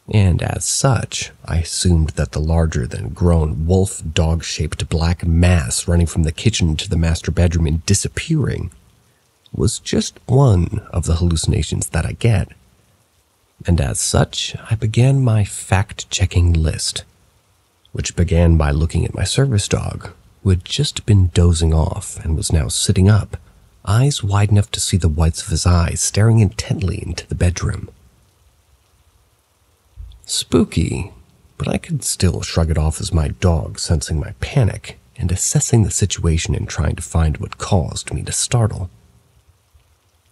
and as such, I assumed that the larger-than-grown wolf-dog-shaped black mass running from the kitchen to the master bedroom and disappearing was just one of the hallucinations that I get. And as such, I began my fact-checking list, which began by looking at my service dog, who had just been dozing off and was now sitting up, eyes wide enough to see the whites of his eyes staring intently into the bedroom. Spooky, but I could still shrug it off as my dog sensing my panic and assessing the situation and trying to find what caused me to startle.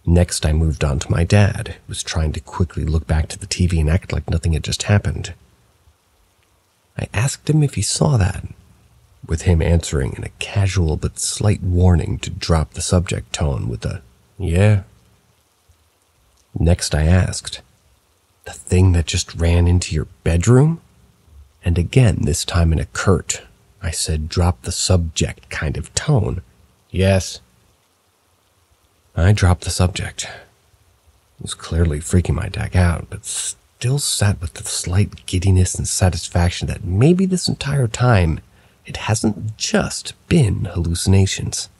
Next, I moved on to my dad, who was trying to quickly look back to the TV and act like nothing had just happened. I asked him if he saw that, with him answering in a casual but slight warning to drop the subject tone with a, "Yeah." Next, I asked, "The thing that just ran into your bedroom?" And again, this time in a curt, I said drop the subject kind of tone. "Yes." I dropped the subject. It was clearly freaking my dad out, but still sat with the slight giddiness and satisfaction that maybe this entire time it hasn't just been hallucinations.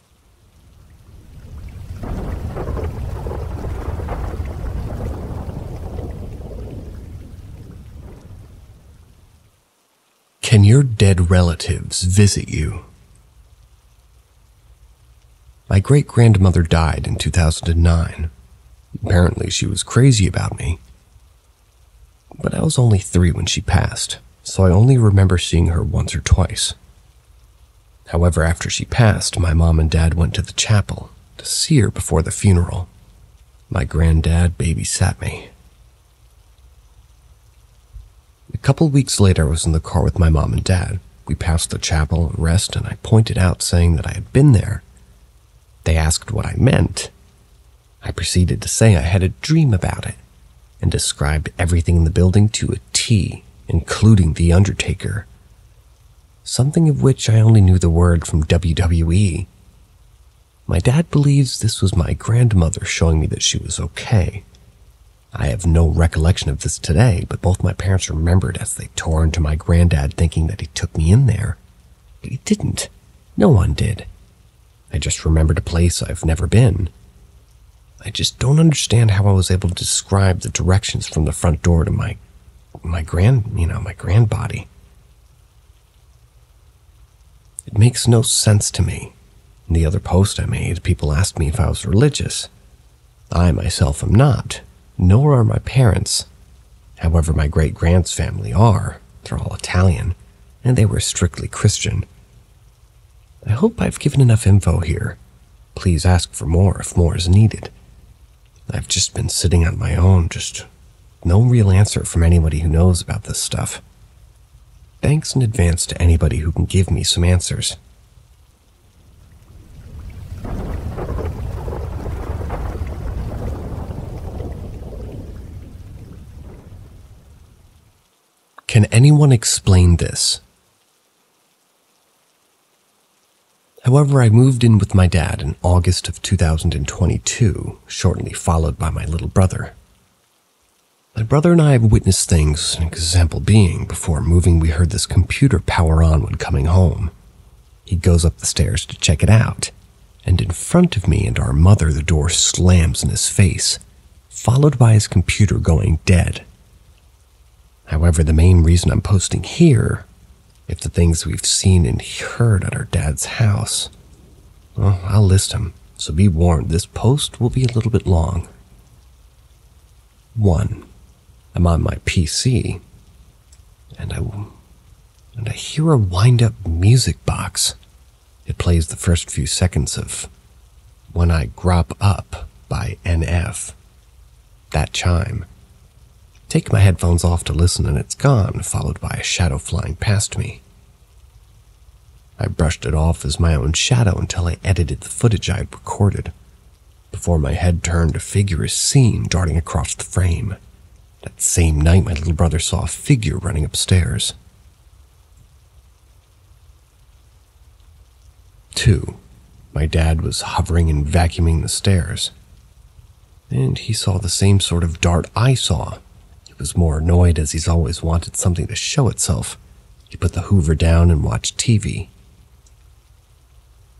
Can your dead relatives visit you? My great-grandmother died in 2009. Apparently she was crazy about me. But I was only 3 when she passed, so I only remember seeing her once or twice. However, after she passed, my mom and dad went to the chapel to see her before the funeral. My granddad babysat me. A couple weeks later, I was in the car with my mom and dad. We passed the chapel and rest, and I pointed out saying that I had been there. They asked what I meant. I proceeded to say I had a dream about it and described everything in the building to a T, including the Undertaker, something of which I only knew the word from WWE. My dad believes this was my grandmother showing me that she was okay. I have no recollection of this today, but both my parents remembered as they tore into my granddad thinking that he took me in there. But he didn't. No one did. I just remembered a place I've never been. I just don't understand how I was able to describe the directions from the front door to my grandbody. It makes no sense to me. In the other post I made, people asked me if I was religious. I myself am not, nor are my parents. However, my great-grand's family are. They're all Italian, and they were strictly Christian. I hope I've given enough info here. Please ask for more if more is needed. I've just been sitting on my own, just no real answer from anybody who knows about this stuff. Thanks in advance to anybody who can give me some answers. Can anyone explain this? However, I moved in with my dad in August of 2022, shortly followed by my little brother. My brother and I have witnessed things, an example being, before moving we heard this computer power on when coming home. He goes up the stairs to check it out, and in front of me and our mother the door slams in his face, followed by his computer going dead. However, the main reason I'm posting here, if the things we've seen and heard at our dad's house, well, I'll list them, so be warned, this post will be a little bit long. 1. I'm on my PC, and I hear a wind-up music box. It plays the first few seconds of When I Grop Up by NF. That chime. Take my headphones off to listen and it's gone, followed by a shadow flying past me. I brushed it off as my own shadow until I edited the footage I had recorded. Before my head turned, a figure is seen darting across the frame. That same night, my little brother saw a figure running upstairs. 2. My dad was hovering and vacuuming the stairs, and he saw the same sort of dart I saw. He was more annoyed as he's always wanted something to show itself. He put the Hoover down and watched TV.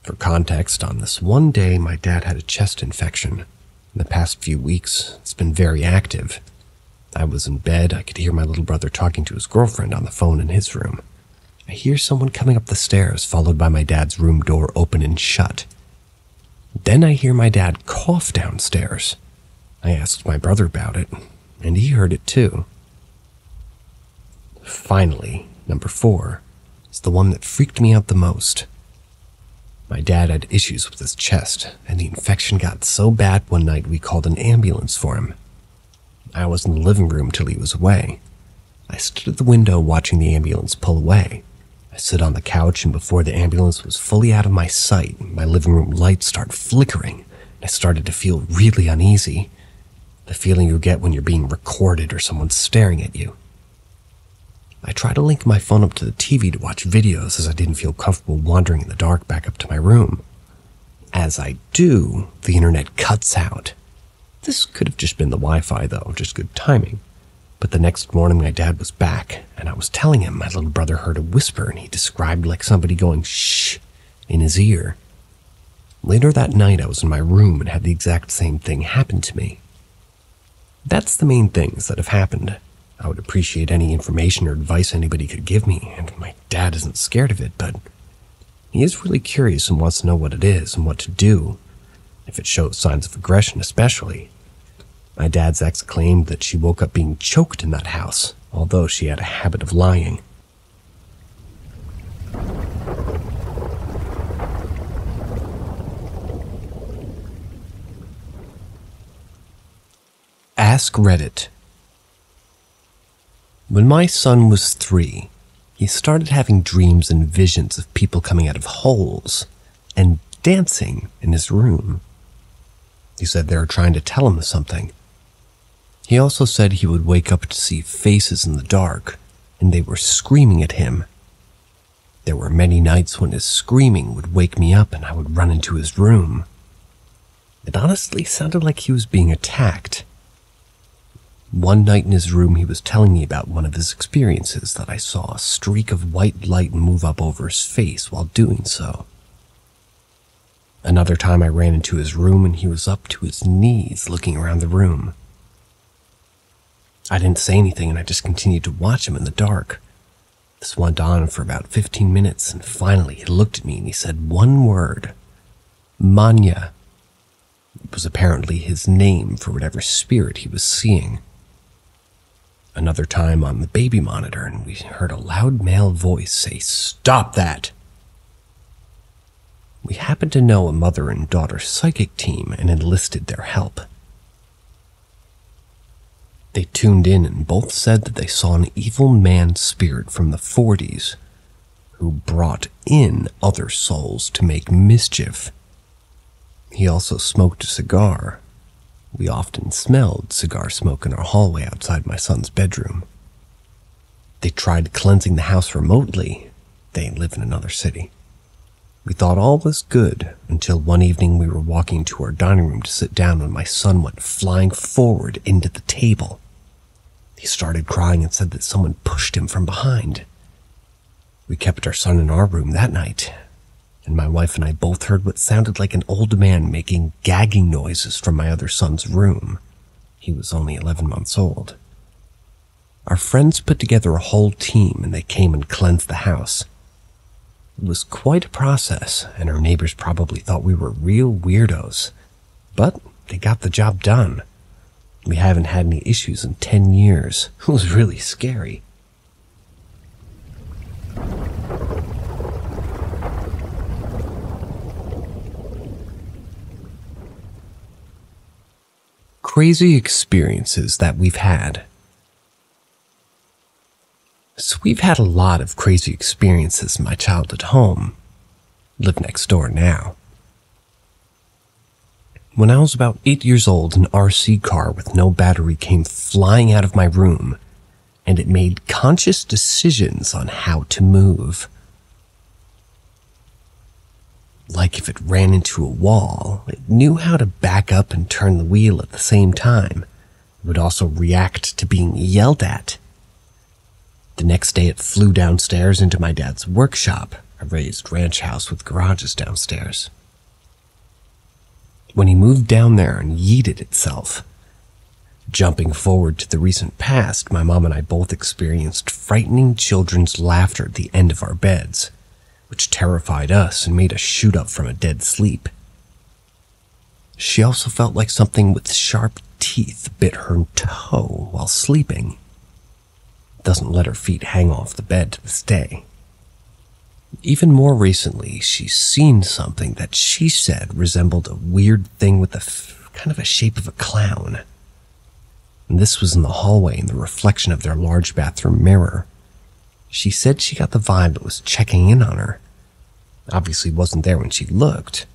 For context, on this one day, my dad had a chest infection. In the past few weeks, it's been very active. I was in bed. I could hear my little brother talking to his girlfriend on the phone in his room. I hear someone coming up the stairs, followed by my dad's room door open and shut. Then I hear my dad cough downstairs. I asked my brother about it, and he heard it too. Finally, number 4 is the one that freaked me out the most. My dad had issues with his chest, and the infection got so bad one night we called an ambulance for him. I was in the living room till he was away. I stood at the window watching the ambulance pull away. I sit on the couch, and before the ambulance was fully out of my sight, my living room lights started flickering, and I started to feel really uneasy. The feeling you get when you're being recorded or someone's staring at you. I tried to link my phone up to the TV to watch videos as I didn't feel comfortable wandering in the dark back up to my room. As I do, the internet cuts out. This could have just been the Wi-Fi though, just good timing. But the next morning my dad was back, and I was telling him my little brother heard a whisper, and he described like somebody going shh in his ear. Later that night I was in my room and had the exact same thing happen to me. That's the main things that have happened. I would appreciate any information or advice anybody could give me, and my dad isn't scared of it, but he is really curious and wants to know what it is and what to do, if it shows signs of aggression especially. My dad's ex claimed that she woke up being choked in that house, although she had a habit of lying. Ask Reddit. When my son was 3, he started having dreams and visions of people coming out of holes and dancing in his room. He said they were trying to tell him something. He also said he would wake up to see faces in the dark, and they were screaming at him. There were many nights when his screaming would wake me up and I would run into his room. It honestly sounded like he was being attacked. One night in his room, he was telling me about one of his experiences that I saw a streak of white light move up over his face while doing so. Another time I ran into his room and he was up to his knees looking around the room. I didn't say anything and I just continued to watch him in the dark. This went on for about 15 minutes and finally he looked at me and he said one word. Manya. It was apparently his name for whatever spirit he was seeing. Another time on the baby monitor, and we heard a loud male voice say, "Stop that!" We happened to know a mother and daughter psychic team and enlisted their help. They tuned in and both said that they saw an evil man spirit from the 40s who brought in other souls to make mischief. He also smoked a cigar. We often smelled cigar smoke in our hallway outside my son's bedroom. They tried cleansing the house remotely. They live in another city. We thought all was good until one evening we were walking to our dining room to sit down when my son went flying forward into the table. He started crying and said that someone pushed him from behind. We kept our son in our room that night, and my wife and I both heard what sounded like an old man making gagging noises from my other son's room. He was only 11 months old. Our friends put together a whole team and they came and cleansed the house. It was quite a process, and our neighbors probably thought we were real weirdos, but they got the job done. We haven't had any issues in 10 years. It was really scary. Crazy experiences that we've had. So we've had a lot of crazy experiences in my childhood home, live next door now. When I was about 8 years old, an RC car with no battery came flying out of my room, and it made conscious decisions on how to move. Like if it ran into a wall, it knew how to back up and turn the wheel at the same time. It would also react to being yelled at. The next day it flew downstairs into my dad's workshop, a raised ranch house with garages downstairs. When he moved down there and yeeted itself. Jumping forward to the recent past, my mom and I both experienced frightening children's laughter at the end of our beds, which terrified us and made us shoot up from a dead sleep. She also felt like something with sharp teeth bit her toe while sleeping. Doesn't let her feet hang off the bed to this day. Even more recently, she's seen something that she said resembled a weird thing with kind of a shape of a clown. And this was in the hallway in the reflection of their large bathroom mirror. She said she got the vibe it was checking in on her. Obviously wasn't there when she looked.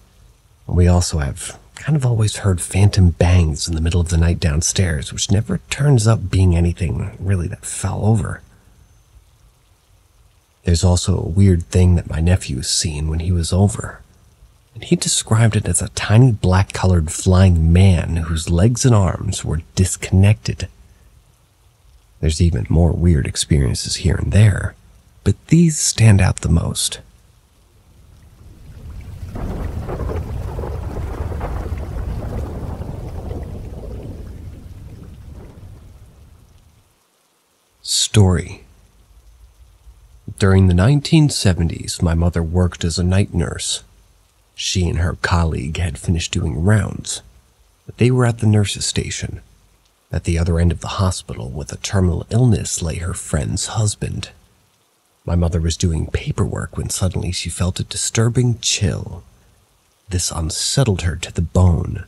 We also have kind of always heard phantom bangs in the middle of the night downstairs, which never turns up being anything really that fell over. There's also a weird thing that my nephew seen when he was over, and he described it as a tiny black-colored flying man whose legs and arms were disconnected. There's even more weird experiences here and there, but these stand out the most. Story. During the 1970s, my mother worked as a night nurse. She and her colleague had finished doing rounds, but they were at the nurse's station. At the other end of the hospital with a terminal illness lay her friend's husband. My mother was doing paperwork when suddenly she felt a disturbing chill. This unsettled her to the bone.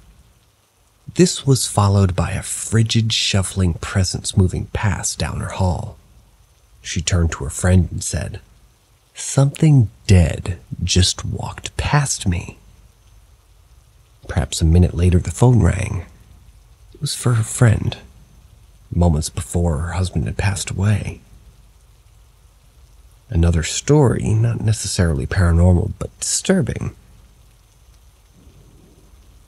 This was followed by a frigid, shuffling presence moving past down her hall. She turned to her friend and said, "Something dead just walked past me." Perhaps a minute later, the phone rang. It was for her friend. Moments before, her husband had passed away. Another story, not necessarily paranormal, but disturbing.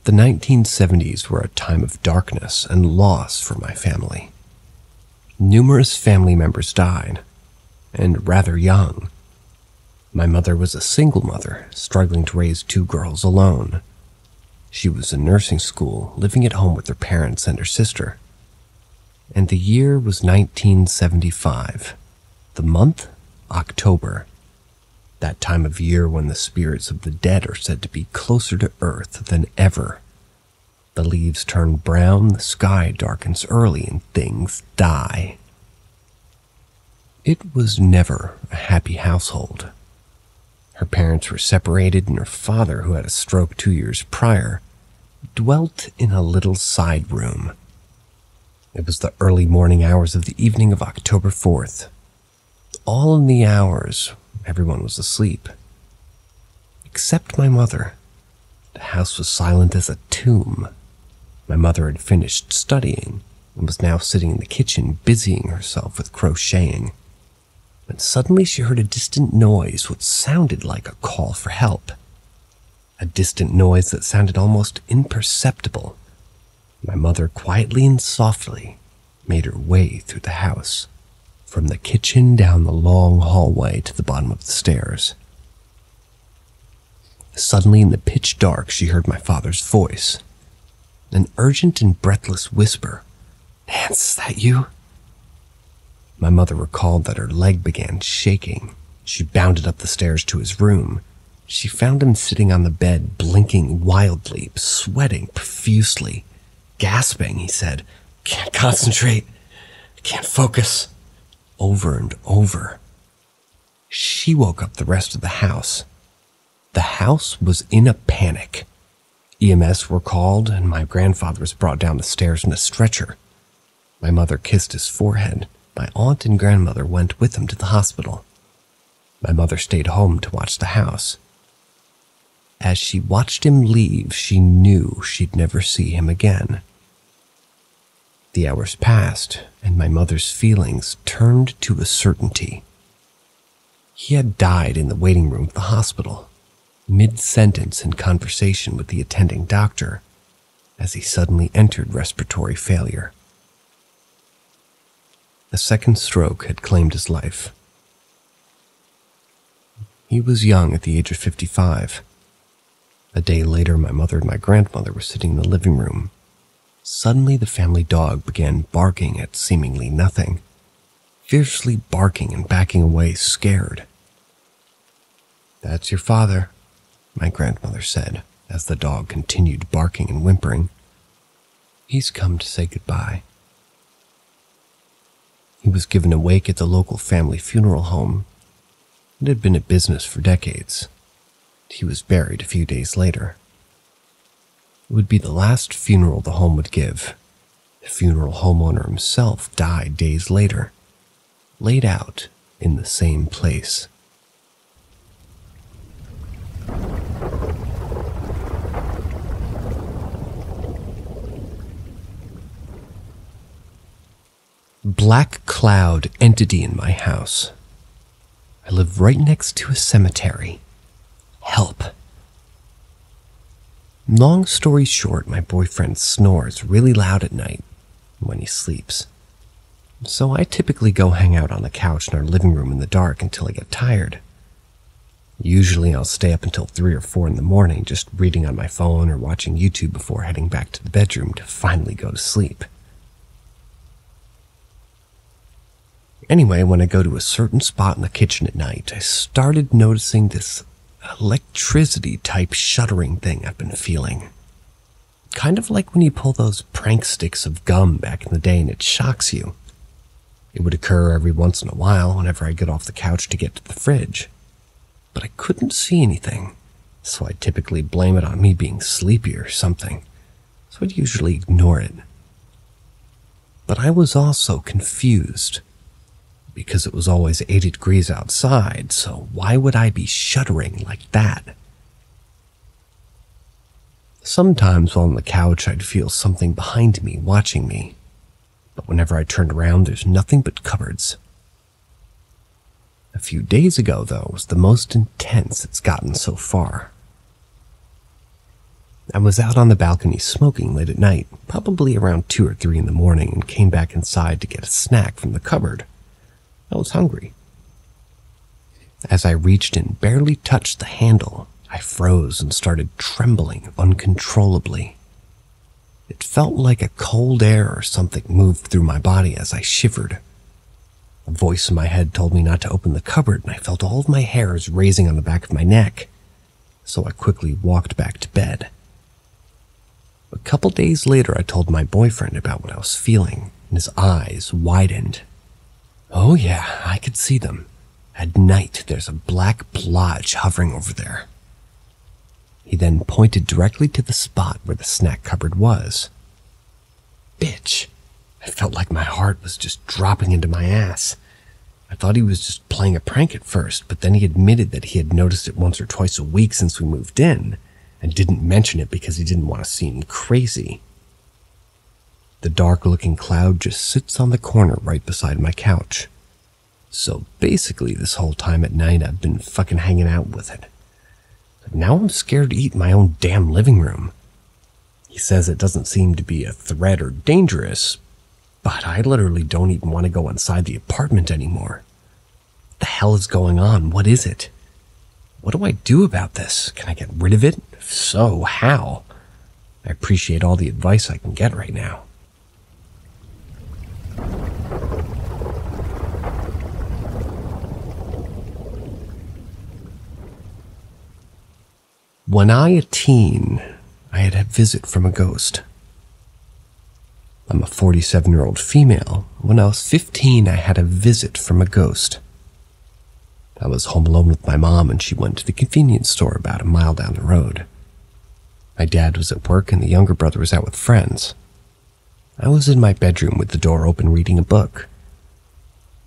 The 1970s were a time of darkness and loss for my family. Numerous family members died, and rather young. My mother was a single mother, struggling to raise 2 girls alone. She was in nursing school, living at home with her parents and her sister. And the year was 1975. The month, October. That time of year when the spirits of the dead are said to be closer to Earth than ever. The leaves turn brown, the sky darkens early, and things die. It was never a happy household. Her parents were separated, and her father, who had a stroke 2 years prior, dwelt in a little side room. It was the early morning hours of the evening of October 4th. All in the hours, everyone was asleep. Except my mother. The house was silent as a tomb. My mother had finished studying and was now sitting in the kitchen busying herself with crocheting. When suddenly she heard a distant noise, what sounded like a call for help. A distant noise that sounded almost imperceptible. My mother quietly and softly made her way through the house, from the kitchen down the long hallway to the bottom of the stairs. Suddenly in the pitch dark, she heard my father's voice. An urgent and breathless whisper. "Nance, is that you?" My mother recalled that her leg began shaking. She bounded up the stairs to his room. She found him sitting on the bed, blinking wildly, sweating profusely. Gasping, he said, "Can't concentrate. Can't focus." Over and over. She woke up the rest of the house. The house was in a panic. EMS were called, and my grandfather was brought down the stairs in a stretcher. My mother kissed his forehead. My aunt and grandmother went with him to the hospital. My mother stayed home to watch the house. As she watched him leave, she knew she'd never see him again. The hours passed, and my mother's feelings turned to a certainty. He had died in the waiting room of the hospital, mid-sentence in conversation with the attending doctor, as he suddenly entered respiratory failure. A second stroke had claimed his life. He was young at the age of 55. A day later, my mother and my grandmother were sitting in the living room. Suddenly, the family dog began barking at seemingly nothing, fiercely barking and backing away, scared. "That's your father," my grandmother said, as the dog continued barking and whimpering. "He's come to say goodbye." He was given a wake at the local family funeral home. It had been a business for decades. He was buried a few days later. It would be the last funeral the home would give. The funeral homeowner himself died days later, laid out in the same place. Black cloud entity in my house. I live right next to a cemetery. Help. Long story short, my boyfriend snores really loud at night when he sleeps. So I typically go hang out on the couch in our living room in the dark until I get tired. Usually I'll stay up until 3 or 4 in the morning just reading on my phone or watching YouTube before heading back to the bedroom to finally go to sleep. Anyway, when I go to a certain spot in the kitchen at night, I started noticing this electricity-type shuddering thing I've been feeling. Kind of like when you pull those prank sticks of gum back in the day and it shocks you. It would occur every once in a while whenever I get off the couch to get to the fridge. But I couldn't see anything, so I'd typically blame it on me being sleepy or something, so I'd usually ignore it. But I was also confused, because it was always 80 degrees outside, so why would I be shuddering like that? Sometimes while on the couch, I'd feel something behind me watching me, but whenever I turned around, there's nothing but cupboards. A few days ago, though, was the most intense it's gotten so far. I was out on the balcony smoking late at night, probably around 2 or 3 in the morning, and came back inside to get a snack from the cupboard. I was hungry. As I reached and barely touched the handle, I froze and started trembling uncontrollably. It felt like a cold air or something moved through my body as I shivered. A voice in my head told me not to open the cupboard, and I felt all of my hairs raising on the back of my neck, so I quickly walked back to bed. A couple days later, I told my boyfriend about what I was feeling, and his eyes widened. "Oh yeah, I could see them. At night, there's a black blotch hovering over there." He then pointed directly to the spot where the snack cupboard was. Bitch. I felt like my heart was just dropping into my ass. I thought he was just playing a prank at first, but then he admitted that he had noticed it once or twice a week since we moved in, and didn't mention it because he didn't want to seem crazy. The dark-looking cloud just sits on the corner right beside my couch. So basically this whole time at night I've been fucking hanging out with it. But now I'm scared to eat in my own damn living room. He says it doesn't seem to be a threat or dangerous, but I literally don't even want to go inside the apartment anymore. What the hell is going on? What is it? What do I do about this? Can I get rid of it? If so, how? I appreciate all the advice I can get right now. When a teen, I had a visit from a ghost. I'm a 47-year-old female. When I was 15, I had a visit from a ghost. I was home alone with my mom, and she went to the convenience store about a mile down the road. My dad was at work, and the younger brother was out with friends. I was in my bedroom with the door open reading a book.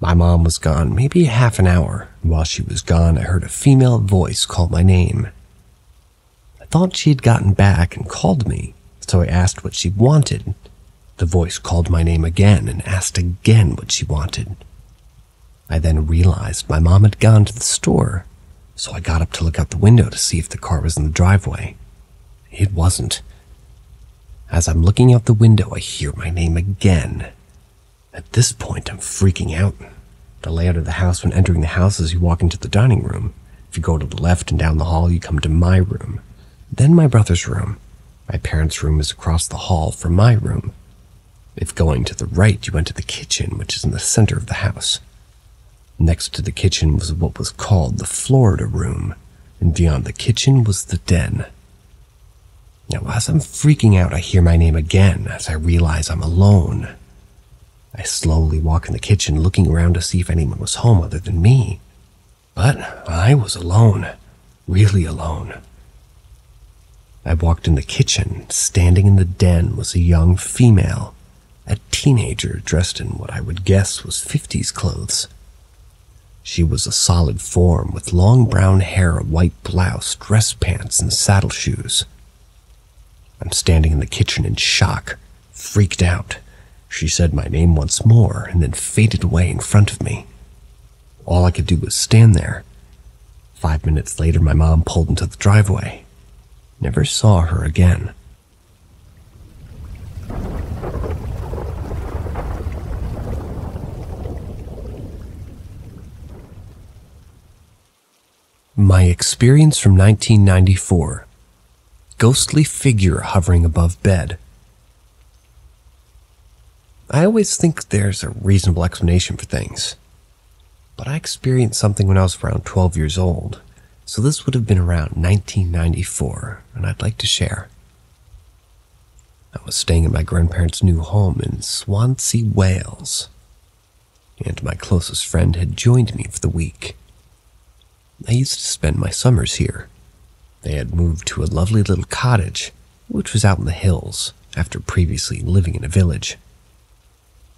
My mom was gone maybe half an hour, and while she was gone, I heard a female voice call my name. thought she had gotten back and called me, so I asked what she wanted. The voice called my name again and asked again what she wanted. I then realized my mom had gone to the store, so I got up to look out the window to see if the car was in the driveway. It wasn't. As I'm looking out the window, I hear my name again. At this point, I'm freaking out. The layout of the house when entering the house is you walk into the dining room. If you go to the left and down the hall, you come to my room, then my brother's room. My parents' room is across the hall from my room. If going to the right, you enter the kitchen, which is in the center of the house. Next to the kitchen was what was called the Florida room, and beyond the kitchen was the den. Now, as I'm freaking out, I hear my name again as I realize I'm alone. I slowly walk in the kitchen, looking around to see if anyone was home other than me. But I was alone, really alone. I walked in the kitchen. Standing in the den was a young female, a teenager dressed in what I would guess was 50s clothes. She was a solid form with long brown hair, a white blouse, dress pants, and saddle shoes. I'm standing in the kitchen in shock, freaked out. She said my name once more and then faded away in front of me. All I could do was stand there. 5 minutes later, my mom pulled into the driveway. Never saw her again. My experience from 1994. Ghostly figure hovering above bed. I always think there's a reasonable explanation for things, but I experienced something when I was around 12 years old, so this would have been around 1994, and I'd like to share. I was staying at my grandparents' new home in Swansea, Wales, and my closest friend had joined me for the week. I used to spend my summers here. They had moved to a lovely little cottage, which was out in the hills, after previously living in a village.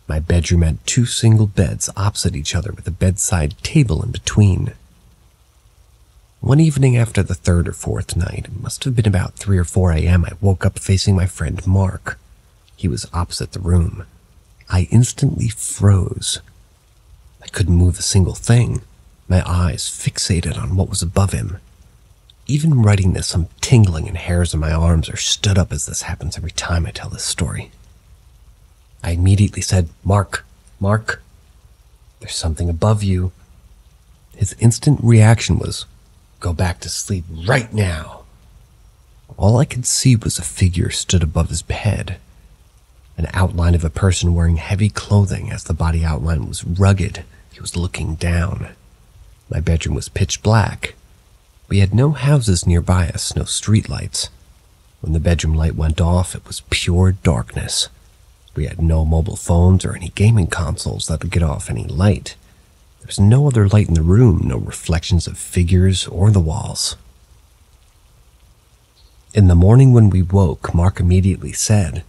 My bedroom had 2 single beds opposite each other with a bedside table in between. One evening after the 3rd or 4th night, it must have been about 3 or 4 a.m., I woke up facing my friend Mark. He was opposite the room. I instantly froze. I couldn't move a single thing, my eyes fixated on what was above him. Even writing this, I'm tingling and hairs on my arms are stood up as this happens every time I tell this story. I immediately said, Mark, there's something above you. His instant reaction was, go back to sleep right now. All I could see was a figure stood above his bed, an outline of a person wearing heavy clothing as the body outline was rugged. He was looking down. My bedroom was pitch black. We had no houses nearby us, no streetlights. When the bedroom light went off, it was pure darkness. We had no mobile phones or any gaming consoles that would get off any light. There was no other light in the room, no reflections of figures or the walls. In the morning when we woke, Mark immediately said,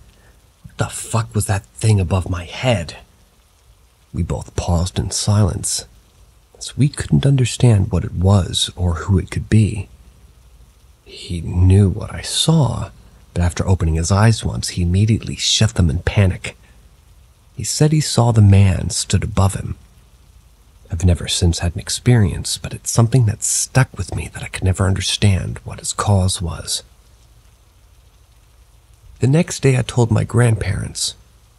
"What the fuck was that thing above my head?" We both paused in silence, as we couldn't understand what it was or who it could be. He knew what I saw, but after opening his eyes once, he immediately shut them in panic. He said he saw the man stood above him. I've never since had an experience, but it's something that stuck with me that I could never understand what its cause was. The next day I told my grandparents,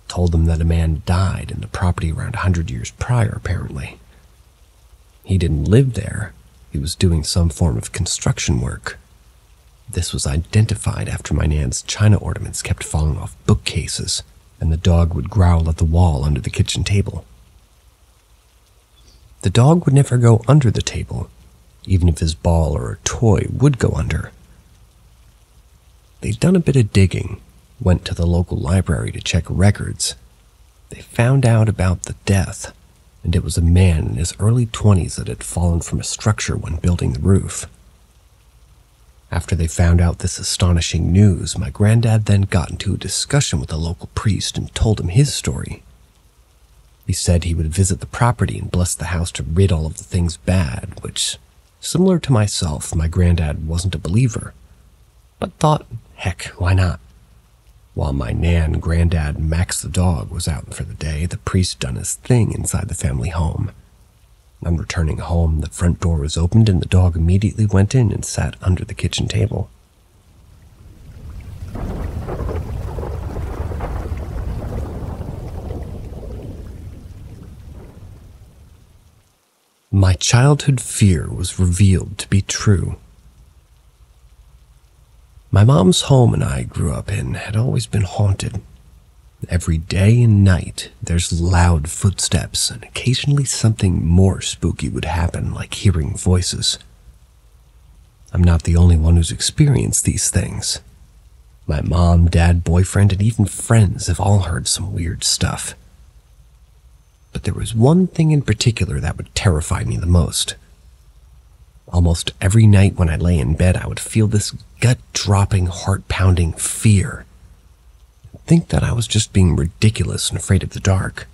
told them that a man died in the property around 100 years prior, apparently. He didn't live there. He was doing some form of construction work. This was identified after my nan's china ornaments kept falling off bookcases, and the dog would growl at the wall under the kitchen table. The dog would never go under the table, even if his ball or a toy would go under. They'd done a bit of digging, went to the local library to check records. They found out about the death, and it was a man in his early 20s that had fallen from a structure when building the roof. After they found out this astonishing news, my granddad then got into a discussion with a local priest and told him his story. He said he would visit the property and bless the house to rid all of the things bad, which, similar to myself, my granddad wasn't a believer. but thought, heck, why not? While my nan, granddad, Max the dog was out for the day, the priest done his thing inside the family home. On returning home, the front door was opened and the dog immediately went in and sat under the kitchen table. My childhood fear was revealed to be true. My mom's home and I grew up in had always been haunted. Every day and night, there's loud footsteps, and occasionally something more spooky would happen, like hearing voices. I'm not the only one who's experienced these things. My mom, dad, boyfriend, and even friends have all heard some weird stuff. But there was one thing in particular that would terrify me the most. Almost every night when I lay in bed, I would feel this gut-dropping, heart-pounding fear. I'd think that I was just being ridiculous and afraid of the dark.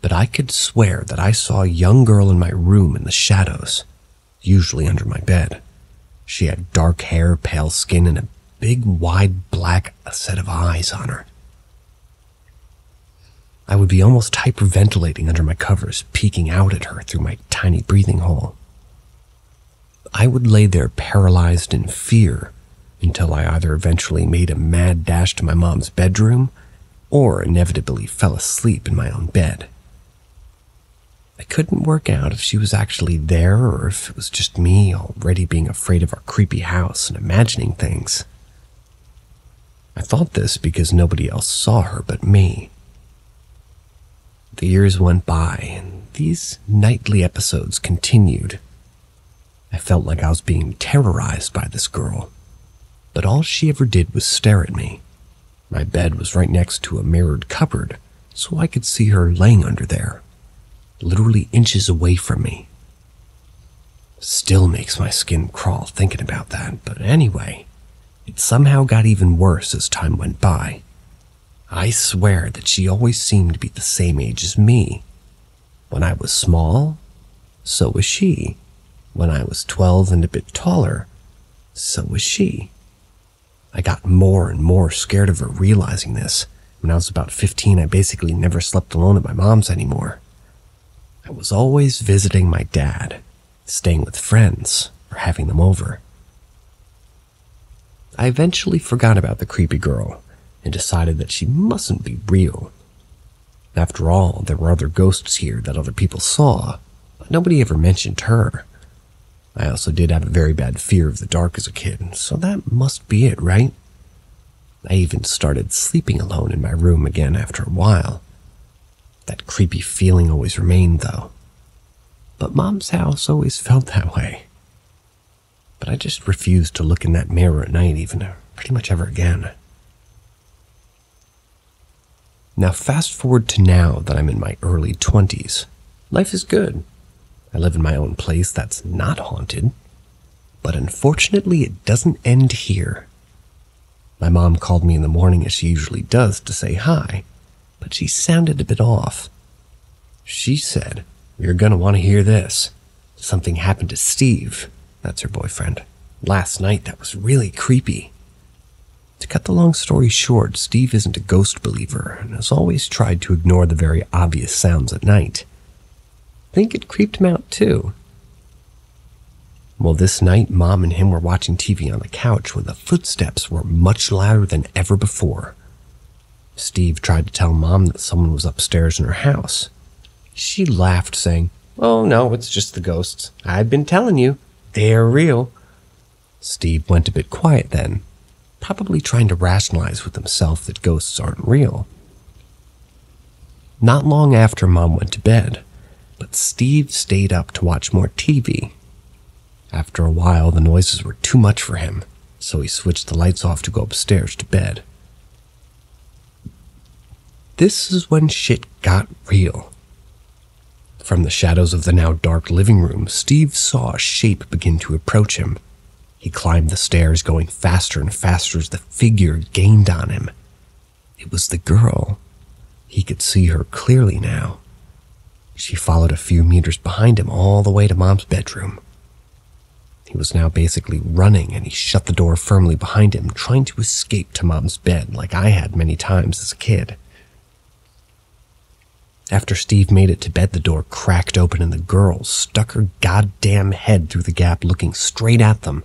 But I could swear that I saw a young girl in my room in the shadows, usually under my bed. She had dark hair, pale skin, and a big, wide, black set of eyes on her. I would be almost hyperventilating under my covers, peeking out at her through my tiny breathing hole. I would lay there paralyzed in fear until I either eventually made a mad dash to my mom's bedroom or inevitably fell asleep in my own bed. I couldn't work out if she was actually there or if it was just me already being afraid of our creepy house and imagining things. I thought this because nobody else saw her but me. The years went by, and these nightly episodes continued. I felt like I was being terrorized by this girl, but all she ever did was stare at me. My bed was right next to a mirrored cupboard, so I could see her laying under there, literally inches away from me. Still makes my skin crawl thinking about that, but anyway, it somehow got even worse as time went by. I swear that she always seemed to be the same age as me. When I was small, so was she. When I was 12 and a bit taller, so was she. I got more and more scared of her realizing this. When I was about 15, I basically never slept alone at my mom's anymore. I was always visiting my dad, staying with friends, or having them over. I eventually forgot about the creepy girl and decided that she mustn't be real. After all, there were other ghosts here that other people saw, but nobody ever mentioned her. I also did have a very bad fear of the dark as a kid, so that must be it, right? I even started sleeping alone in my room again after a while. That creepy feeling always remained, though. But Mom's house always felt that way. But I just refused to look in that mirror at night even pretty much ever again. Now fast forward to now that I'm in my early 20s. Life is good. I live in my own place that's not haunted. But unfortunately, it doesn't end here. My mom called me in the morning as she usually does to say hi, but she sounded a bit off. She said, "You're gonna want to hear this. Something happened to Steve," that's her boyfriend, "last night that was really creepy." To cut the long story short, Steve isn't a ghost believer and has always tried to ignore the very obvious sounds at night. I think it creeped him out too. Well, this night, Mom and him were watching TV on the couch when the footsteps were much louder than ever before. Steve tried to tell Mom that someone was upstairs in her house. She laughed, saying, "Oh no, it's just the ghosts. I've been telling you, they're real." Steve went a bit quiet then, probably trying to rationalize with himself that ghosts aren't real. Not long after Mom went to bed, but Steve stayed up to watch more TV. After a while, the noises were too much for him, so he switched the lights off to go upstairs to bed. This is when shit got real. From the shadows of the now dark living room, Steve saw a shape begin to approach him. He climbed the stairs, going faster and faster as the figure gained on him. It was the girl. He could see her clearly now. She followed a few meters behind him all the way to Mom's bedroom. He was now basically running, and he shut the door firmly behind him, trying to escape to Mom's bed like I had many times as a kid. After Steve made it to bed, the door cracked open and the girl stuck her goddamn head through the gap, looking straight at them.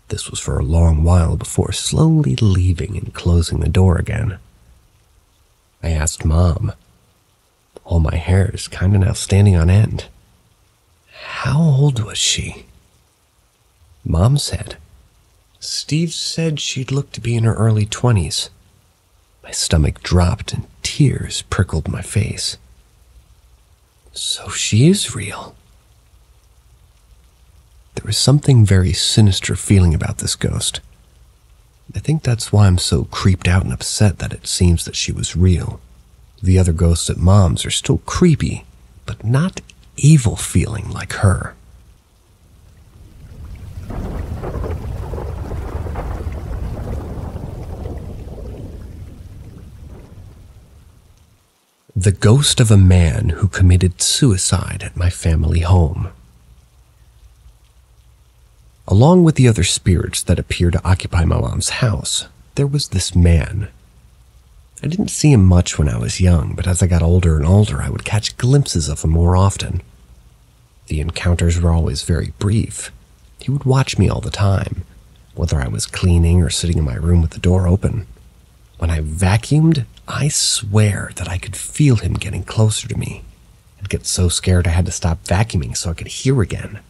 This was for a long while before slowly leaving and closing the door again. I asked Mom. All my hair is kind of now standing on end. How old was she? Mom said, Steve said she'd look to be in her early 20s. My stomach dropped and tears prickled my face. So she is real. There was something very sinister feeling about this ghost. I think that's why I'm so creeped out and upset that it seems that she was real. The other ghosts at Mom's are still creepy, but not evil feeling like her. The ghost of a man who committed suicide at my family home. Along with the other spirits that appear to occupy my mom's house, there was this man. I didn't see him much when I was young, but as I got older and older, I would catch glimpses of him more often. The encounters were always very brief. He would watch me all the time, whether I was cleaning or sitting in my room with the door open. When I vacuumed, I swear that I could feel him getting closer to me. I'd get so scared I had to stop vacuuming so I could hear again.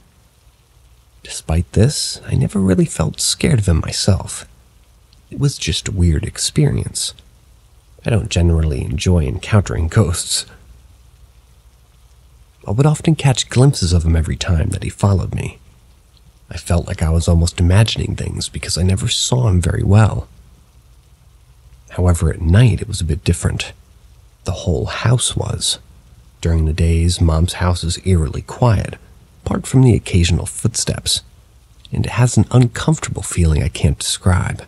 Despite this, I never really felt scared of him myself. It was just a weird experience. I don't generally enjoy encountering ghosts. I would often catch glimpses of him every time that he followed me. I felt like I was almost imagining things because I never saw him very well. However, at night it was a bit different. The whole house was. During the days, Mom's house is eerily quiet, apart from the occasional footsteps, and it has an uncomfortable feeling I can't describe.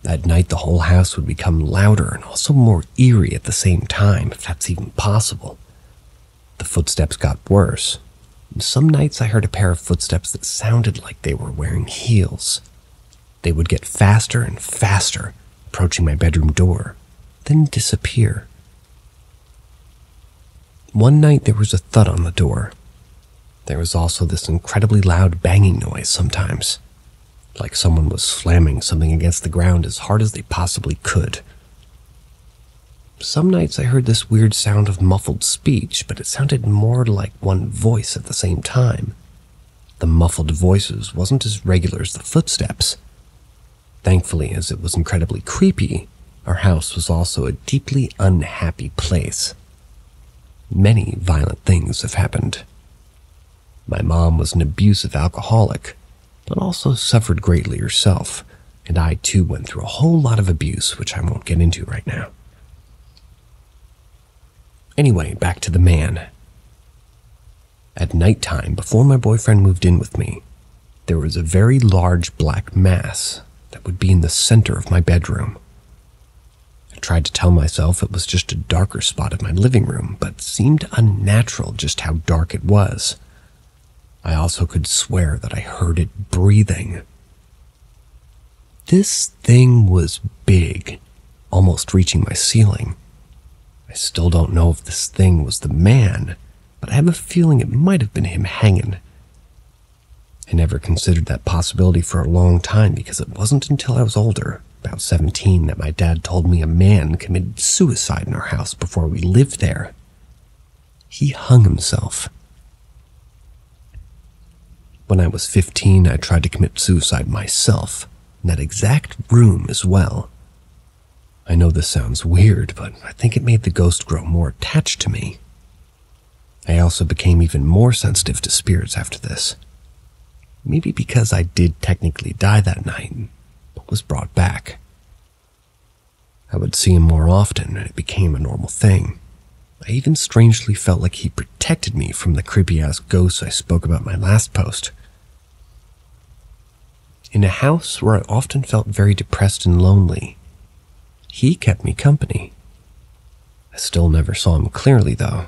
At night, the whole house would become louder and also more eerie at the same time, if that's even possible. The footsteps got worse, and some nights I heard a pair of footsteps that sounded like they were wearing heels. They would get faster and faster, approaching my bedroom door, then disappear. One night there was a thud on the door. There was also this incredibly loud banging noise sometimes, like someone was slamming something against the ground as hard as they possibly could. Some nights I heard this weird sound of muffled speech, but it sounded more like one voice at the same time. The muffled voices wasn't as regular as the footsteps. Thankfully, as it was incredibly creepy, our house was also a deeply unhappy place. Many violent things have happened. My mom was an abusive alcoholic, but also suffered greatly herself, and I too went through a whole lot of abuse, which I won't get into right now. Anyway, back to the man. At nighttime, before my boyfriend moved in with me, there was a very large black mass that would be in the center of my bedroom. I tried to tell myself it was just a darker spot in my living room, but it seemed unnatural just how dark it was. I also could swear that I heard it breathing. This thing was big, almost reaching my ceiling. I still don't know if this thing was the man, but I have a feeling it might have been him hanging. I never considered that possibility for a long time because it wasn't until I was older, about 17, that my dad told me a man committed suicide in our house before we lived there. He hung himself. When I was 15, I tried to commit suicide myself, in that exact room as well. I know this sounds weird, but I think it made the ghost grow more attached to me. I also became even more sensitive to spirits after this. Maybe because I did technically die that night, but was brought back. I would see him more often, and it became a normal thing. I even strangely felt like he protected me from the creepy-ass ghosts I spoke about in my last post. In a house where I often felt very depressed and lonely, he kept me company. I still never saw him clearly, though.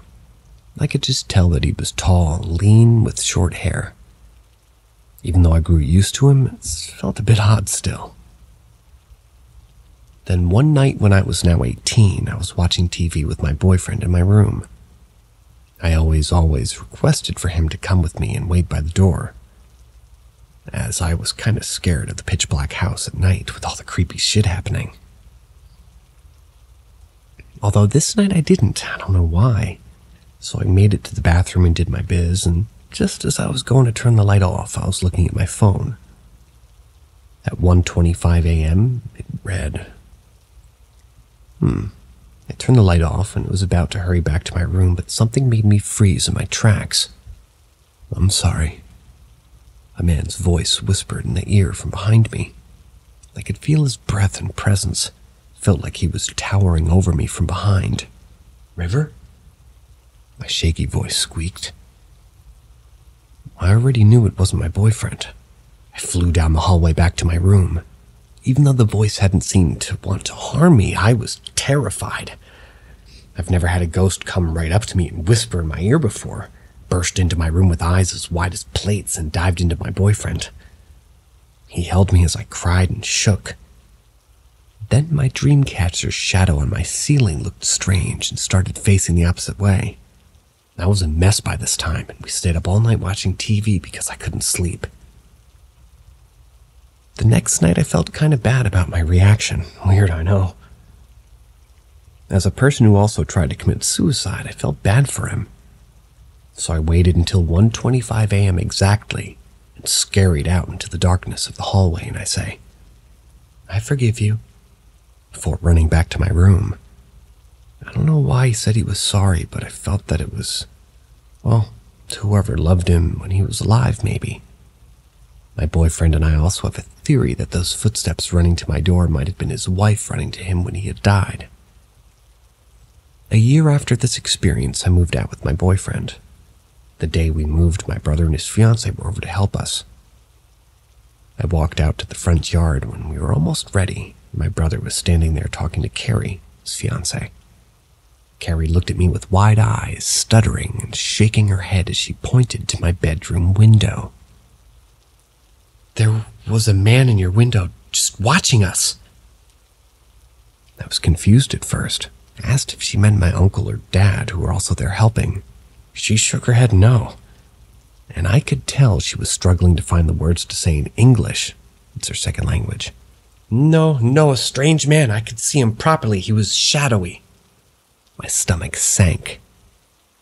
I could just tell that he was tall, lean, with short hair. Even though I grew used to him, it felt a bit odd still. Then one night when I was now 18, I was watching TV with my boyfriend in my room. I always requested for him to come with me and wait by the door, as I was kind of scared of the pitch black house at night with all the creepy shit happening. Although this night I didn't, I don't know why. So I made it to the bathroom and did my biz, and just as I was going to turn the light off, I was looking at my phone. At 1:25 a.m., it read. I turned the light off and was about to hurry back to my room, but something made me freeze in my tracks. "I'm sorry." A man's voice whispered in the ear from behind me. I could feel his breath and presence. Felt like he was towering over me from behind. "River?" My shaky voice squeaked. I already knew it wasn't my boyfriend. I flew down the hallway back to my room. Even though the voice hadn't seemed to want to harm me, I was terrified. I've never had a ghost come right up to me and whisper in my ear before, burst into my room with eyes as wide as plates and dived into my boyfriend. He held me as I cried and shook. Then my dreamcatcher's shadow on my ceiling looked strange and started facing the opposite way. I was a mess by this time, and we stayed up all night watching TV because I couldn't sleep. The next night I felt kind of bad about my reaction. Weird, I know. As a person who also tried to commit suicide, I felt bad for him. So I waited until 1:25 a.m. exactly and scurried out into the darkness of the hallway, and I say, "I forgive you," before running back to my room. I don't know why he said he was sorry, but I felt that it was, well, to whoever loved him when he was alive, maybe. My boyfriend and I also have a theory that those footsteps running to my door might have been his wife running to him when he had died. A year after this experience, I moved out with my boyfriend. The day we moved, my brother and his fiancée were over to help us. I walked out to the front yard when we were almost ready. My brother was standing there talking to Carrie, his fiancée. Carrie looked at me with wide eyes, stuttering and shaking her head as she pointed to my bedroom window. "There was a man in your window just watching us." I was confused at first. I asked if she meant my uncle or dad, who were also there helping. She shook her head no, and I could tell she was struggling to find the words to say in English. It's her second language. No, a strange man. I could see him properly. He was shadowy." My stomach sank.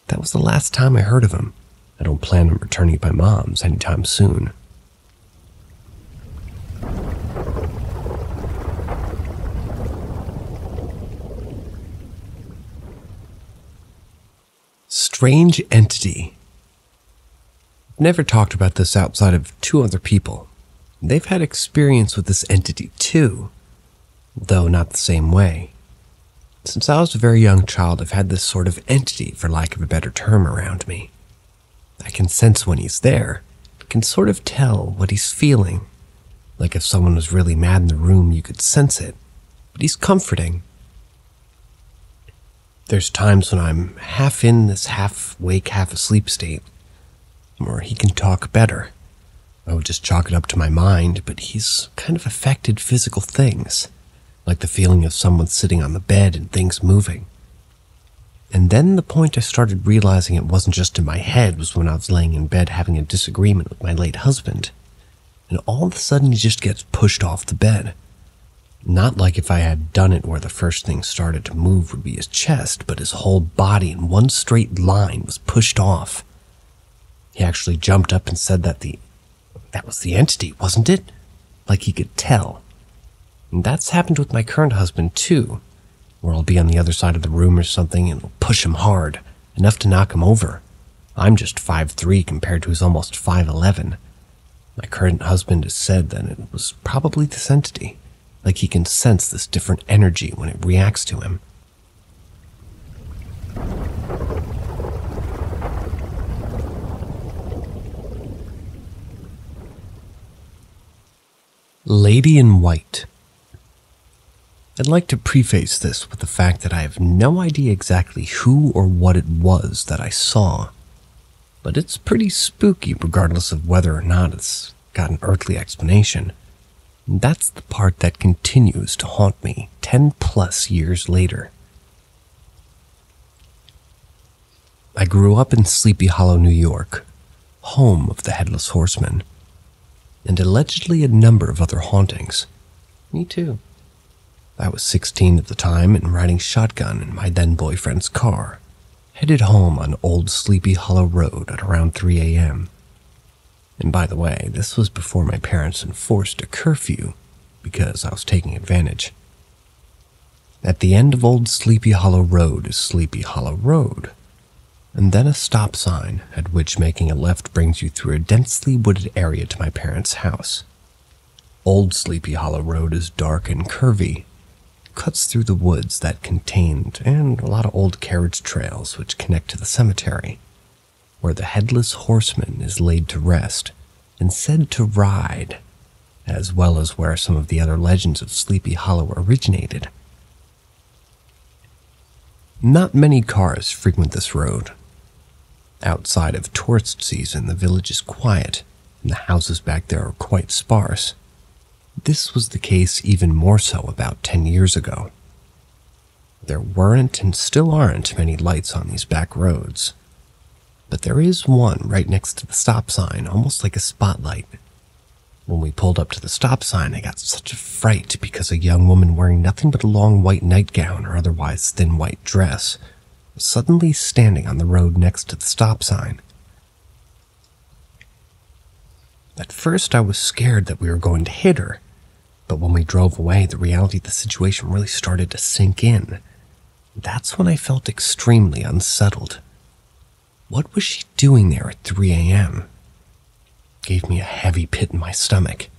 That was the last time I heard of him. I don't plan on returning to my mom's anytime soon. Strange entity. I've never talked about this outside of two other people. They've had experience with this entity too, though not the same way. Since I was a very young child, I've had this sort of entity, for lack of a better term, around me. I can sense when he's there. I can sort of tell what he's feeling. Like if someone was really mad in the room, you could sense it. But he's comforting. There's times when I'm half in this half-wake, half-asleep state, or he can talk better. I would just chalk it up to my mind, but he's kind of affected physical things, like the feeling of someone sitting on the bed and things moving. And then the point I started realizing it wasn't just in my head was when I was laying in bed having a disagreement with my late husband, and all of a sudden he just gets pushed off the bed. Not like if I had done it where the first thing started to move would be his chest, but his whole body in one straight line was pushed off. He actually jumped up and said that was the entity, wasn't it? Like he could tell. And that's happened with my current husband too, where I'll be on the other side of the room or something and it'll push him hard, enough to knock him over. I'm just 5'3" compared to his almost 5'11". My current husband has said that it was probably this entity, like he can sense this different energy when it reacts to him. Lady in White. I'd like to preface this with the fact that I have no idea exactly who or what it was that I saw, but it's pretty spooky regardless of whether or not it's got an earthly explanation. And that's the part that continues to haunt me 10+ years later. I grew up in Sleepy Hollow, New York, home of the Headless Horseman, and allegedly a number of other hauntings. Me too. I was 16 at the time and riding shotgun in my then-boyfriend's car, headed home on Old Sleepy Hollow Road at around 3 a.m. And by the way, this was before my parents enforced a curfew because I was taking advantage. At the end of Old Sleepy Hollow Road is Sleepy Hollow Road, and then a stop sign at which making a left brings you through a densely wooded area to my parents' house. Old Sleepy Hollow Road is dark and curvy, cuts through the woods that contained and a lot of old carriage trails which connect to the cemetery, where the Headless Horseman is laid to rest and said to ride, as well as where some of the other legends of Sleepy Hollow originated. Not many cars frequent this road. Outside of tourist season, the village is quiet, and the houses back there are quite sparse. This was the case even more so about 10 years ago. There weren't and still aren't many lights on these back roads, but there is one right next to the stop sign, almost like a spotlight. When we pulled up to the stop sign, I got such a fright because a young woman wearing nothing but a long white nightgown or otherwise thin white dress was suddenly standing on the road next to the stop sign. At first, I was scared that we were going to hit her, but when we drove away, the reality of the situation really started to sink in. That's when I felt extremely unsettled. What was she doing there at 3 a.m.? Gave me a heavy pit in my stomach.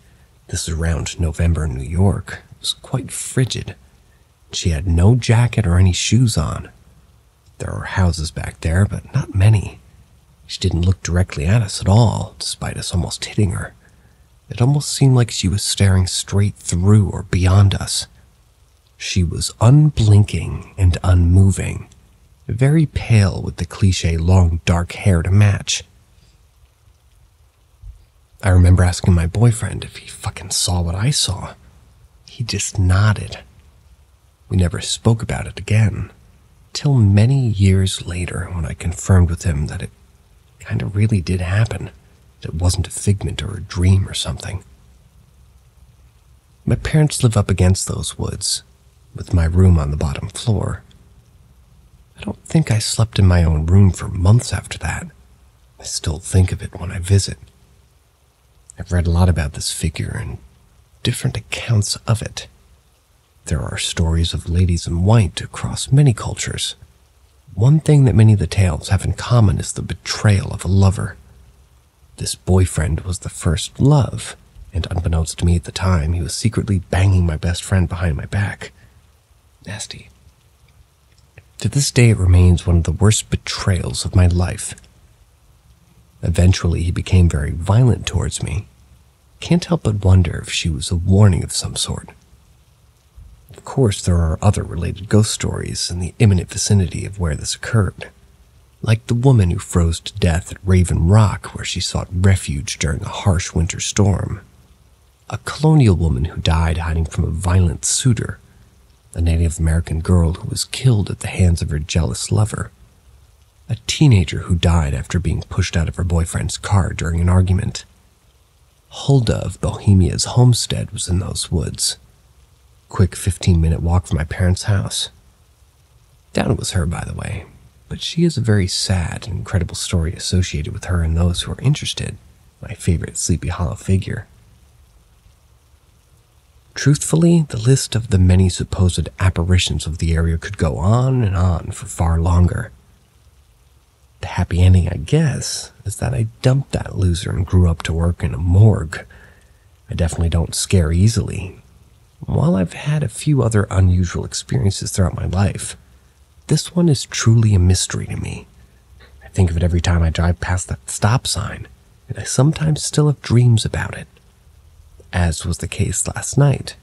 This was around November in New York. It was quite frigid. She had no jacket or any shoes on. There were houses back there, but not many. She didn't look directly at us at all, despite us almost hitting her. It almost seemed like she was staring straight through or beyond us. She was unblinking and unmoving, very pale with the cliché long dark hair to match. I remember asking my boyfriend if he fucking saw what I saw. He just nodded. We never spoke about it again, till many years later when I confirmed with him that it kind of really did happen. It wasn't a figment or a dream or something. My parents live up against those woods, with my room on the bottom floor. I don't think I slept in my own room for months after that. I still think of it when I visit. I've read a lot about this figure and different accounts of it. There are stories of ladies in white across many cultures. One thing that many of the tales have in common is the betrayal of a lover. This boyfriend was the first love, and unbeknownst to me at the time, he was secretly banging my best friend behind my back. Nasty. To this day, it remains one of the worst betrayals of my life. Eventually, he became very violent towards me. Can't help but wonder if she was a warning of some sort. Of course, there are other related ghost stories in the imminent vicinity of where this occurred, like the woman who froze to death at Raven Rock where she sought refuge during a harsh winter storm, a colonial woman who died hiding from a violent suitor, a Native American girl who was killed at the hands of her jealous lover, a teenager who died after being pushed out of her boyfriend's car during an argument. Hulda of Bohemia's homestead was in those woods. Quick 15-minute walk from my parents' house. Down was her, by the way, but she is a very sad and incredible story associated with her and those who are interested, my favorite Sleepy Hollow figure. Truthfully, the list of the many supposed apparitions of the area could go on for far longer. The happy ending, I guess, is that I dumped that loser and grew up to work in a morgue. I definitely don't scare easily. While I've had a few other unusual experiences throughout my life, this one is truly a mystery to me. I think of it every time I drive past that stop sign, and I sometimes still have dreams about it, as was the case last night.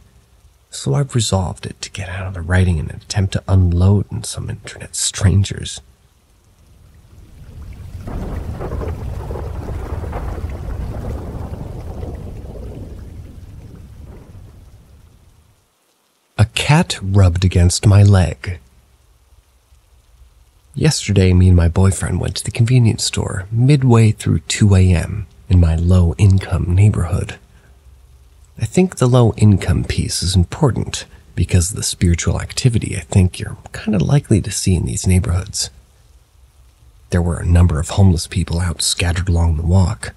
So I've resolved it to get out of the writing in an attempt to unload on some internet strangers. cat rubbed against my leg. Yesterday, me and my boyfriend went to the convenience store midway through 2 a.m. in my low-income neighborhood. I think the low-income piece is important because of the spiritual activity I think you're kind of likely to see in these neighborhoods. There were a number of homeless people out scattered along the walk.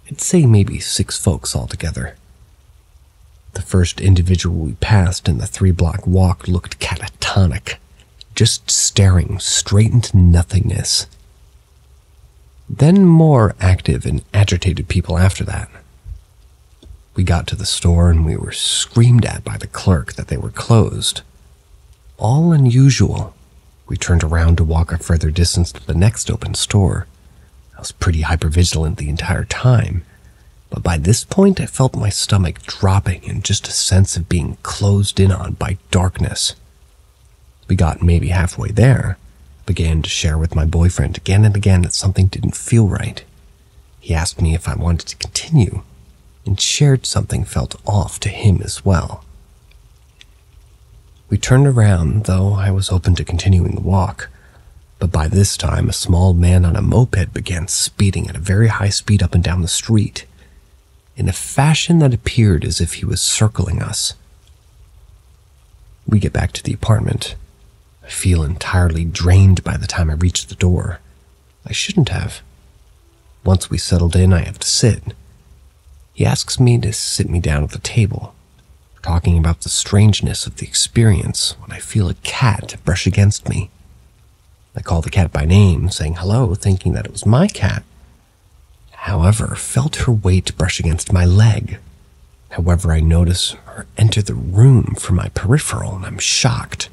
I'd say maybe 6 folks altogether. The first individual we passed in the 3-block walk looked catatonic, just staring straight into nothingness. Then more active and agitated people after that. We got to the store and we were screamed at by the clerk that they were closed. All unusual. We turned around to walk a further distance to the next open store. I was pretty hypervigilant the entire time, but by this point I felt my stomach dropping and just a sense of being closed in on by darkness. We got maybe halfway there, began to share with my boyfriend again and again that something didn't feel right. He asked me if I wanted to continue, and shared something felt off to him as well. We turned around, though I was open to continuing the walk, but by this time a small man on a moped began speeding at a very high speed up and down the street, in a fashion that appeared as if he was circling us. We get back to the apartment. I feel entirely drained by the time I reach the door. I shouldn't have. Once we settled in, I have to sit. He asks me to sit me down at the table, talking about the strangeness of the experience when I feel a cat brush against me. I call the cat by name, saying hello, thinking that it was my cat. However, felt her weight brush against my leg. However, I notice her enter the room from my peripheral, and I'm shocked.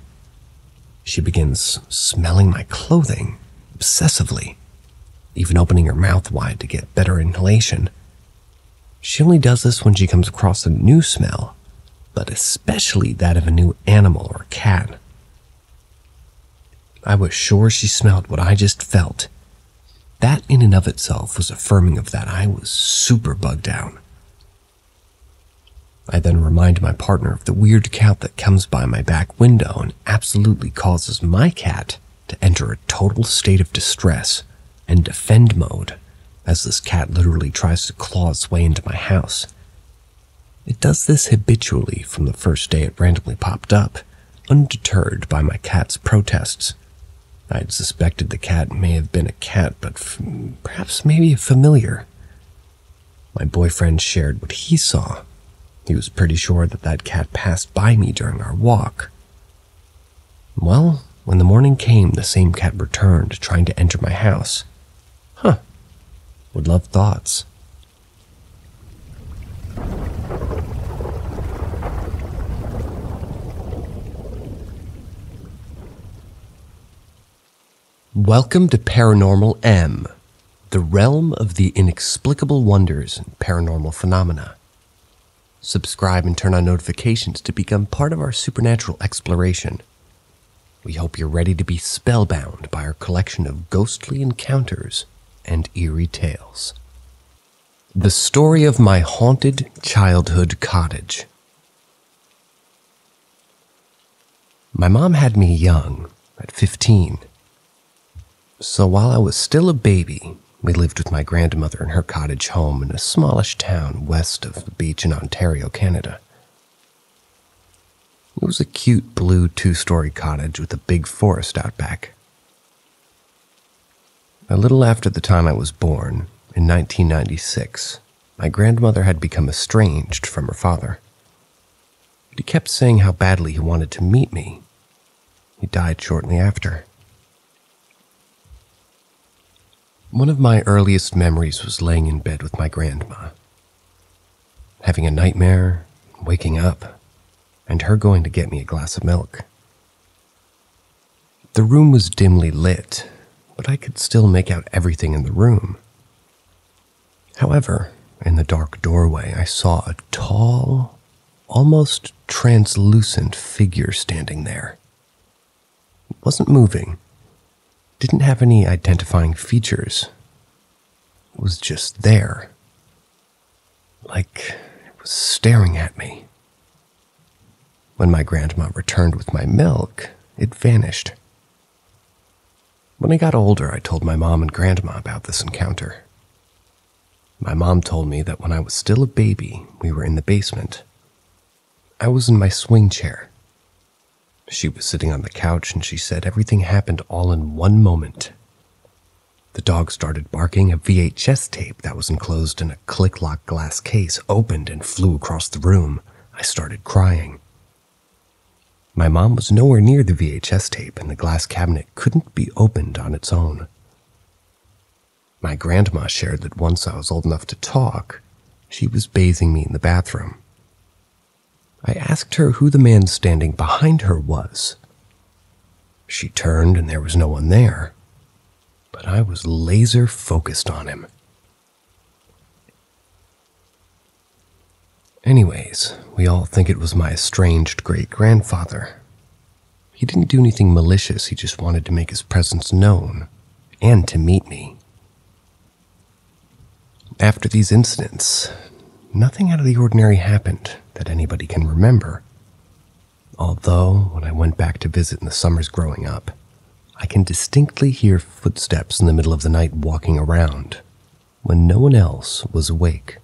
She begins smelling my clothing obsessively, even opening her mouth wide to get better inhalation. She only does this when she comes across a new smell, but especially that of a new animal or cat. I was sure she smelled what I just felt. That in and of itself was affirming of that I was super bugged out. I then remind my partner of the weird cat that comes by my back window and absolutely causes my cat to enter a total state of distress and defend mode, as this cat literally tries to claw its way into my house. It does this habitually from the first day it randomly popped up, undeterred by my cat's protests. I had suspected the cat may have been a cat, but perhaps maybe a familiar. My boyfriend shared what he saw. He was pretty sure that that cat passed by me during our walk. Well, when the morning came, the same cat returned, trying to enter my house. Would love thoughts. Welcome to Paranormal M, the realm of the inexplicable wonders and paranormal phenomena. Subscribe and turn on notifications to become part of our supernatural exploration. We hope you're ready to be spellbound by our collection of ghostly encounters and eerie tales. The story of my haunted childhood cottage. My mom had me young, at 15. So while I was still a baby, we lived with my grandmother in her cottage home in a smallish town west of the beach in Ontario, Canada. It was a cute blue 2-story cottage with a big forest out back. A little after the time I was born, in 1996, my grandmother had become estranged from her father. But he kept saying how badly he wanted to meet me. He died shortly after. One of my earliest memories was laying in bed with my grandma, having a nightmare, waking up, and her going to get me a glass of milk. The room was dimly lit, but I could still make out everything in the room. However, in the dark doorway, I saw a tall, almost translucent figure standing there. It wasn't moving, didn't have any identifying features. It was just there, like it was staring at me. When my grandma returned with my milk, it vanished. When I got older, I told my mom and grandma about this encounter. My mom told me that when I was still a baby, we were in the basement. I was in my swing chair. She was sitting on the couch and she said everything happened all in one moment. The dog started barking, a VHS tape that was enclosed in a click-lock glass case opened and flew across the room. I started crying. My mom was nowhere near the VHS tape and the glass cabinet couldn't be opened on its own. My grandma shared that once I was old enough to talk, she was bathing me in the bathroom. I asked her who the man standing behind her was. She turned and there was no one there, but I was laser focused on him. Anyways, we all think it was my estranged great-grandfather. He didn't do anything malicious, he just wanted to make his presence known and to meet me. After these incidents, nothing out of the ordinary happened that anybody can remember. Although, when I went back to visit in the summers growing up, I can distinctly hear footsteps in the middle of the night walking around when no one else was awake.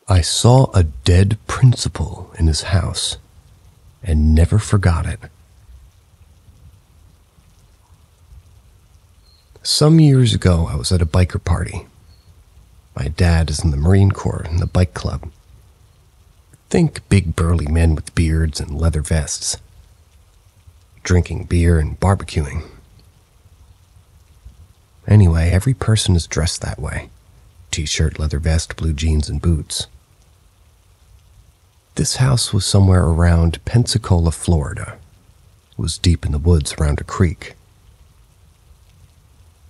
I saw a dead principal in his house and never forgot it. Some years ago, I was at a biker party. My dad is in the Marine Corps in the bike club. Think big burly men with beards and leather vests, drinking beer and barbecuing. Anyway, every person is dressed that way. T-shirt, leather vest, blue jeans, and boots. This house was somewhere around Pensacola, Florida. It was deep in the woods around a creek.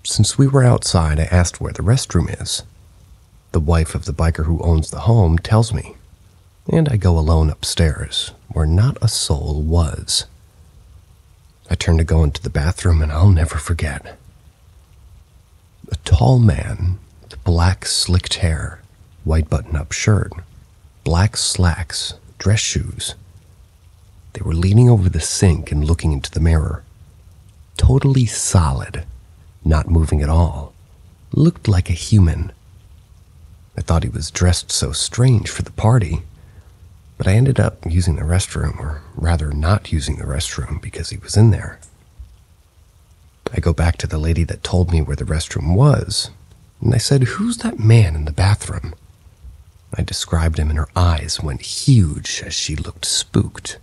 Since we were outside, I asked where the restroom is. The wife of the biker who owns the home tells me, and I go alone upstairs, where not a soul was. I turn to go into the bathroom, and I'll never forget. A tall man with black slicked hair, white button-up shirt, black slacks, dress shoes. They were leaning over the sink and looking into the mirror. Totally solid, not moving at all. Looked like a human. I thought he was dressed so strange for the party, but I ended up using the restroom, or rather not using the restroom because he was in there. I go back to the lady that told me where the restroom was, and I said, "Who's that man in the bathroom?" I described him and her eyes went huge as she looked spooked.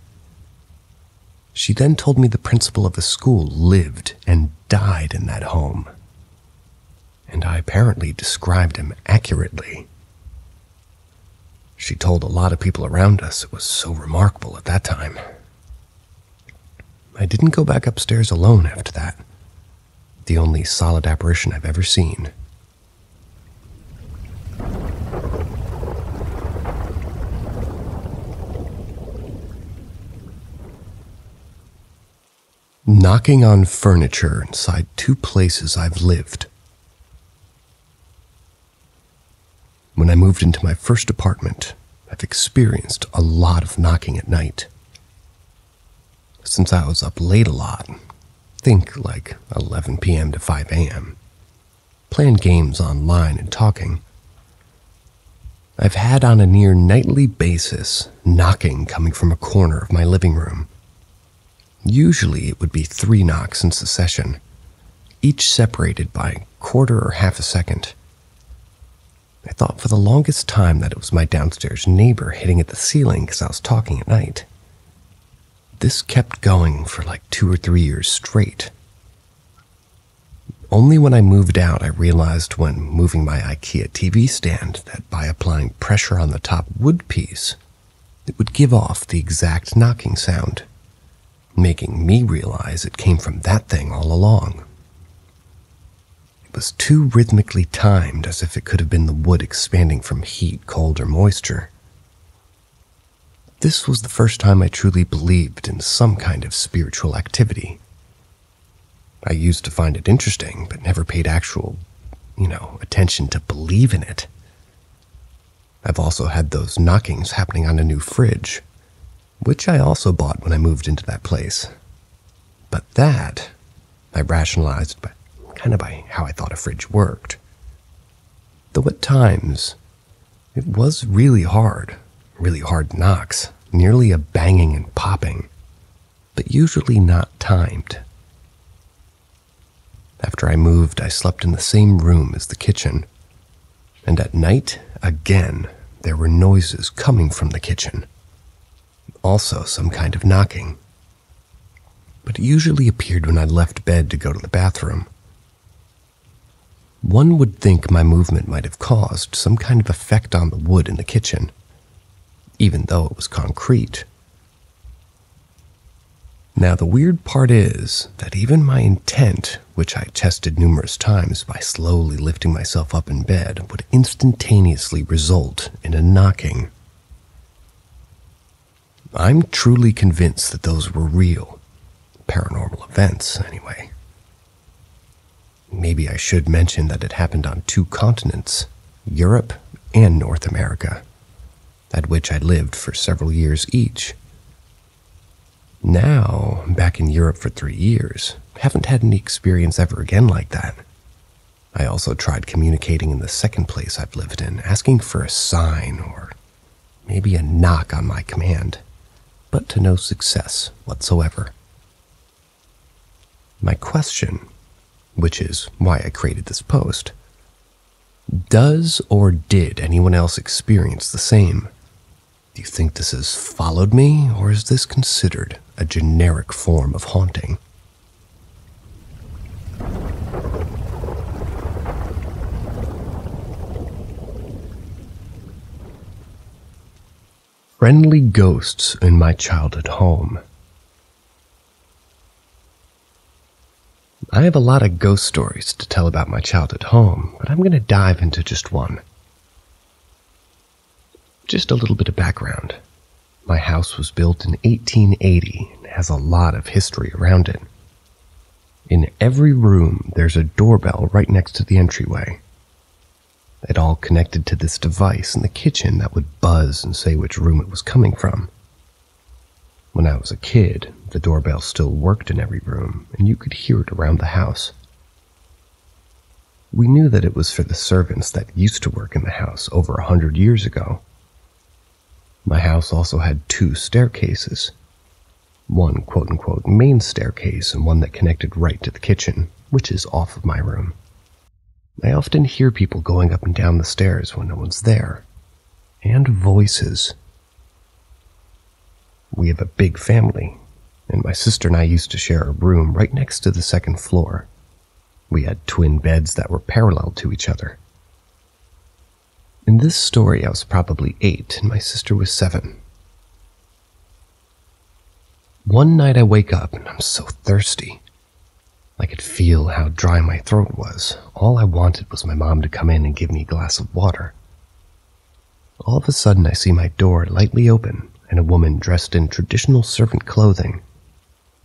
She then told me the principal of the school lived and died in that home, and I apparently described him accurately. She told a lot of people around us it was so remarkable at that time. I didn't go back upstairs alone after that. The only solid apparition I've ever seen. Knocking on furniture inside 2 places I've lived. When I moved into my first apartment, I've experienced a lot of knocking at night. Since I was up late a lot, think like 11 p.m. to 5 a.m., playing games online and talking, I've had on a near nightly basis knocking coming from a corner of my living room. Usually it would be 3 knocks in succession, each separated by a quarter or half a second. I thought for the longest time that it was my downstairs neighbor hitting at the ceiling because I was talking at night. This kept going for like 2 or 3 years straight. Only when I moved out I realized when moving my IKEA TV stand that by applying pressure on the top wood piece, it would give off the exact knocking sound, making me realize it came from that thing all along. It was too rhythmically timed as if it could have been the wood expanding from heat, cold, or moisture. This was the first time I truly believed in some kind of spiritual activity. I used to find it interesting, but never paid actual, attention to believe in it. I've also had those knockings happening on a new fridge, which I also bought when I moved into that place. But that I rationalized by how I thought a fridge worked. Though at times, it was really hard knocks, nearly a banging and popping, but usually not timed. After I moved, I slept in the same room as the kitchen, and at night, again, there were noises coming from the kitchen. Also some kind of knocking. But it usually appeared when I left bed to go to the bathroom. One would think my movement might have caused some kind of effect on the wood in the kitchen, even though it was concrete. Now, the weird part is that even my intent, which I tested numerous times by slowly lifting myself up in bed, would instantaneously result in a knocking. I'm truly convinced that those were real, paranormal events, anyway. Maybe I should mention that it happened on 2 continents, Europe and North America, at which I lived for several years each. Now, I'm back in Europe for 3 years. Haven't had any experience ever again like that. I also tried communicating in the second place I've lived in, asking for a sign or maybe a knock on my command, but to no success whatsoever. My question, which is why I created this post, does or did anyone else experience the same? Do you think this has followed me, or is this considered a generic form of haunting? Friendly ghosts in my childhood home. I have a lot of ghost stories to tell about my childhood home, but I'm going to dive into just one. Just a little bit of background. My house was built in 1880 and has a lot of history around it. In every room, there's a doorbell right next to the entryway. It all connected to this device in the kitchen that would buzz and say which room it was coming from. When I was a kid, the doorbell still worked in every room, and you could hear it around the house. We knew that it was for the servants that used to work in the house over 100 years ago. My house also had 2 staircases. One quote-unquote main staircase and one that connected right to the kitchen, which is off of my room. I often hear people going up and down the stairs when no one's there. And voices. We have a big family, and my sister and I used to share a room right next to the 2nd floor. We had twin beds that were parallel to each other. In this story, I was probably 8 and my sister was 7. One night I wake up and I'm so thirsty. I could feel how dry my throat was. All I wanted was my mom to come in and give me a glass of water. All of a sudden I see my door lightly open and a woman dressed in traditional servant clothing,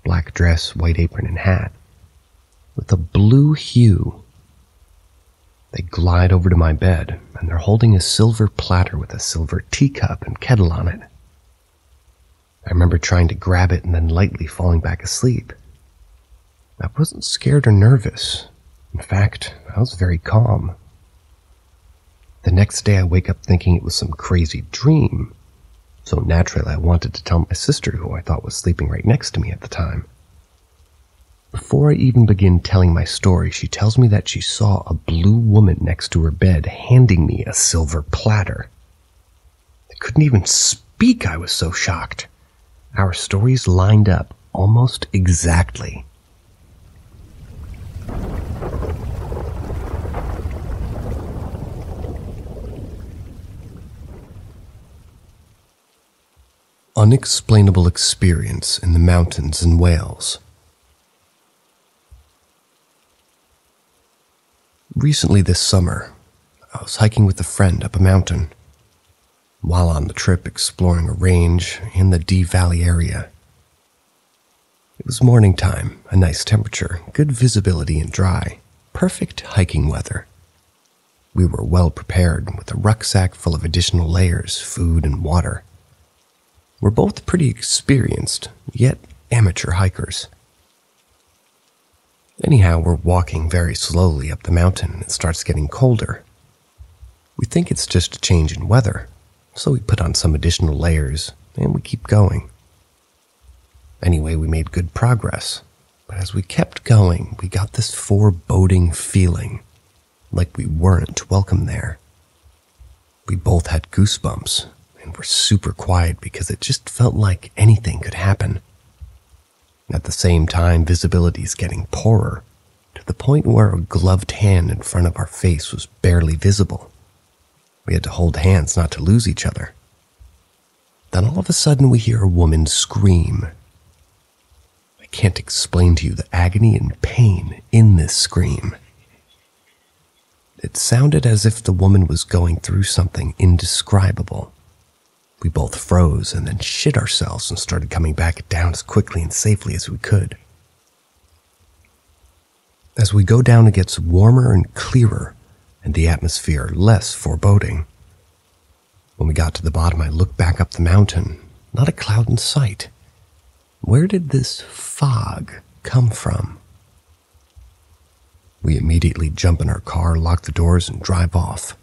black dress, white apron and hat, with a blue hue. They glide over to my bed, and they're holding a silver platter with a silver teacup and kettle on it. I remember trying to grab it and then lightly falling back asleep. I wasn't scared or nervous. In fact, I was very calm. The next day I wake up thinking it was some crazy dream, so naturally I wanted to tell my sister, who I thought was sleeping right next to me at the time. Before I even begin telling my story, she tells me that she saw a blue woman next to her bed handing me a silver platter. I couldn't even speak, I was so shocked. Our stories lined up almost exactly. Unexplainable experience in the mountains in Wales. Recently this summer, I was hiking with a friend up a mountain. While on the trip exploring a range in the Dee Valley area, It was morning time, a nice temperature, good visibility and dry, perfect hiking weather. We were well prepared with a rucksack full of additional layers, food, and water. We're both pretty experienced, yet amateur hikers. Anyhow, we're walking very slowly up the mountain and it starts getting colder. We think it's just a change in weather, so we put on some additional layers and we keep going. Anyway, we made good progress, but as we kept going, we got this foreboding feeling, like we weren't welcome there. We both had goosebumps, and were super quiet because it just felt like anything could happen. At the same time, visibility is getting poorer, to the point where a gloved hand in front of our face was barely visible. We had to hold hands not to lose each other. Then all of a sudden we hear a woman scream. I can't explain to you the agony and pain in this scream. It sounded as if the woman was going through something indescribable. We both froze and then shit ourselves and started coming back down as quickly and safely as we could. As we go down, it gets warmer and clearer, and the atmosphere less foreboding. When we got to the bottom, I looked back up the mountain, not a cloud in sight. Where did this fog come from? We immediately jump in our car, lock the doors, and drive off.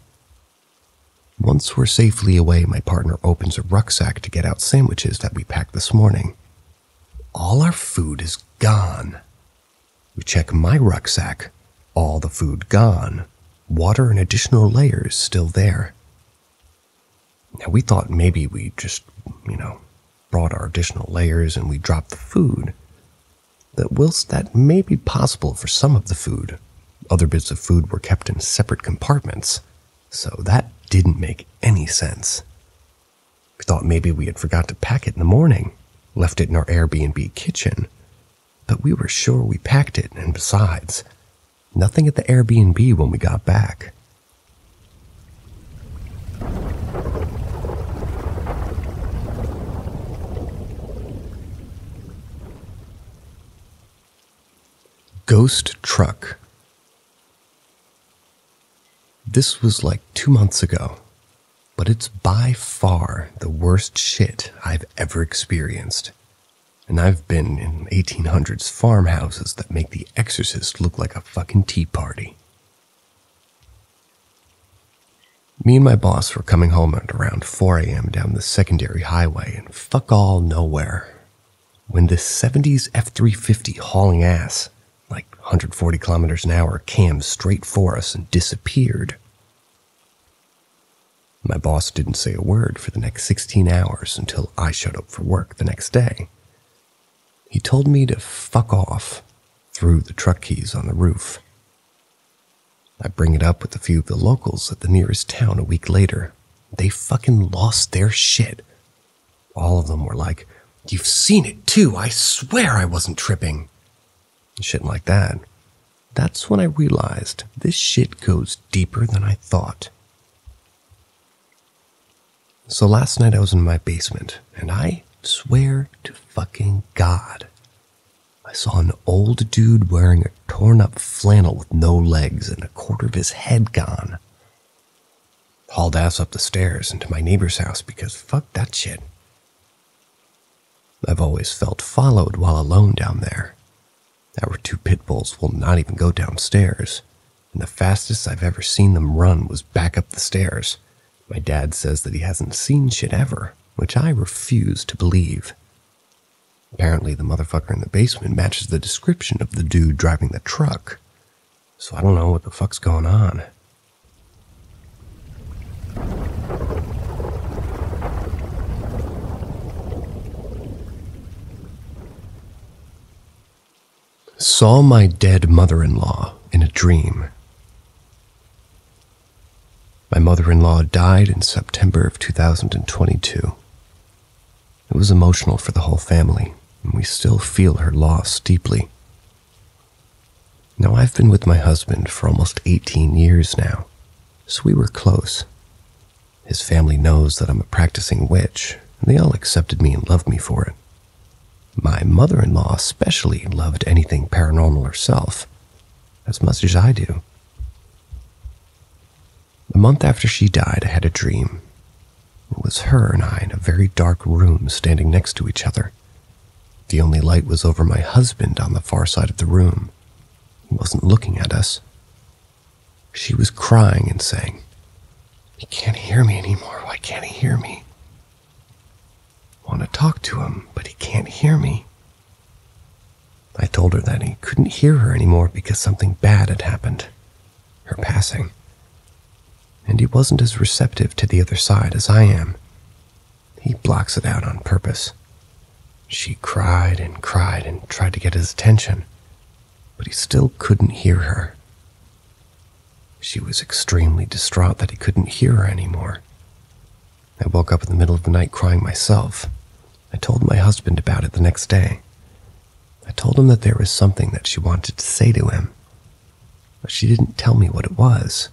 Once we're safely away, my partner opens a rucksack to get out sandwiches that we packed this morning. All our food is gone. We check my rucksack. All the food gone. Water and additional layers still there. Now we thought maybe we just, brought our additional layers and we dropped the food. That whilst that may be possible for some of the food, other bits of food were kept in separate compartments, so that didn't make any sense. We thought maybe we had forgot to pack it in the morning, left it in our Airbnb kitchen, but we were sure we packed it, and besides, nothing at the Airbnb when we got back. Ghost truck. This was like 2 months ago, but it's by far the worst shit I've ever experienced. And I've been in 1800s farmhouses that make The Exorcist look like a fucking tea party. Me and my boss were coming home at around 4 a.m. down the secondary highway and fuck all nowhere, when this 70s F-350 hauling ass, like 140 kilometers an hour, came straight for us and disappeared. My boss didn't say a word for the next 16 hours until I showed up for work the next day. He told me to fuck off, threw the truck keys on the roof. I bring it up with a few of the locals at the nearest town a week later. They fucking lost their shit. All of them were like, "You've seen it too, I swear I wasn't tripping." Shit like that. That's when I realized this shit goes deeper than I thought. So last night I was in my basement, and I swear to fucking God, I saw an old dude wearing a torn up flannel with no legs and a quarter of his head gone. Hauled ass up the stairs into my neighbor's house because fuck that shit. I've always felt followed while alone down there. Our 2 pit bulls will not even go downstairs, and the fastest I've ever seen them run was back up the stairs. My dad says that he hasn't seen shit ever, which I refuse to believe. Apparently the motherfucker in the basement matches the description of the dude driving the truck, so I don't know what the fuck's going on. Saw my dead mother-in-law in a dream. My mother-in-law died in September of 2022. It was emotional for the whole family, and we still feel her loss deeply. Now, I've been with my husband for almost 18 years now, so we were close. His family knows that I'm a practicing witch, and they all accepted me and loved me for it. My mother-in-law especially loved anything paranormal herself, as much as I do. A month after she died, I had a dream. It was her and I in a very dark room standing next to each other. The only light was over my husband on the far side of the room. He wasn't looking at us. She was crying and saying, "He can't hear me anymore. Why can't he hear me? I want to talk to him, but he can't hear me." I told her that he couldn't hear her anymore because something bad had happened, her passing. And he wasn't as receptive to the other side as I am. He blocks it out on purpose. She cried and tried to get his attention, but he still couldn't hear her. She was extremely distraught that he couldn't hear her anymore. I woke up in the middle of the night crying myself. I told my husband about it the next day. I told him that there was something that she wanted to say to him, but she didn't tell me what it was.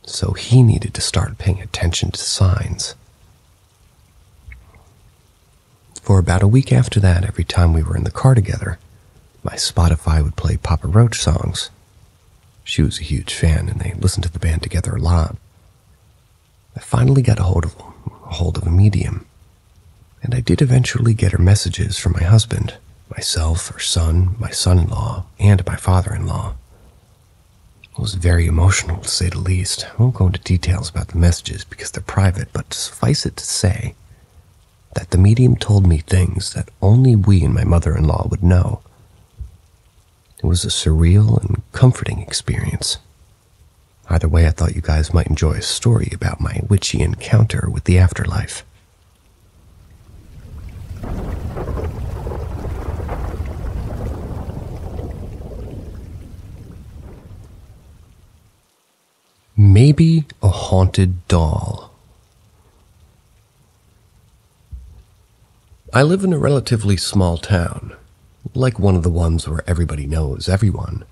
So he needed to start paying attention to signs. For about a week after that, every time we were in the car together, my Spotify would play Papa Roach songs. She was a huge fan, and they listened to the band together a lot. I finally got a hold of a medium, and I did eventually get her messages from my husband, myself, her son, my son-in-law, and my father-in-law. It was very emotional, to say the least. I won't go into details about the messages because they're private, but suffice it to say that the medium told me things that only we and my mother-in-law would know. It was a surreal and comforting experience. Either way, I thought you guys might enjoy a story about my witchy encounter with the afterlife. Maybe a haunted doll. I live in a relatively small town, like one of the ones where everybody knows everyone.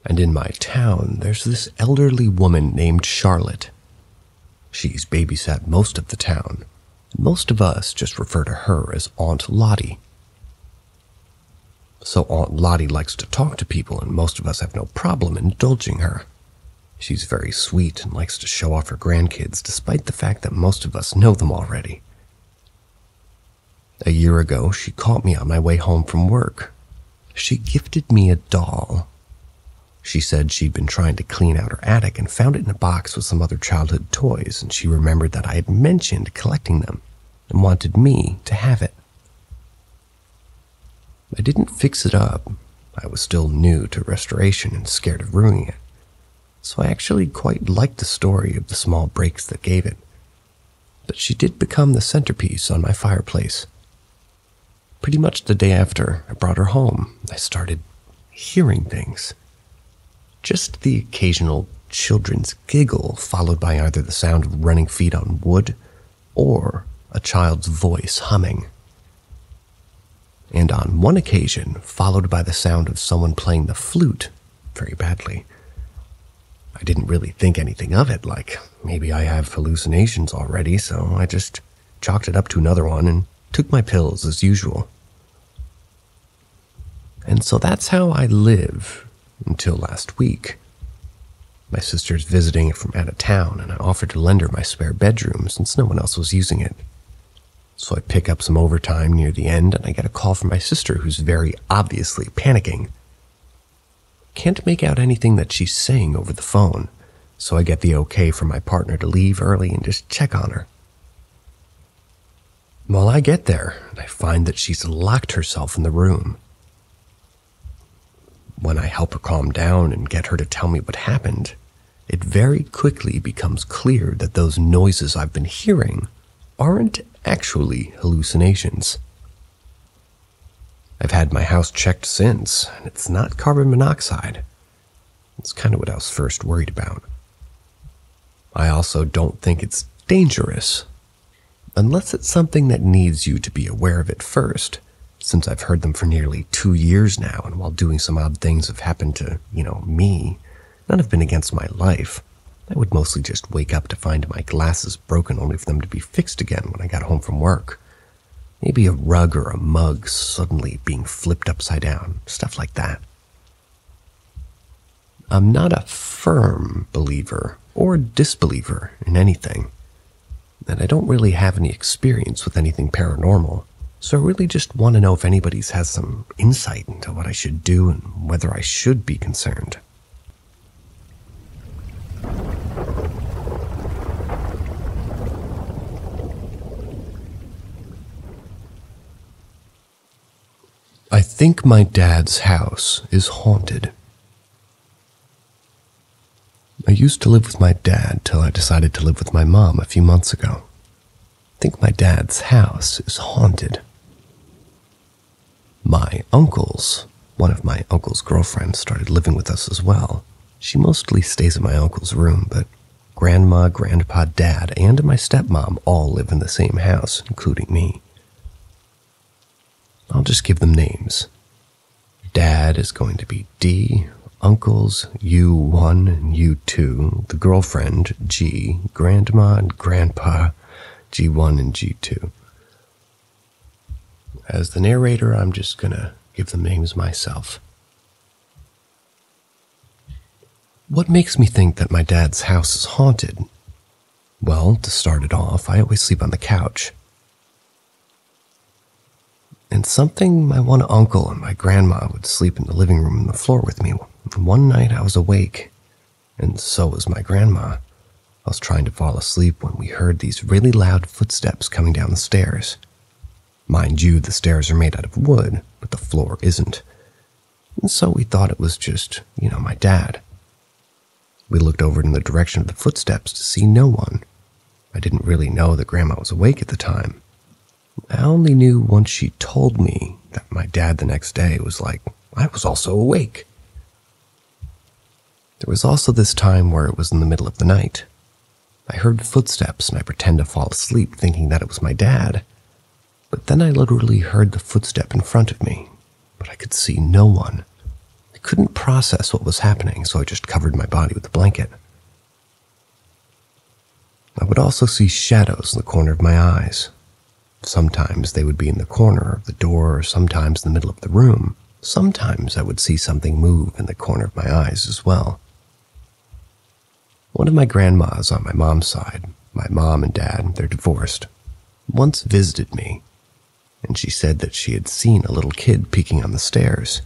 And in my town, there's this elderly woman named Charlotte. She's babysat most of the town, and most of us just refer to her as Aunt Lottie. So Aunt Lottie likes to talk to people, and most of us have no problem indulging her. She's very sweet and likes to show off her grandkids, despite the fact that most of us know them already. A year ago, she caught me on my way home from work. She gifted me a doll. She said she'd been trying to clean out her attic and found it in a box with some other childhood toys, and she remembered that I had mentioned collecting them and wanted me to have it. I didn't fix it up. I was still new to restoration and scared of ruining it. So I actually quite liked the story of the small breaks that gave it. But she did become the centerpiece on my fireplace. Pretty much the day after I brought her home, I started hearing things. Just the occasional children's giggle, followed by either the sound of running feet on wood or a child's voice humming. And on one occasion, followed by the sound of someone playing the flute very badly. I didn't really think anything of it, like maybe I have hallucinations already, so I just chalked it up to another one and took my pills as usual. And so that's how I live until last week. My sister's visiting from out of town, and I offered to lend her my spare bedroom since no one else was using it. So I pick up some overtime near the end, and I get a call from my sister who's very obviously panicking. Can't make out anything that she's saying over the phone, so I get the okay from my partner to leave early and just check on her. Well, I get there, and I find that she's locked herself in the room. When I help her calm down and get her to tell me what happened, it very quickly becomes clear that those noises I've been hearing aren't actually hallucinations. I've had my house checked since, and it's not carbon monoxide. It's kind of what I was first worried about. I also don't think it's dangerous, unless it's something that needs you to be aware of it first, since I've heard them for nearly 2 years now, and while doing some odd things have happened to, me, none have been against my life. I would mostly just wake up to find my glasses broken only for them to be fixed again when I got home from work. Maybe a rug or a mug suddenly being flipped upside down, stuff like that. I'm not a firm believer or disbeliever in anything, and I don't really have any experience with anything paranormal, so I really just want to know if anybody's has some insight into what I should do and whether I should be concerned. I think my dad's house is haunted. I used to live with my dad till I decided to live with my mom a few months ago. I think my dad's house is haunted. My uncles, one of my uncle's girlfriends, started living with us as well. She mostly stays in my uncle's room, but Grandma, Grandpa, Dad, and my stepmom all live in the same house, including me. I'll just give them names. Dad is going to be D, uncles U1 and U2, the girlfriend G, Grandma and Grandpa G1 and G2. As the narrator, I'm just gonna give them names myself. What makes me think that my dad's house is haunted? Well, to start it off, I always sleep on the couch. And something my one uncle and my grandma would sleep in the living room and the floor with me. One night I was awake, and so was my grandma. I was trying to fall asleep when we heard these really loud footsteps coming down the stairs. Mind you, the stairs are made out of wood, but the floor isn't. And so we thought it was just, my dad. We looked over in the direction of the footsteps to see no one. I didn't really know that Grandma was awake at the time. I only knew once she told me that my dad the next day was like, I was also awake. There was also this time where it was in the middle of the night. I heard footsteps and I pretended to fall asleep thinking that it was my dad. But then I literally heard the footstep in front of me, but I could see no one. I couldn't process what was happening, so I just covered my body with a blanket. I would also see shadows in the corner of my eyes. Sometimes they would be in the corner of the door, or sometimes in the middle of the room. Sometimes I would see something move in the corner of my eyes as well. One of my grandmas on my mom's side, my mom and dad, they're divorced, once visited me, and she said that she had seen a little kid peeking on the stairs.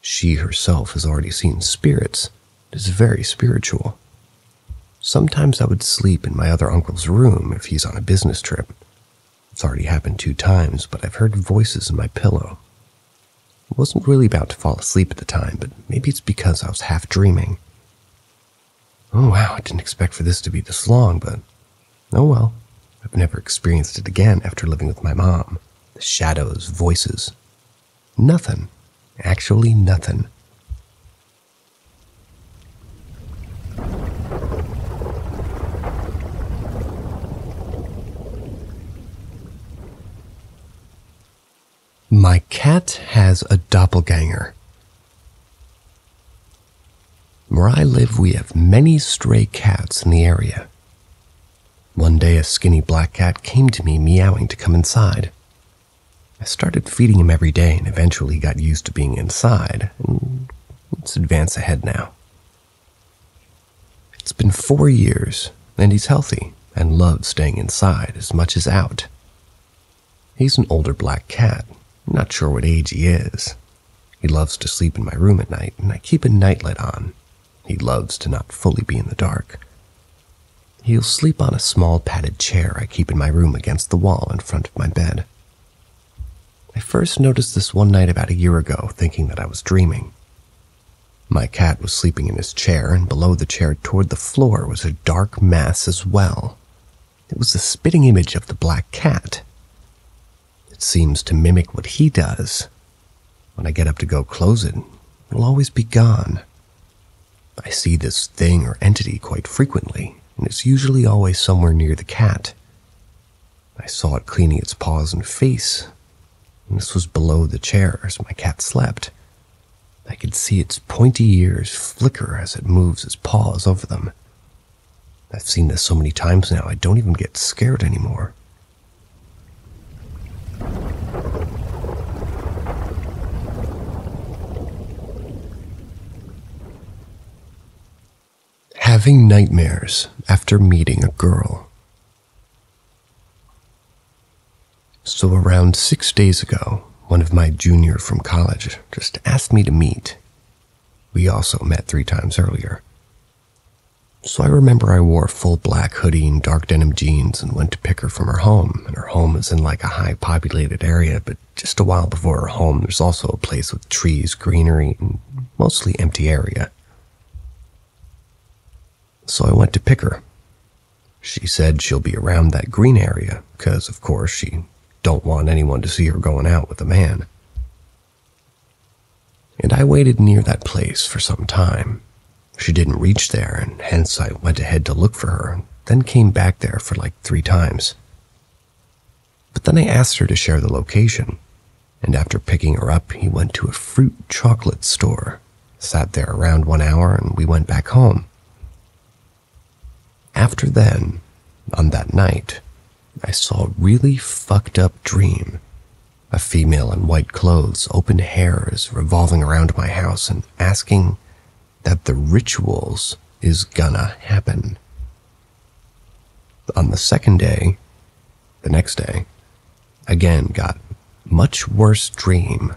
She herself has already seen spirits. It is very spiritual. Sometimes I would sleep in my other uncle's room if he's on a business trip. It's already happened 2 times, but I've heard voices in my pillow. I wasn't really about to fall asleep at the time, but maybe it's because I was half dreaming. Oh wow, I didn't expect for this to be this long, but oh well. I've never experienced it again after living with my mom. The shadows, voices. Nothing. Actually nothing. My cat has a doppelganger. Where I live, we have many stray cats in the area. One day, a skinny black cat came to me meowing to come inside. I started feeding him every day and eventually got used to being inside, and let's advance ahead now. It's been 4 years, and he's healthy and loves staying inside as much as out. He's an older black cat. I'm not sure what age he is. He loves to sleep in my room at night, and I keep a nightlight on. He loves to not fully be in the dark. He'll sleep on a small padded chair I keep in my room against the wall in front of my bed. I first noticed this one night about a year ago, thinking that I was dreaming. My cat was sleeping in his chair, and below the chair toward the floor was a dark mass as well. It was the spitting image of the black cat. It seems to mimic what he does. When I get up to go close it, it'll always be gone. I see this thing or entity quite frequently, and it's usually always somewhere near the cat. I saw it cleaning its paws and face, and this was below the chair as my cat slept. I could see its pointy ears flicker as it moves its paws over them. I've seen this so many times now, I don't even get scared anymore. Having nightmares after meeting a girl. So around 6 days ago, one of my junior from college just asked me to meet. We also met 3 times earlier. So I remember I wore a full black hoodie and dark denim jeans and went to pick her from her home, and her home is in like a high populated area, but just a while before her home there's also a place with trees, greenery, and mostly empty area. So I went to pick her. She said she'll be around that green area, because of course she don't want anyone to see her going out with a man. And I waited near that place for some time. She didn't reach there, and hence I went ahead to look for her, then came back there for like 3 times. But then I asked her to share the location, and after picking her up, he went to a fruit chocolate store, sat there around 1 hour, and we went back home. After then, on that night, I saw a really fucked up dream. A female in white clothes, open hair, is revolving around my house and asking that the rituals is gonna happen. On the second day, the next day, again got much worse dream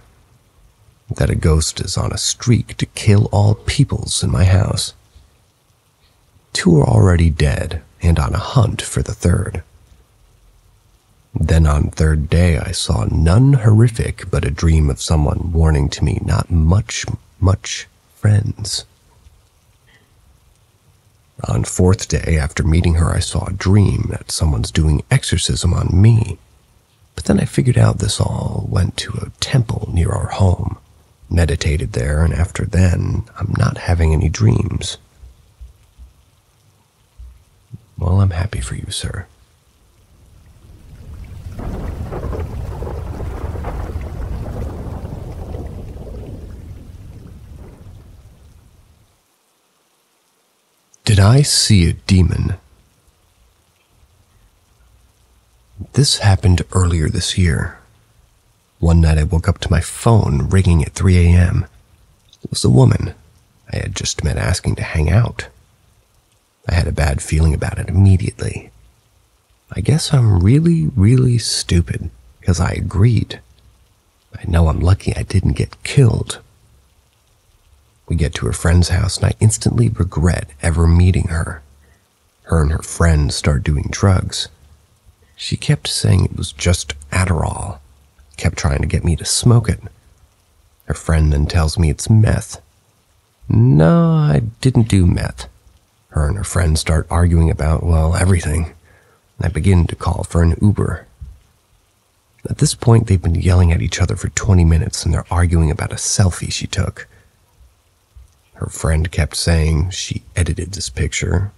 that a ghost is on a streak to kill all peoples in my house. 2 are already dead and on a hunt for the 3rd. Then on 3rd day, I saw none horrific but a dream of someone warning to me not much friends. On 4th day, after meeting her, I saw a dream that someone's doing exorcism on me. But then I figured out this all went to a temple near our home, meditated there, and after then, I'm not having any dreams. Well, I'm happy for you, sir. Did I see a demon? This happened earlier this year. One night I woke up to my phone ringing at 3 a.m. It was a woman I had just met asking to hang out. I had a bad feeling about it immediately. I guess I'm really stupid because I agreed. I know I'm lucky I didn't get killed. We get to her friend's house and I instantly regret ever meeting her. Her and her friend start doing drugs. She kept saying it was just Adderall, kept trying to get me to smoke it. Her friend then tells me it's meth. No, I didn't do meth. Her and her friend start arguing about, well, everything. I begin to call for an Uber. At this point, they've been yelling at each other for 20 minutes and they're arguing about a selfie she took. Her friend kept saying she edited this picture.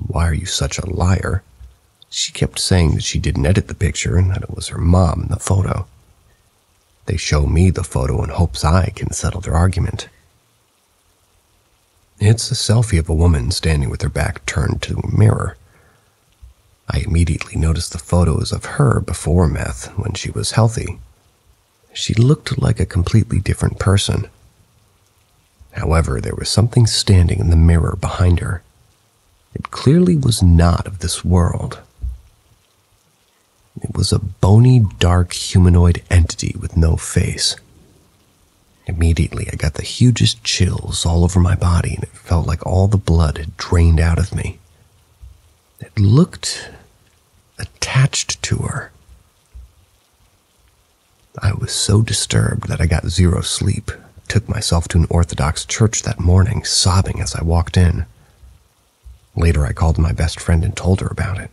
Why are you such a liar? She kept saying that she didn't edit the picture and that it was her mom in the photo. They show me the photo in hopes I can settle their argument. It's a selfie of a woman standing with her back turned to a mirror. I immediately noticed the photos of her before meth when she was healthy. She looked like a completely different person. However, there was something standing in the mirror behind her. It clearly was not of this world. It was a bony, dark, humanoid entity with no face. Immediately, I got the hugest chills all over my body, and it felt like all the blood had drained out of me. It looked attached to her. I was so disturbed that I got 0 sleep, took myself to an Orthodox church that morning, sobbing as I walked in. Later, I called my best friend and told her about it.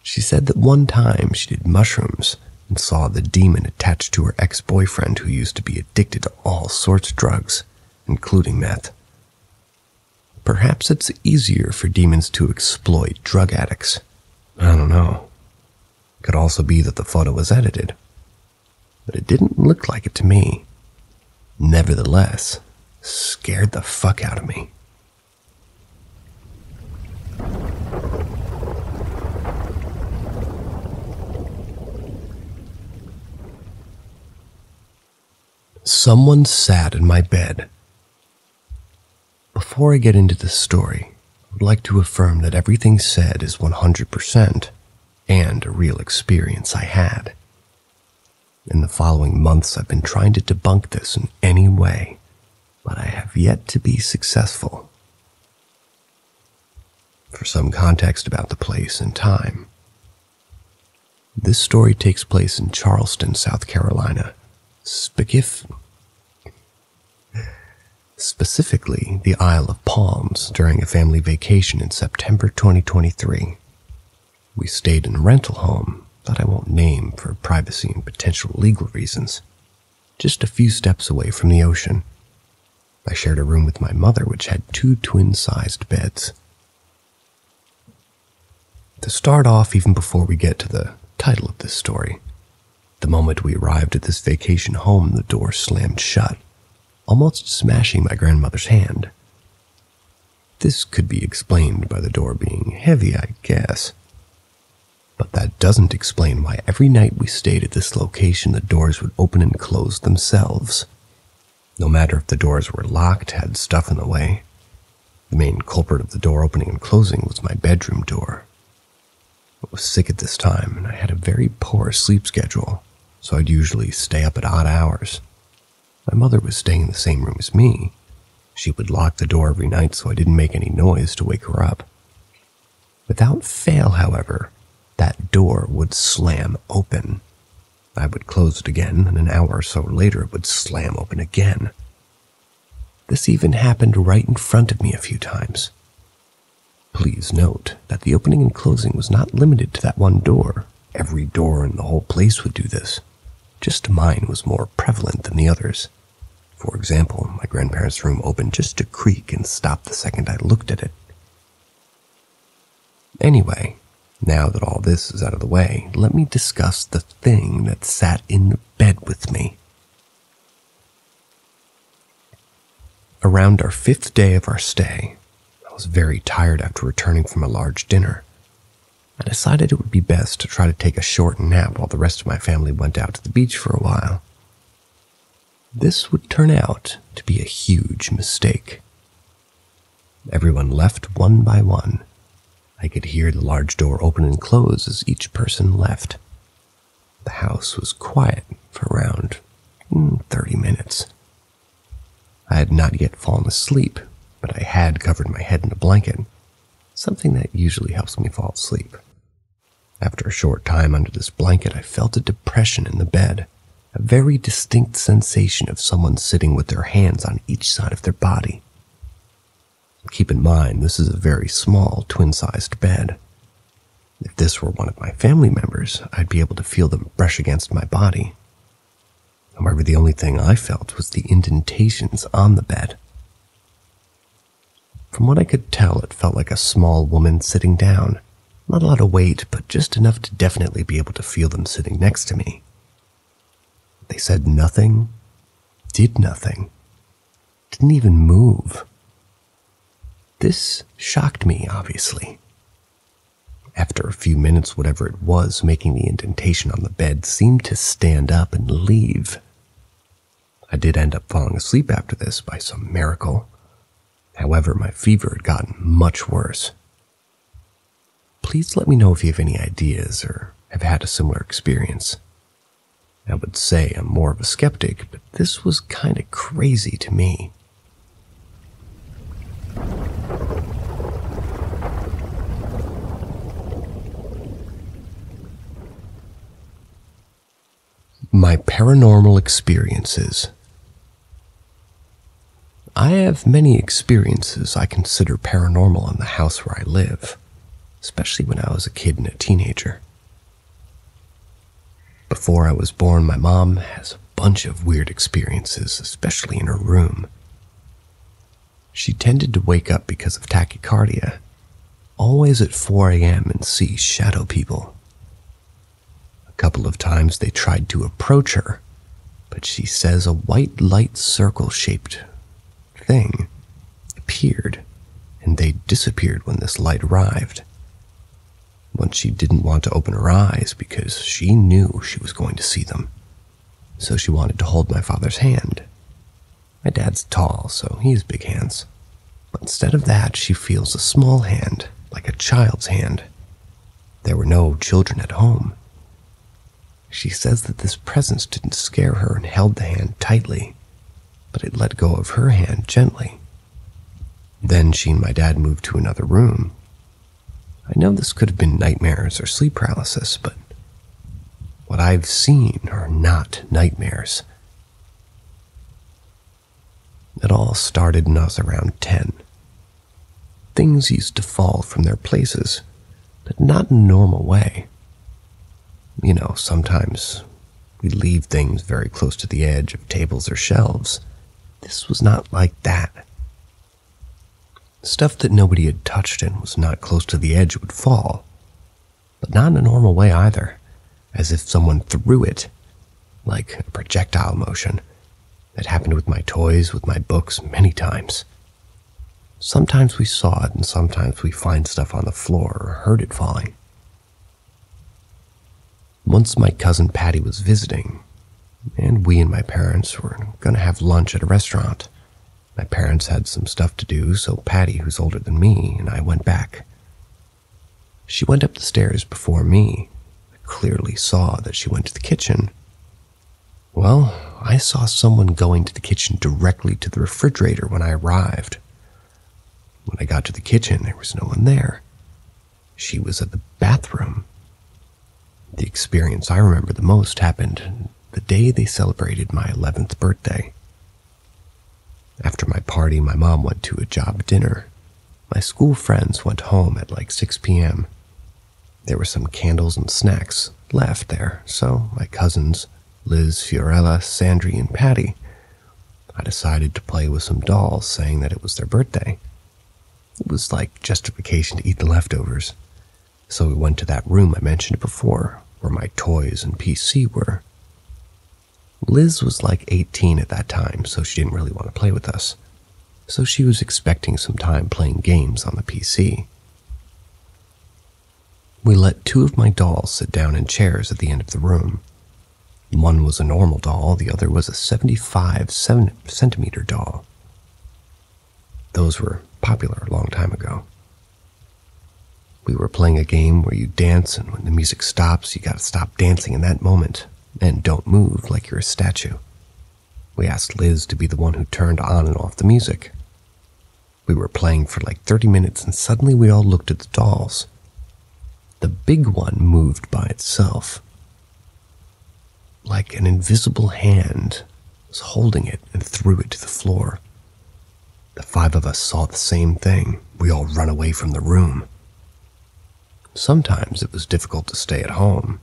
She said that one time she did mushrooms and saw the demon attached to her ex-boyfriend who used to be addicted to all sorts of drugs, including meth. Perhaps it's easier for demons to exploit drug addicts. I don't know. Could also be that the photo was edited. But it didn't look like it to me. Nevertheless, scared the fuck out of me. Someone sat in my bed. Before I get into this story, I would like to affirm that everything said is 100% and a real experience I had. In the following months, I've been trying to debunk this in any way, but I have yet to be successful. For some context about the place and time, this story takes place in Charleston, South Carolina, specifically the Isle of Palms, during a family vacation in September 2023. We stayed in a rental home that I won't name for privacy and potential legal reasons, just a few steps away from the ocean. I shared a room with my mother, which had 2 twin-sized beds. To start off, even before we get to the title of this story, the moment we arrived at this vacation home, the door slammed shut, almost smashing my grandmother's hand. This could be explained by the door being heavy, I guess. But that doesn't explain why every night we stayed at this location the doors would open and close themselves. No matter if the doors were locked, had stuff in the way. The main culprit of the door opening and closing was my bedroom door. I was sick at this time, and I had a very poor sleep schedule, so I'd usually stay up at odd hours. My mother was staying in the same room as me. She would lock the door every night so I didn't make any noise to wake her up. Without fail, however, that door would slam open. I would close it again, and an hour or so later it would slam open again. This even happened right in front of me a few times. Please note that the opening and closing was not limited to that one door. Every door in the whole place would do this. Just mine was more prevalent than the others. For example, my grandparents' room opened just to creak and stop the second I looked at it. Anyway, now that all this is out of the way, let me discuss the thing that sat in the bed with me. Around our 5th day of our stay, I was very tired after returning from a large dinner. I decided it would be best to try to take a short nap while the rest of my family went out to the beach for a while. This would turn out to be a huge mistake. Everyone left one by one. I could hear the large door open and close as each person left. The house was quiet for around 30 minutes. I had not yet fallen asleep, but I had covered my head in a blanket, something that usually helps me fall asleep. After a short time under this blanket, I felt a depression in the bed, a very distinct sensation of someone sitting with their hands on each side of their body. Keep in mind, this is a very small, twin-sized bed. If this were one of my family members, I'd be able to feel them brush against my body. However, the only thing I felt was the indentations on the bed. From what I could tell, it felt like a small woman sitting down. Not a lot of weight, but just enough to definitely be able to feel them sitting next to me. They said nothing, did nothing, didn't even move. This shocked me, obviously. After a few minutes, whatever it was making the indentation on the bed seemed to stand up and leave. I did end up falling asleep after this by some miracle. However, my fever had gotten much worse. Please let me know if you have any ideas or have had a similar experience. I would say I'm more of a skeptic, but this was kind of crazy to me. My paranormal experiences. I have many experiences I consider paranormal in the house where I live, especially when I was a kid and a teenager. Before I was born, my mom has a bunch of weird experiences, especially in her room. She tended to wake up because of tachycardia, always at 4 a.m. and see shadow people. A couple of times they tried to approach her, but she says a white light circle-shaped thing appeared, and they disappeared when this light arrived. Once she didn't want to open her eyes because she knew she was going to see them. so she wanted to hold my father's hand. My dad's tall, so he has big hands. But instead of that, she feels a small hand, like a child's hand. There were no children at home. She says that this presence didn't scare her and held the hand tightly, but it let go of her hand gently. Then she and my dad moved to another room. I know this could have been nightmares or sleep paralysis, but what I've seen are not nightmares. It all started when I was around 10. Things used to fall from their places, but not in a normal way. You know, sometimes we leave things very close to the edge of tables or shelves. This was not like that. Stuff that nobody had touched and was not close to the edge would fall, but not in a normal way either, as if someone threw it, like a projectile motion. That happened with my toys, with my books, many times. Sometimes we saw it, and sometimes we find stuff on the floor or heard it falling. Once my cousin Patty was visiting, and we and my parents were going to have lunch at a restaurant. My parents had some stuff to do, so Patty, who's older than me, and I went back. She went up the stairs before me. I clearly saw that she went to the kitchen. Well, I saw someone going to the kitchen directly to the refrigerator when I arrived. When I got to the kitchen, there was no one there. She was at the bathroom. The experience I remember the most happened the day they celebrated my 11th birthday. After my party, my mom went to a job dinner. My school friends went home at like 6 p.m. There were some candles and snacks left there, so my cousins, Liz, Fiorella, Sandry, and Patty, I decided to play with some dolls, saying that it was their birthday. It was like justification to eat the leftovers. So we went to that room I mentioned before, where my toys and PC were. Liz was like 18 at that time, so she didn't really want to play with us. So she was expecting some time playing games on the PC. We let two of my dolls sit down in chairs at the end of the room. One was a normal doll, the other was a 75-centimeter doll. Those were popular a long time ago. We were playing a game where you dance, and when the music stops, you gotta stop dancing in that moment, and don't move like you're a statue. We asked Liz to be the one who turned on and off the music. We were playing for like 30 minutes, and suddenly we all looked at the dolls. The big one moved by itself. Like an invisible hand was holding it and threw it to the floor. The five of us saw the same thing. We all ran away from the room. Sometimes it was difficult to stay at home.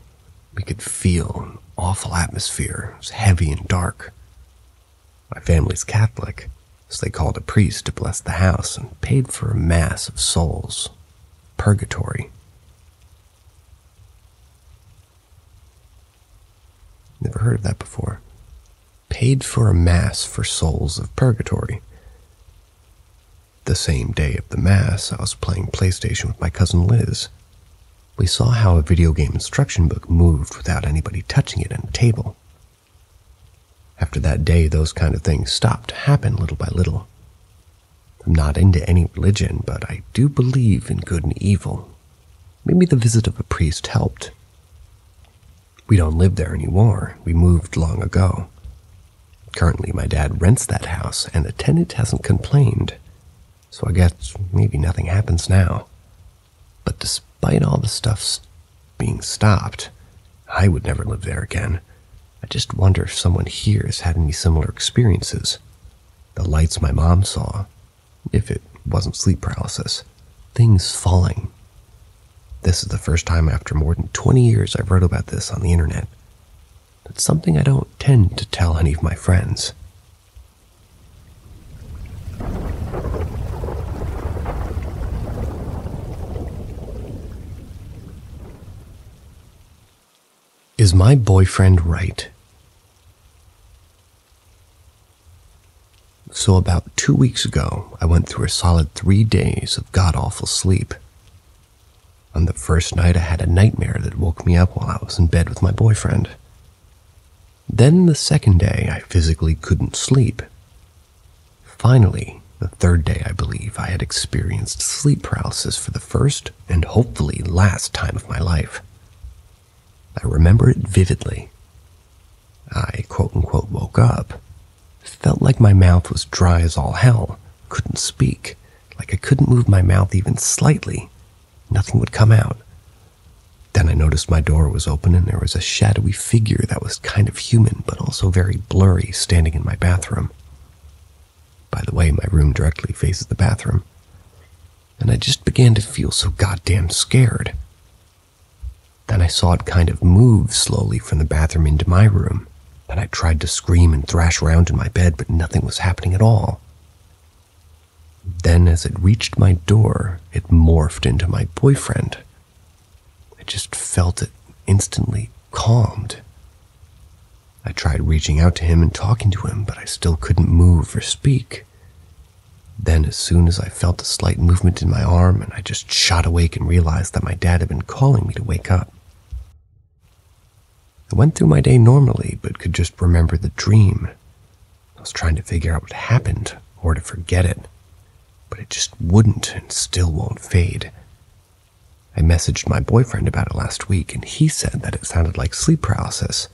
We could feel an awful atmosphere. It was heavy and dark. My family's Catholic, so they called a priest to bless the house and paid for a mass of souls. Purgatory. Never heard of that before. Paid for a mass for souls of purgatory. The same day of the mass, I was playing PlayStation with my cousin Liz. We saw how a video game instruction book moved without anybody touching it on a table. After that day, those kind of things stopped to happen little by little. I'm not into any religion, but I do believe in good and evil. Maybe the visit of a priest helped. We don't live there anymore. We moved long ago. Currently, my dad rents that house, and the tenant hasn't complained. So I guess maybe nothing happens now. But despite all the stuff being stopped, I would never live there again. I just wonder if someone here has had any similar experiences. The lights my mom saw, if it wasn't sleep paralysis, things falling. This is the first time after more than 20 years I wrote about this on the internet. It's something I don't tend to tell any of my friends. Is my boyfriend right? So about 2 weeks ago, I went through a solid 3 days of god-awful sleep. On the first night, I had a nightmare that woke me up while I was in bed with my boyfriend. Then the second day, I physically couldn't sleep. Finally, the third day, I believe, I had experienced sleep paralysis for the first and hopefully last time of my life. I remember it vividly. I quote-unquote woke up. Felt like my mouth was dry as all hell, couldn't speak, like I couldn't move my mouth even slightly. Nothing would come out. Then I noticed my door was open and there was a shadowy figure that was kind of human but also very blurry standing in my bathroom. By the way, my room directly faces the bathroom. And I just began to feel so goddamn scared. Then I saw it kind of move slowly from the bathroom into my room, and I tried to scream and thrash around in my bed, but nothing was happening at all. Then as it reached my door, it morphed into my boyfriend. I just felt it instantly calmed. I tried reaching out to him and talking to him, but I still couldn't move or speak. Then as soon as I felt a slight movement in my arm, and I just shot awake and realized that my dad had been calling me to wake up. I went through my day normally, but could just remember the dream. I was trying to figure out what happened, or to forget it, but it just wouldn't and still won't fade. I messaged my boyfriend about it last week, and he said that it sounded like sleep paralysis,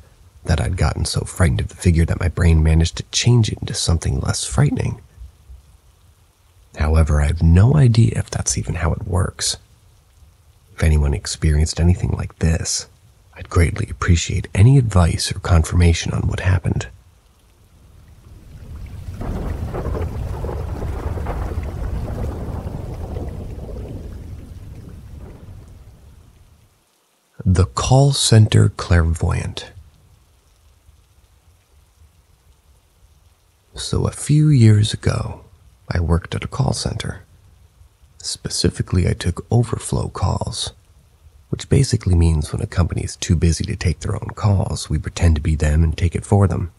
that I'd gotten so frightened of the figure that my brain managed to change it into something less frightening. However, I have no idea if that's even how it works. If anyone experienced anything like this, I'd greatly appreciate any advice or confirmation on what happened. The Call Center Clairvoyant. So a few years ago, I worked at a call center. Specifically, I took overflow calls, which basically means when a company is too busy to take their own calls, we pretend to be them and take it for them.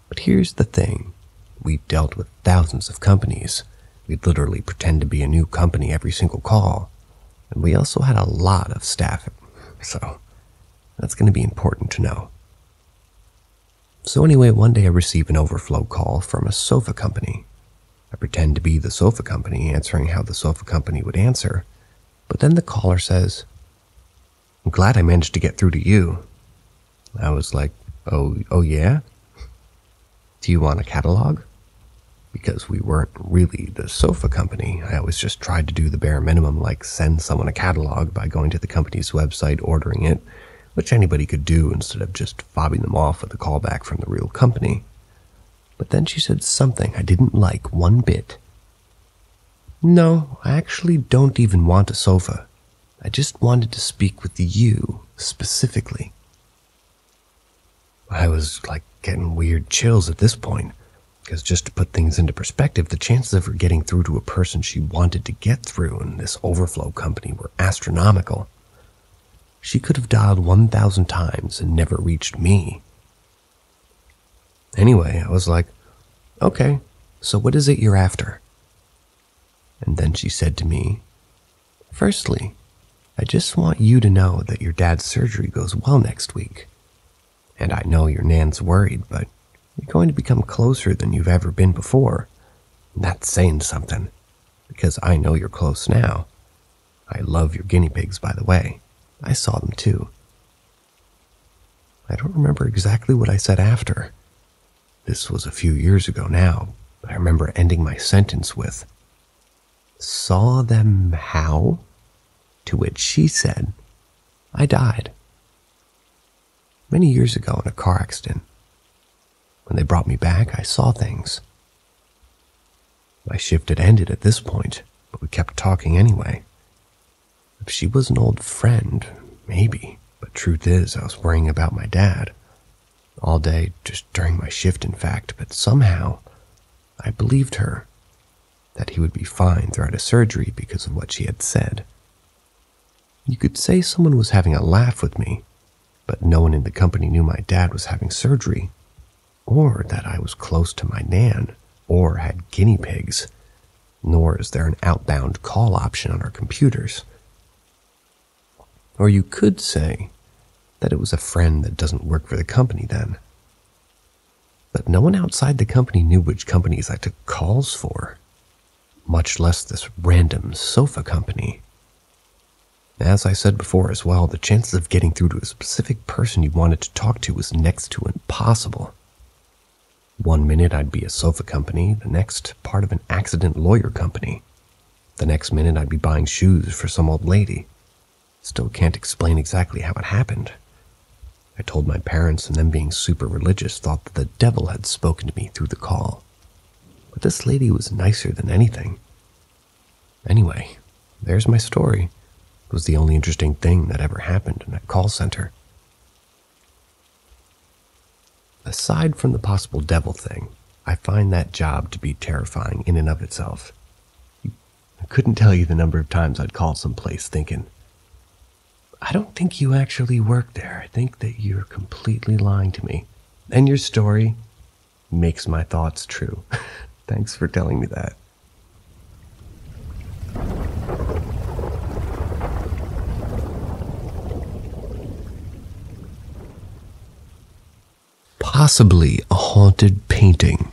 But here's the thing. We dealt with thousands of companies. We'd literally pretend to be a new company every single call. And we also had a lot of staff, so that's going to be important to know. So anyway, one day I receive an overflow call from a sofa company. I pretend to be the sofa company, answering how the sofa company would answer, but then the caller says, "I'm glad I managed to get through to you." I was like, oh yeah? Do you want a catalog? Because we weren't really the sofa company. I always just tried to do the bare minimum, like send someone a catalog by going to the company's website, ordering it, which anybody could do instead of just fobbing them off with a callback from the real company. But then she said something I didn't like one bit. "No, I actually don't even want a sofa. I just wanted to speak with you, specifically." I was like getting weird chills at this point, because just to put things into perspective, the chances of her getting through to a person she wanted to get through in this overflow company were astronomical. She could have dialed 1,000 times and never reached me. Anyway, I was like, "Okay, so what is it you're after?" And then she said to me, "Firstly, I just want you to know that your dad's surgery goes well next week. And I know your nan's worried, but you're going to become closer than you've ever been before. And that's saying something, because I know you're close now. I love your guinea pigs, by the way. I saw them too." I don't remember exactly what I said after. This was a few years ago now, but I remember ending my sentence with, "Saw them how?" To which she said, "I died. Many years ago in a car accident. When they brought me back, I saw things." My shift had ended at this point, but we kept talking anyway. If she was an old friend, maybe, but truth is, I was worrying about my dad. All day, just during my shift in fact, but somehow, I believed her, that he would be fine throughout his surgery because of what she had said. You could say someone was having a laugh with me, but no one in the company knew my dad was having surgery, or that I was close to my nan, or had guinea pigs, nor is there an outbound call option on our computers. Or you could say that it was a friend that doesn't work for the company then, but no one outside the company knew which companies I took calls for, much less this random sofa company. As I said before as well, the chances of getting through to a specific person you wanted to talk to was next to impossible. One minute I'd be a sofa company, the next part of an accident lawyer company. The next minute I'd be buying shoes for some old lady. Still can't explain exactly how it happened. I told my parents, and them being super religious thought that the devil had spoken to me through the call. But this lady was nicer than anything. Anyway, there's my story. It was the only interesting thing that ever happened in that call center. Aside from the possible devil thing, I find that job to be terrifying in and of itself. I couldn't tell you the number of times I'd call someplace thinking, I don't think you actually work there. I think that you're completely lying to me. And your story makes my thoughts true. Thanks for telling me that. Possibly a haunted painting.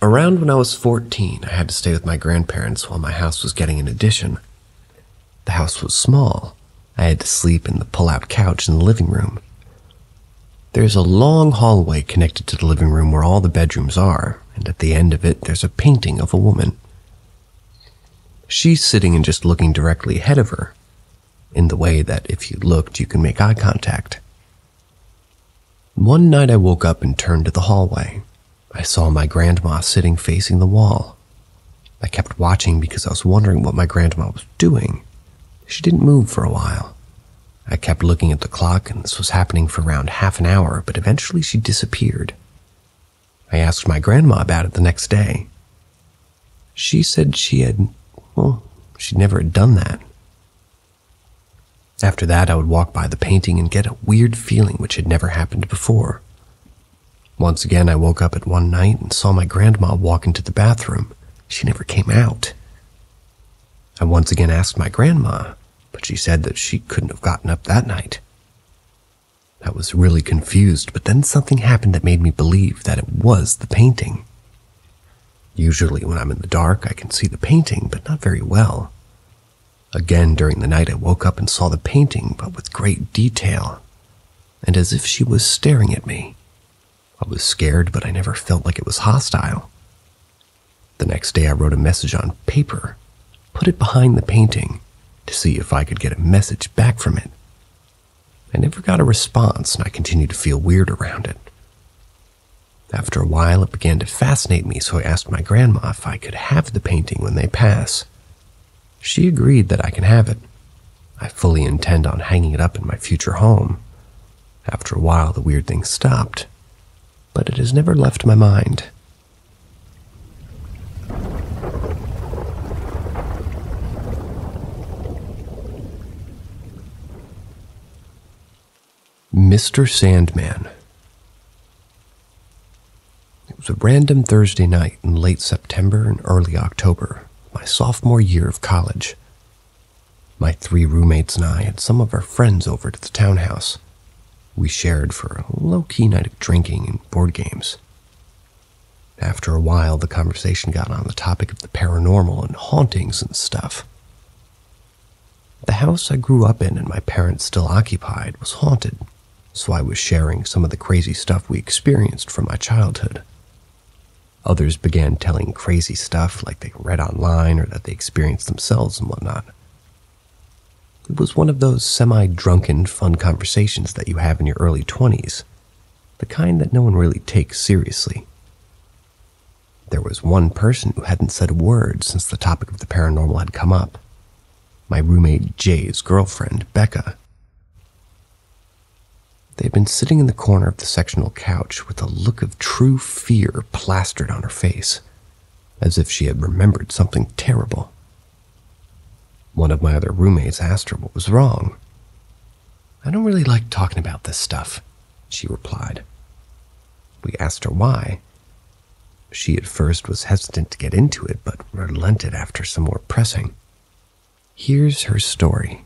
Around when I was 14, I had to stay with my grandparents while my house was getting an addition. The house was small. I had to sleep in the pull-out couch in the living room. There's a long hallway connected to the living room where all the bedrooms are, and at the end of it, there's a painting of a woman. She's sitting and just looking directly ahead of her, in the way that if you looked, you can make eye contact. One night I woke up and turned to the hallway. I saw my grandma sitting facing the wall. I kept watching because I was wondering what my grandma was doing. She didn't move for a while. I kept looking at the clock, and this was happening for around half an hour, but eventually she disappeared. I asked my grandma about it the next day. She said she'd never had done that. After that, I would walk by the painting and get a weird feeling which had never happened before. Once again, I woke up at one night and saw my grandma walk into the bathroom. She never came out. I once again asked my grandma, but she said that she couldn't have gotten up that night. I was really confused, but then something happened that made me believe that it was the painting. Usually when I'm in the dark, I can see the painting, but not very well. Again, during the night, I woke up and saw the painting, but with great detail, and as if she was staring at me. I was scared, but I never felt like it was hostile. The next day, I wrote a message on paper, put it behind the painting, to see if I could get a message back from it. I never got a response, and I continued to feel weird around it. After a while, it began to fascinate me, so I asked my grandma if I could have the painting when they pass. She agreed that I can have it. I fully intend on hanging it up in my future home. After a while, the weird thing stopped, but it has never left my mind. Mr. Sandman. It was a random Thursday night in late September and early October, my sophomore year of college. My 3 roommates and I had some of our friends over to the townhouse. We shared for a low-key night of drinking and board games. After a while, the conversation got on the topic of the paranormal and hauntings and stuff. The house I grew up in and my parents still occupied was haunted, so I was sharing some of the crazy stuff we experienced from my childhood. Others began telling crazy stuff like they read online or that they experienced themselves and whatnot. It was one of those semi-drunken, fun conversations that you have in your early 20s, the kind that no one really takes seriously. There was one person who hadn't said a word since the topic of the paranormal had come up. My roommate Jay's girlfriend, Becca. They had been sitting in the corner of the sectional couch with a look of true fear plastered on her face, as if she had remembered something terrible. One of my other roommates asked her what was wrong. "I don't really like talking about this stuff," she replied. We asked her why. She at first was hesitant to get into it, but relented after some more pressing. Here's her story.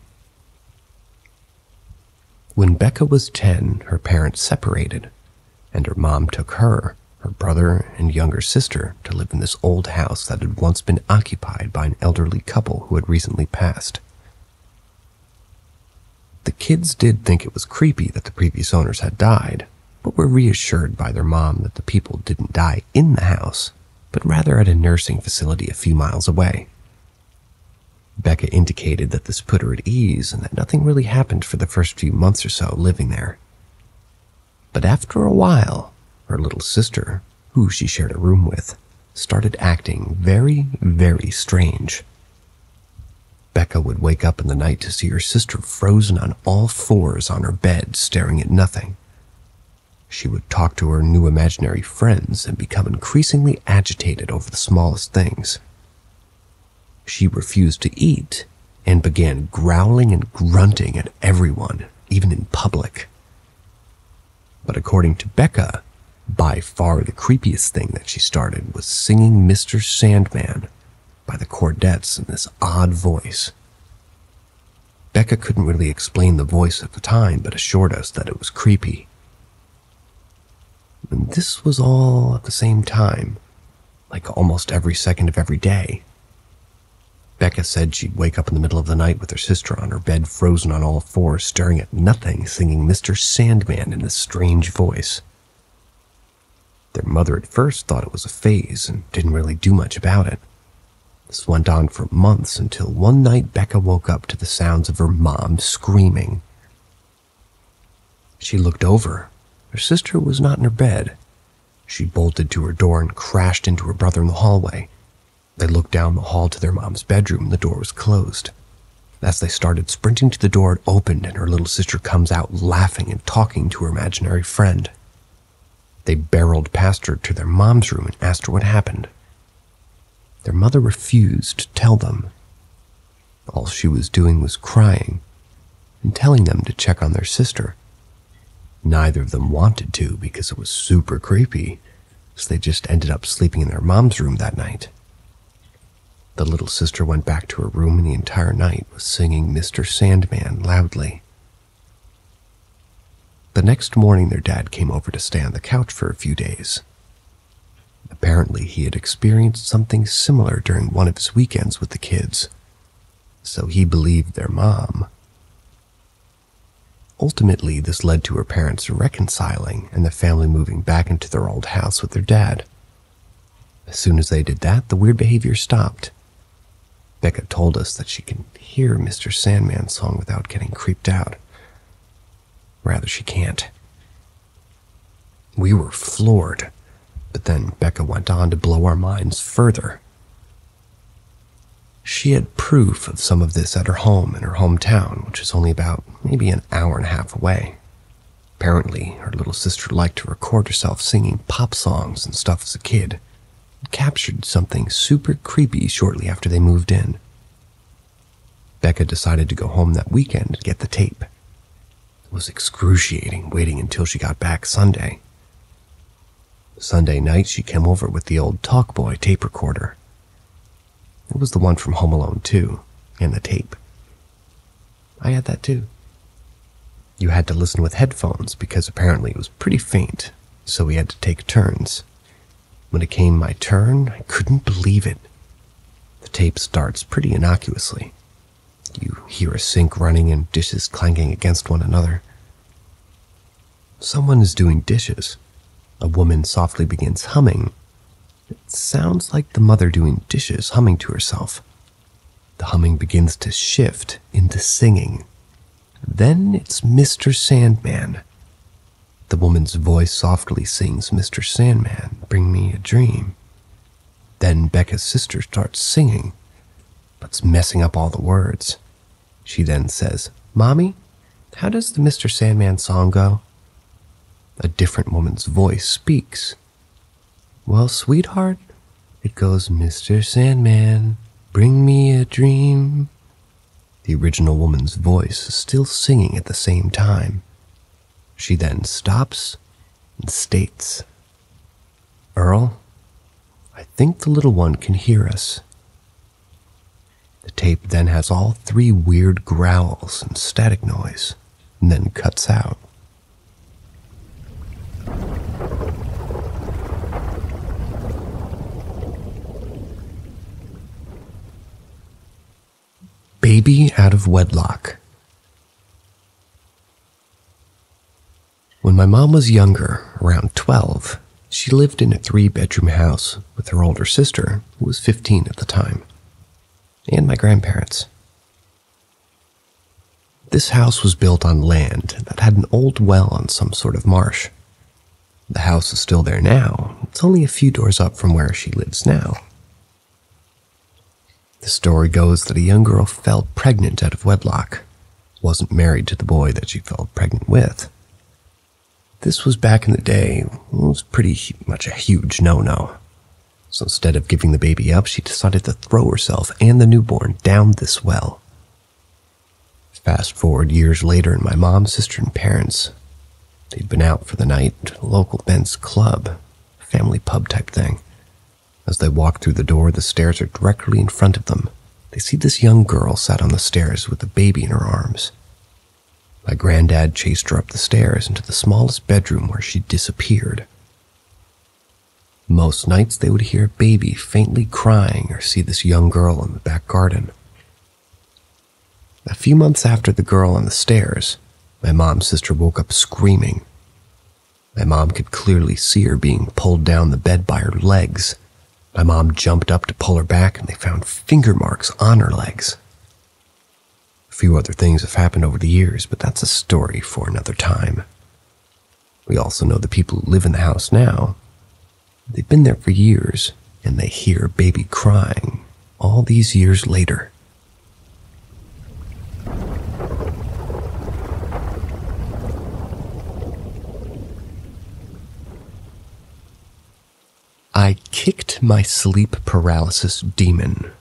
When Becca was 10, her parents separated, and her mom took her brother, and younger sister to live in this old house that had once been occupied by an elderly couple who had recently passed. The kids did think it was creepy that the previous owners had died, but were reassured by their mom that the people didn't die in the house, but rather at a nursing facility a few miles away. Becca indicated that this put her at ease and that nothing really happened for the first few months or so living there. But after a while, her little sister, who she shared a room with, started acting very, very strange. Becca would wake up in the night to see her sister frozen on all fours on her bed, staring at nothing. She would talk to her new imaginary friends and become increasingly agitated over the smallest things. She refused to eat and began growling and grunting at everyone, even in public. But according to Becca, by far the creepiest thing that she started was singing Mr. Sandman by the Chordettes in this odd voice. Becca couldn't really explain the voice at the time, but assured us that it was creepy. And this was all at the same time, like almost every second of every day. Becca said she'd wake up in the middle of the night with her sister on her bed, frozen on all fours, staring at nothing, singing Mr. Sandman in this strange voice. Their mother at first thought it was a phase and didn't really do much about it. This went on for months until one night Becca woke up to the sounds of her mom screaming. She looked over. Her sister was not in her bed. She bolted to her door and crashed into her brother in the hallway. They looked down the hall to their mom's bedroom. The door was closed. As they started sprinting to the door, it opened and her little sister comes out laughing and talking to her imaginary friend. They barreled past her to their mom's room and asked her what happened. Their mother refused to tell them. All she was doing was crying and telling them to check on their sister. Neither of them wanted to because it was super creepy, so they just ended up sleeping in their mom's room that night. The little sister went back to her room and the entire night was singing Mr. Sandman loudly. The next morning, their dad came over to stay on the couch for a few days. Apparently, he had experienced something similar during one of his weekends with the kids, so he believed their mom. Ultimately, this led to her parents reconciling and the family moving back into their old house with their dad. As soon as they did that, the weird behavior stopped. Becca told us that she can hear Mr. Sandman's song without getting creeped out. Rather, she can't. We were floored, but then Becca went on to blow our minds further. She had proof of some of this at her home in her hometown, which is only about maybe an hour and a half away. Apparently, her little sister liked to record herself singing pop songs and stuff as a kid, and captured something super creepy shortly after they moved in. Becca decided to go home that weekend and get the tape. It was excruciating waiting until she got back Sunday. Sunday night, she came over with the old Talkboy tape recorder. It was the one from Home Alone 2, and the tape. I had that too. You had to listen with headphones because apparently it was pretty faint, so we had to take turns. When it came my turn, I couldn't believe it. The tape starts pretty innocuously. You hear a sink running and dishes clanking against one another. Someone is doing dishes. A woman softly begins humming. It sounds like the mother doing dishes humming to herself. The humming begins to shift into singing. Then it's Mr. Sandman. The woman's voice softly sings Mr. Sandman, bring me a dream. Then Becca's sister starts singing, but's messing up all the words. She then says, Mommy, how does the Mr. Sandman song go? A different woman's voice speaks. Well, sweetheart, it goes, Mr. Sandman, bring me a dream. The original woman's voice is still singing at the same time. She then stops and states, Earl, I think the little one can hear us. The tape then has all three weird growls and static noise, and then cuts out. Baby out of wedlock. When my mom was younger, around 12, she lived in a 3-bedroom house with her older sister, who was 15 at the time, and my grandparents. This house was built on land that had an old well on some sort of marsh. The house is still there now. It's only a few doors up from where she lives now. The story goes that a young girl fell pregnant out of wedlock, wasn't married to the boy that she fell pregnant with. This was back in the day. It was pretty much a huge no-no. So instead of giving the baby up, she decided to throw herself and the newborn down this well. Fast forward years later, and my mom, sister, and parents, they'd been out for the night to a local men's club, family pub type thing. As they walk through the door, the stairs are directly in front of them. They see this young girl sat on the stairs with a baby in her arms. My granddad chased her up the stairs into the smallest bedroom where she disappeared. Most nights they would hear a baby faintly crying or see this young girl in the back garden. A few months after the girl on the stairs, my mom's sister woke up screaming. My mom could clearly see her being pulled down the bed by her legs. My mom jumped up to pull her back, and they found finger marks on her legs. A few other things have happened over the years, but that's a story for another time. We also know the people who live in the house now. They've been there for years, and they hear baby crying all these years later. I kicked my sleep paralysis demon.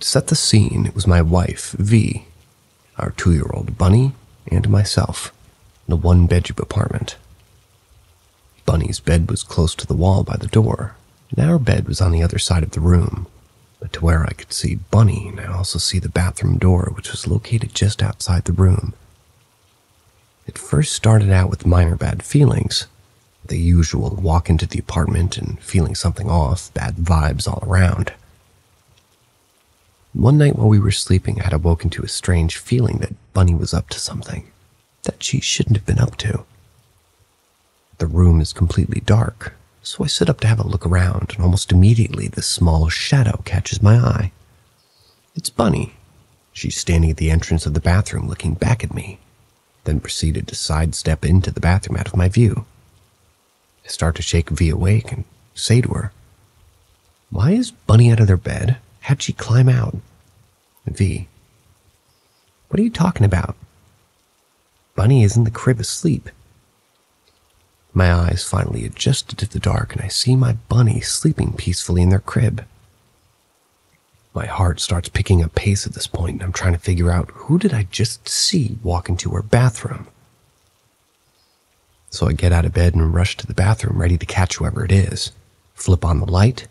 To set the scene, it was my wife, V, our 2-year-old Bunny, and myself in a 1-bedroom apartment. Bunny's bed was close to the wall by the door, and our bed was on the other side of the room, but to where I could see Bunny, and I also see the bathroom door, which was located just outside the room. It first started out with minor bad feelings. The usual walk into the apartment and feeling something off, bad vibes all around. One night while we were sleeping, I had awoken to a strange feeling that Bunny was up to something that she shouldn't have been up to. The room is completely dark, so I sit up to have a look around, and almost immediately this small shadow catches my eye. It's Bunny. She's standing at the entrance of the bathroom looking back at me, then proceeded to sidestep into the bathroom out of my view. I start to shake V awake and say to her, "Why is Bunny out of their bed? How'd she climb out?" V, "What are you talking about? Bunny is in the crib asleep." My eyes finally adjusted to the dark, and I see my Bunny sleeping peacefully in their crib. My heart starts picking up pace at this point, and I'm trying to figure out who did I just see walk into her bathroom. So I get out of bed and rush to the bathroom, ready to catch whoever it is. Flip on the light.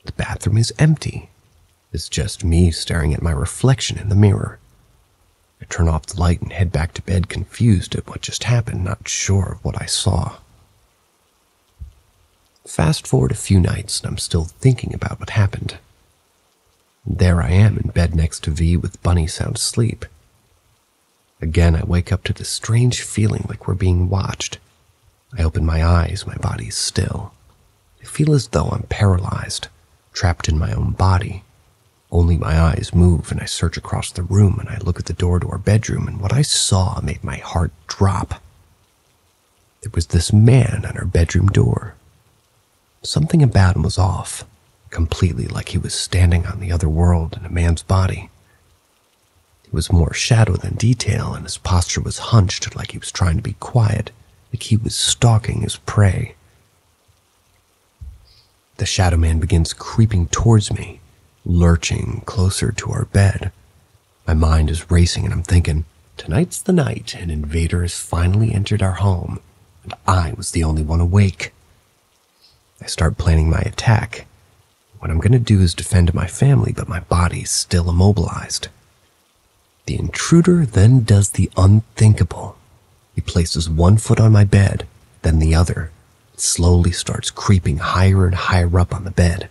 The bathroom is empty. It's just me staring at my reflection in the mirror. I turn off the light and head back to bed, confused at what just happened, not sure of what I saw. Fast forward a few nights, and I'm still thinking about what happened. There I am in bed next to V with Bunny sound asleep. Again, I wake up to this strange feeling like we're being watched. I open my eyes, my body's still. I feel as though I'm paralyzed, trapped in my own body. Only my eyes move, and I search across the room, and I look at the door to our bedroom, and what I saw made my heart drop. There was this man on our bedroom door. Something about him was off, completely like he was standing on the other world in a man's body. It was more shadow than detail, and his posture was hunched like he was trying to be quiet, like he was stalking his prey. The shadow man begins creeping towards me, lurching closer to our bed. My mind is racing, and I'm thinking, tonight's the night an invader has finally entered our home, and I was the only one awake. I start planning my attack. What I'm going to do is defend my family, but my body's still immobilized. The intruder then does the unthinkable. He places one foot on my bed, then the other, and slowly starts creeping higher and higher up on the bed.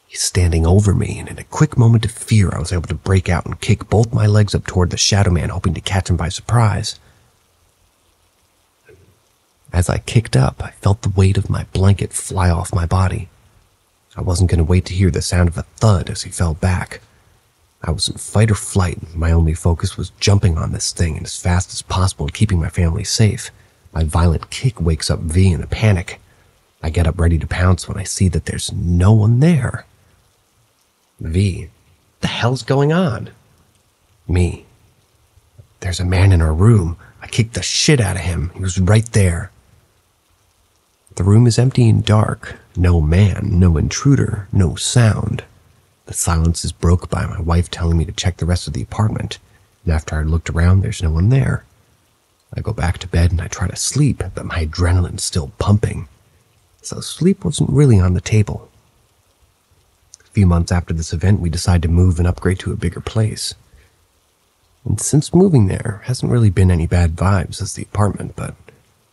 He's standing over me, and in a quick moment of fear, I was able to break out and kick both my legs up toward the shadow man, hoping to catch him by surprise. As I kicked up, I felt the weight of my blanket fly off my body. I wasn't going to wait to hear the sound of a thud as he fell back. I was in fight or flight, and my only focus was jumping on this thing as fast as possible and keeping my family safe. My violent kick wakes up V in a panic. I get up ready to pounce when I see that there's no one there. V, the hell's going on? Me. There's a man in our room. I kicked the shit out of him. He was right there. The room is empty and dark. No man, no intruder, no sound. The silence is broke by my wife telling me to check the rest of the apartment, and after I looked around, there's no one there. I go back to bed and I try to sleep, but my adrenaline's still pumping. So sleep wasn't really on the table. A few months after this event, we decide to move and upgrade to a bigger place. And since moving there, hasn't really been any bad vibes as the apartment, but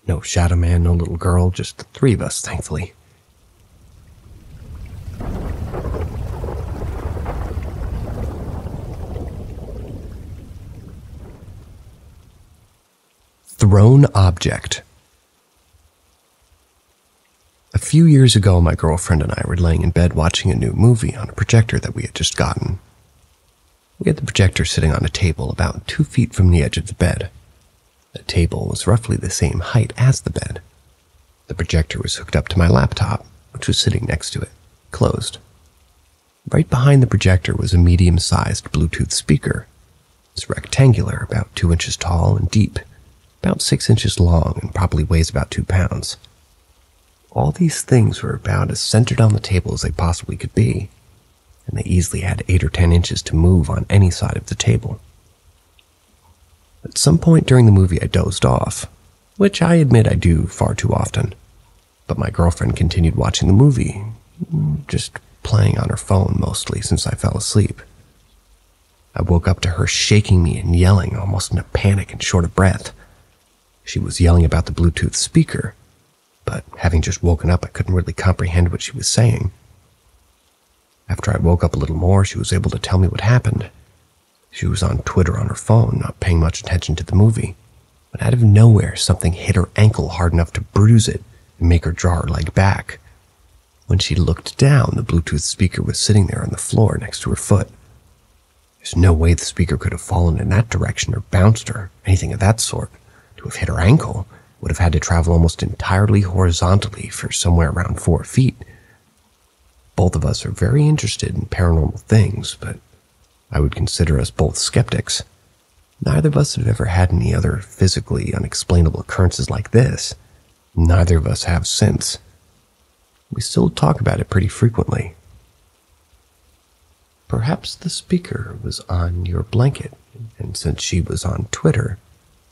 no shadow man, no little girl, just the three of us, thankfully. Thrown object. A few years ago, my girlfriend and I were laying in bed watching a new movie on a projector that we had just gotten. We had the projector sitting on a table about 2 feet from the edge of the bed. The table was roughly the same height as the bed. The projector was hooked up to my laptop, which was sitting next to it, closed. Right behind the projector was a medium-sized Bluetooth speaker. It was rectangular, about 2 inches tall and deep, about 6 inches long, and probably weighs about 2 pounds. All these things were about as centered on the table as they possibly could be, and they easily had 8 or 10 inches to move on any side of the table. At some point during the movie, I dozed off, which I admit I do far too often, but my girlfriend continued watching the movie, just playing on her phone mostly since I fell asleep. I woke up to her shaking me and yelling, almost in a panic and short of breath. She was yelling about the Bluetooth speaker, but having just woken up, I couldn't really comprehend what she was saying. After I woke up a little more, she was able to tell me what happened. She was on Twitter on her phone, not paying much attention to the movie, but out of nowhere, something hit her ankle hard enough to bruise it and make her draw her leg back. When she looked down, the Bluetooth speaker was sitting there on the floor next to her foot. There's no way the speaker could have fallen in that direction or bounced her, anything of that sort. To have hit her ankle, would have had to travel almost entirely horizontally for somewhere around 4 feet. Both of us are very interested in paranormal things, but I would consider us both skeptics. Neither of us have ever had any other physically unexplainable occurrences like this. Neither of us have since. We still talk about it pretty frequently. Perhaps the speaker was on your blanket, and since she was on Twitter,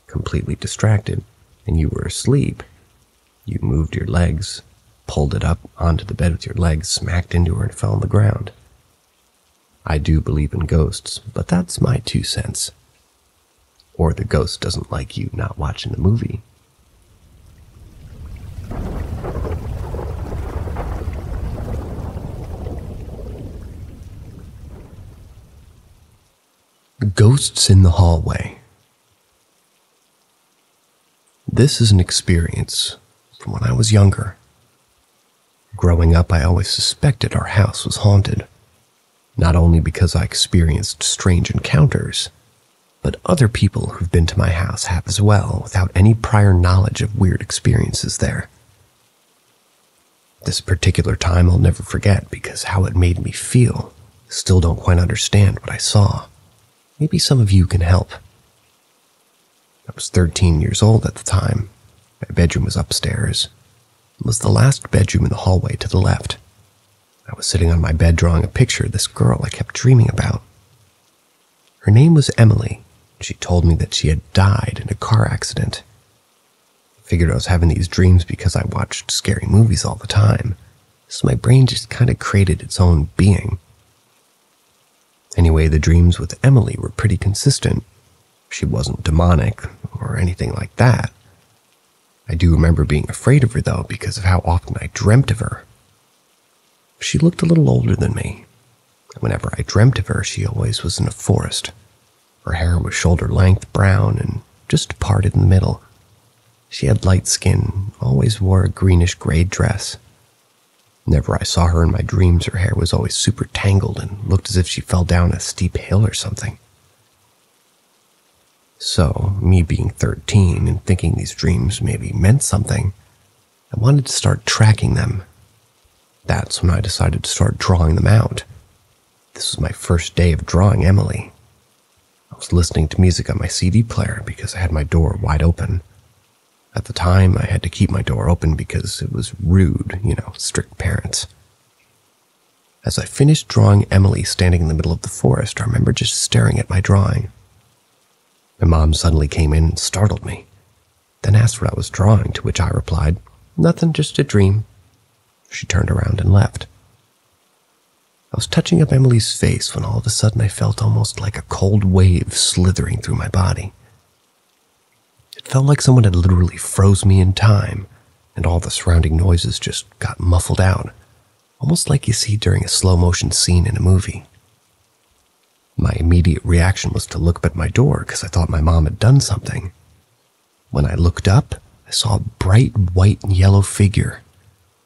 completely distracted, and you were asleep, you moved your legs, pulled it up onto the bed with your legs, smacked into her, and fell on the ground. I do believe in ghosts, but that's my 2 cents. Or the ghost doesn't like you not watching the movie. Ghosts in the hallway. This is an experience from when I was younger. Growing up, I always suspected our house was haunted. Not only because I experienced strange encounters, but other people who've been to my house have as well, without any prior knowledge of weird experiences there. This particular time I'll never forget because how it made me feel. Still don't quite understand what I saw. Maybe some of you can help. I was 13 years old at the time. My bedroom was upstairs. It was the last bedroom in the hallway to the left. I was sitting on my bed drawing a picture of this girl I kept dreaming about. Her name was Emily. She told me that she had died in a car accident. I figured I was having these dreams because I watched scary movies all the time, so my brain just kind of created its own being. Anyway, the dreams with Emily were pretty consistent. She wasn't demonic or anything like that. I do remember being afraid of her, though, because of how often I dreamt of her. She looked a little older than me. Whenever I dreamt of her, she always was in a forest. Her hair was shoulder-length brown and just parted in the middle. She had light skin, always wore a greenish-gray dress. Whenever I saw her in my dreams, her hair was always super tangled and looked as if she fell down a steep hill or something. So, me being 13 and thinking these dreams maybe meant something, I wanted to start tracking them. That's when I decided to start drawing them out. This was my first day of drawing Emily. I was listening to music on my CD player because I had my door wide open. At the time, I had to keep my door open because it was rude, strict parents. As I finished drawing Emily standing in the middle of the forest, I remember just staring at my drawing. My mom suddenly came in and startled me, then asked what I was drawing, to which I replied, "Nothing, just a dream." She turned around and left. I was touching up Emily's face when all of a sudden I felt almost like a cold wave slithering through my body. It felt like someone had literally froze me in time, and all the surrounding noises just got muffled out, almost like you see during a slow-motion scene in a movie. My immediate reaction was to look up at my door because I thought my mom had done something. When I looked up, I saw a bright white and yellow figure.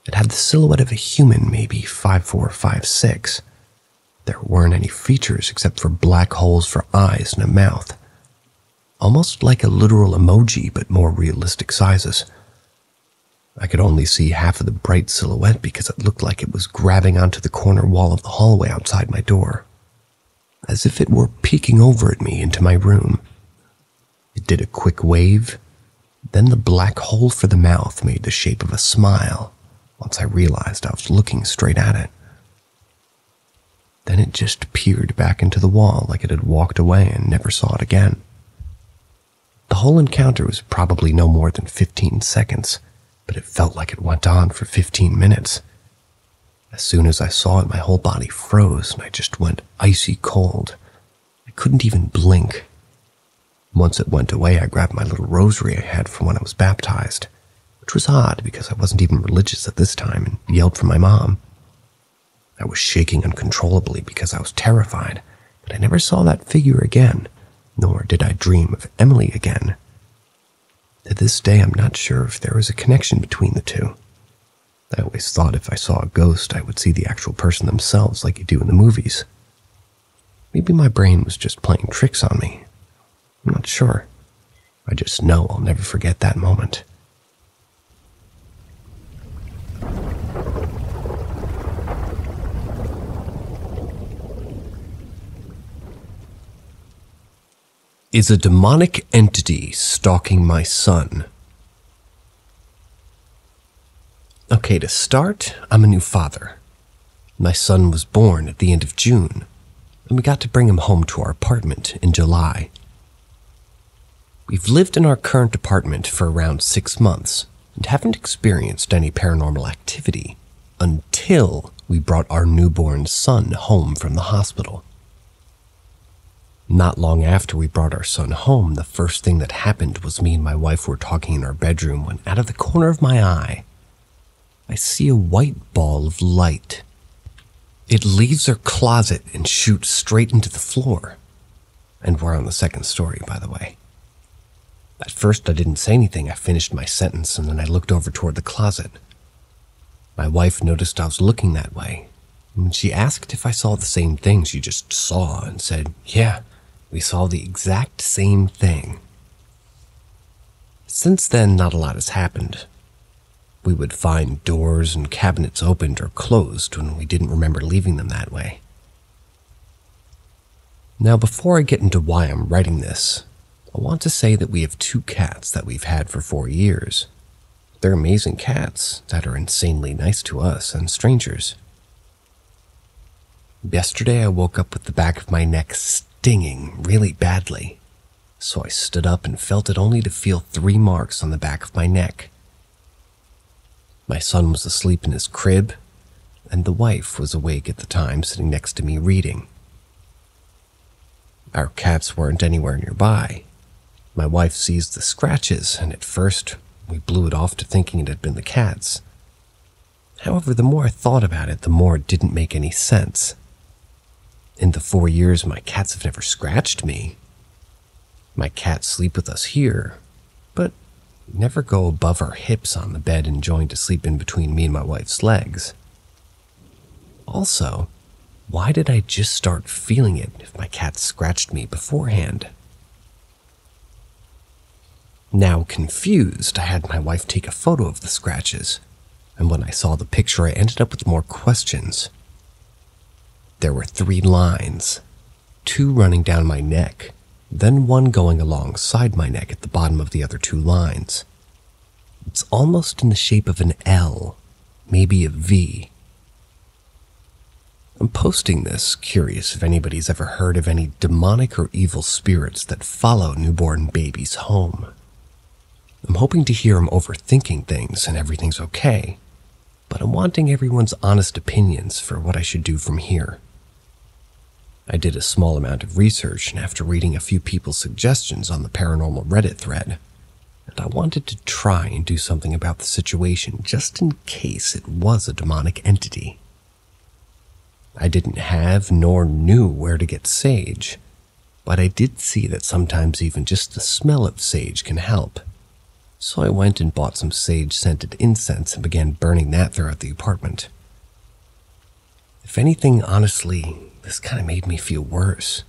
It had the silhouette of a human, maybe 5'4", 5'6". There weren't any features except for black holes for eyes and a mouth. Almost like a literal emoji, but more realistic sizes. I could only see half of the bright silhouette because it looked like it was grabbing onto the corner wall of the hallway outside my door, as if it were peeking over at me into my room. It did a quick wave, then the black hole for the mouth made the shape of a smile once I realized I was looking straight at it. Then it just peered back into the wall like it had walked away and never saw it again. The whole encounter was probably no more than 15 seconds, but it felt like it went on for 15 minutes. As soon as I saw it, my whole body froze and I just went icy cold. I couldn't even blink. Once it went away, I grabbed my little rosary I had from when I was baptized, which was odd because I wasn't even religious at this time, and yelled for my mom. I was shaking uncontrollably because I was terrified, but I never saw that figure again, nor did I dream of Emily again. To this day, I'm not sure if there was a connection between the two. I always thought if I saw a ghost, I would see the actual person themselves like you do in the movies. Maybe my brain was just playing tricks on me. I'm not sure. I just know I'll never forget that moment. Is a demonic entity stalking my son? Okay, to start, I'm a new father. My son was born at the end of June, and we got to bring him home to our apartment in July. We've lived in our current apartment for around 6 months and haven't experienced any paranormal activity until we brought our newborn son home from the hospital. Not long after we brought our son home, the first thing that happened was me and my wife were talking in our bedroom when out of the corner of my eye, I see a white ball of light. It leaves our closet and shoots straight into the floor. And we're on the second story, by the way. At first, I didn't say anything. I finished my sentence and then I looked over toward the closet. My wife noticed I was looking that way. And she asked if I saw the same thing she just saw and said, "Yeah, we saw the exact same thing." Since then, not a lot has happened. We would find doors and cabinets opened or closed when we didn't remember leaving them that way. Now, before I get into why I'm writing this, I want to say that we have 2 cats that we've had for 4 years. They're amazing cats that are insanely nice to us and strangers. Yesterday, I woke up with the back of my neck stinging really badly, so I stood up and felt it only to feel 3 marks on the back of my neck. My son was asleep in his crib, and the wife was awake at the time, sitting next to me reading. Our cats weren't anywhere nearby. My wife sees the scratches, and at first, we blew it off to thinking it had been the cats. However, the more I thought about it, the more it didn't make any sense. In the 4 years, my cats have never scratched me. My cats sleep with us here, but never go above our hips on the bed enjoying to sleep in between me and my wife's legs. Also, why did I just start feeling it if my cats scratched me beforehand? Now confused, I had my wife take a photo of the scratches, and when I saw the picture, I ended up with more questions. There were 3 lines, 2 running down my neck, then 1 going alongside my neck at the bottom of the other 2 lines. It's almost in the shape of an L, maybe a V. I'm posting this, curious if anybody's ever heard of any demonic or evil spirits that follow newborn babies home. I'm hoping to hear I'm overthinking things and everything's okay, but I'm wanting everyone's honest opinions for what I should do from here. I did a small amount of research, and after reading a few people's suggestions on the paranormal Reddit thread, and I wanted to try and do something about the situation just in case it was a demonic entity. I didn't have nor knew where to get sage, but I did see that sometimes even just the smell of sage can help. So I went and bought some sage-scented incense and began burning that throughout the apartment. If anything, honestly, this kind of made me feel worse.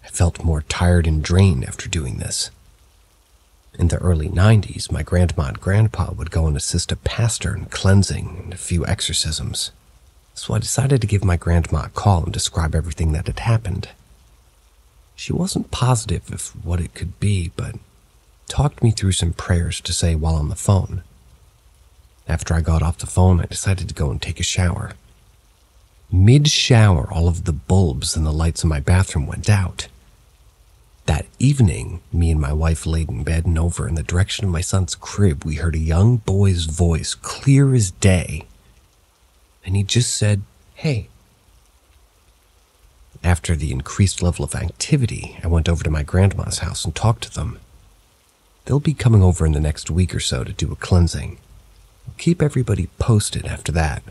I felt more tired and drained after doing this. In the early 90s, my grandma and grandpa would go and assist a pastor in cleansing and a few exorcisms. So I decided to give my grandma a call and describe everything that had happened. She wasn't positive of what it could be, but talked me through some prayers to say while on the phone. After I got off the phone, I decided to go and take a shower. Mid-shower, all of the bulbs and the lights in my bathroom went out. That evening, me and my wife laid in bed, and over in the direction of my son's crib, we heard a young boy's voice, clear as day. And he just said, "Hey." After the increased level of activity, I went over to my grandma's house and talked to them. They'll be coming over in the next week or so to do a cleansing. I'll keep everybody posted after that.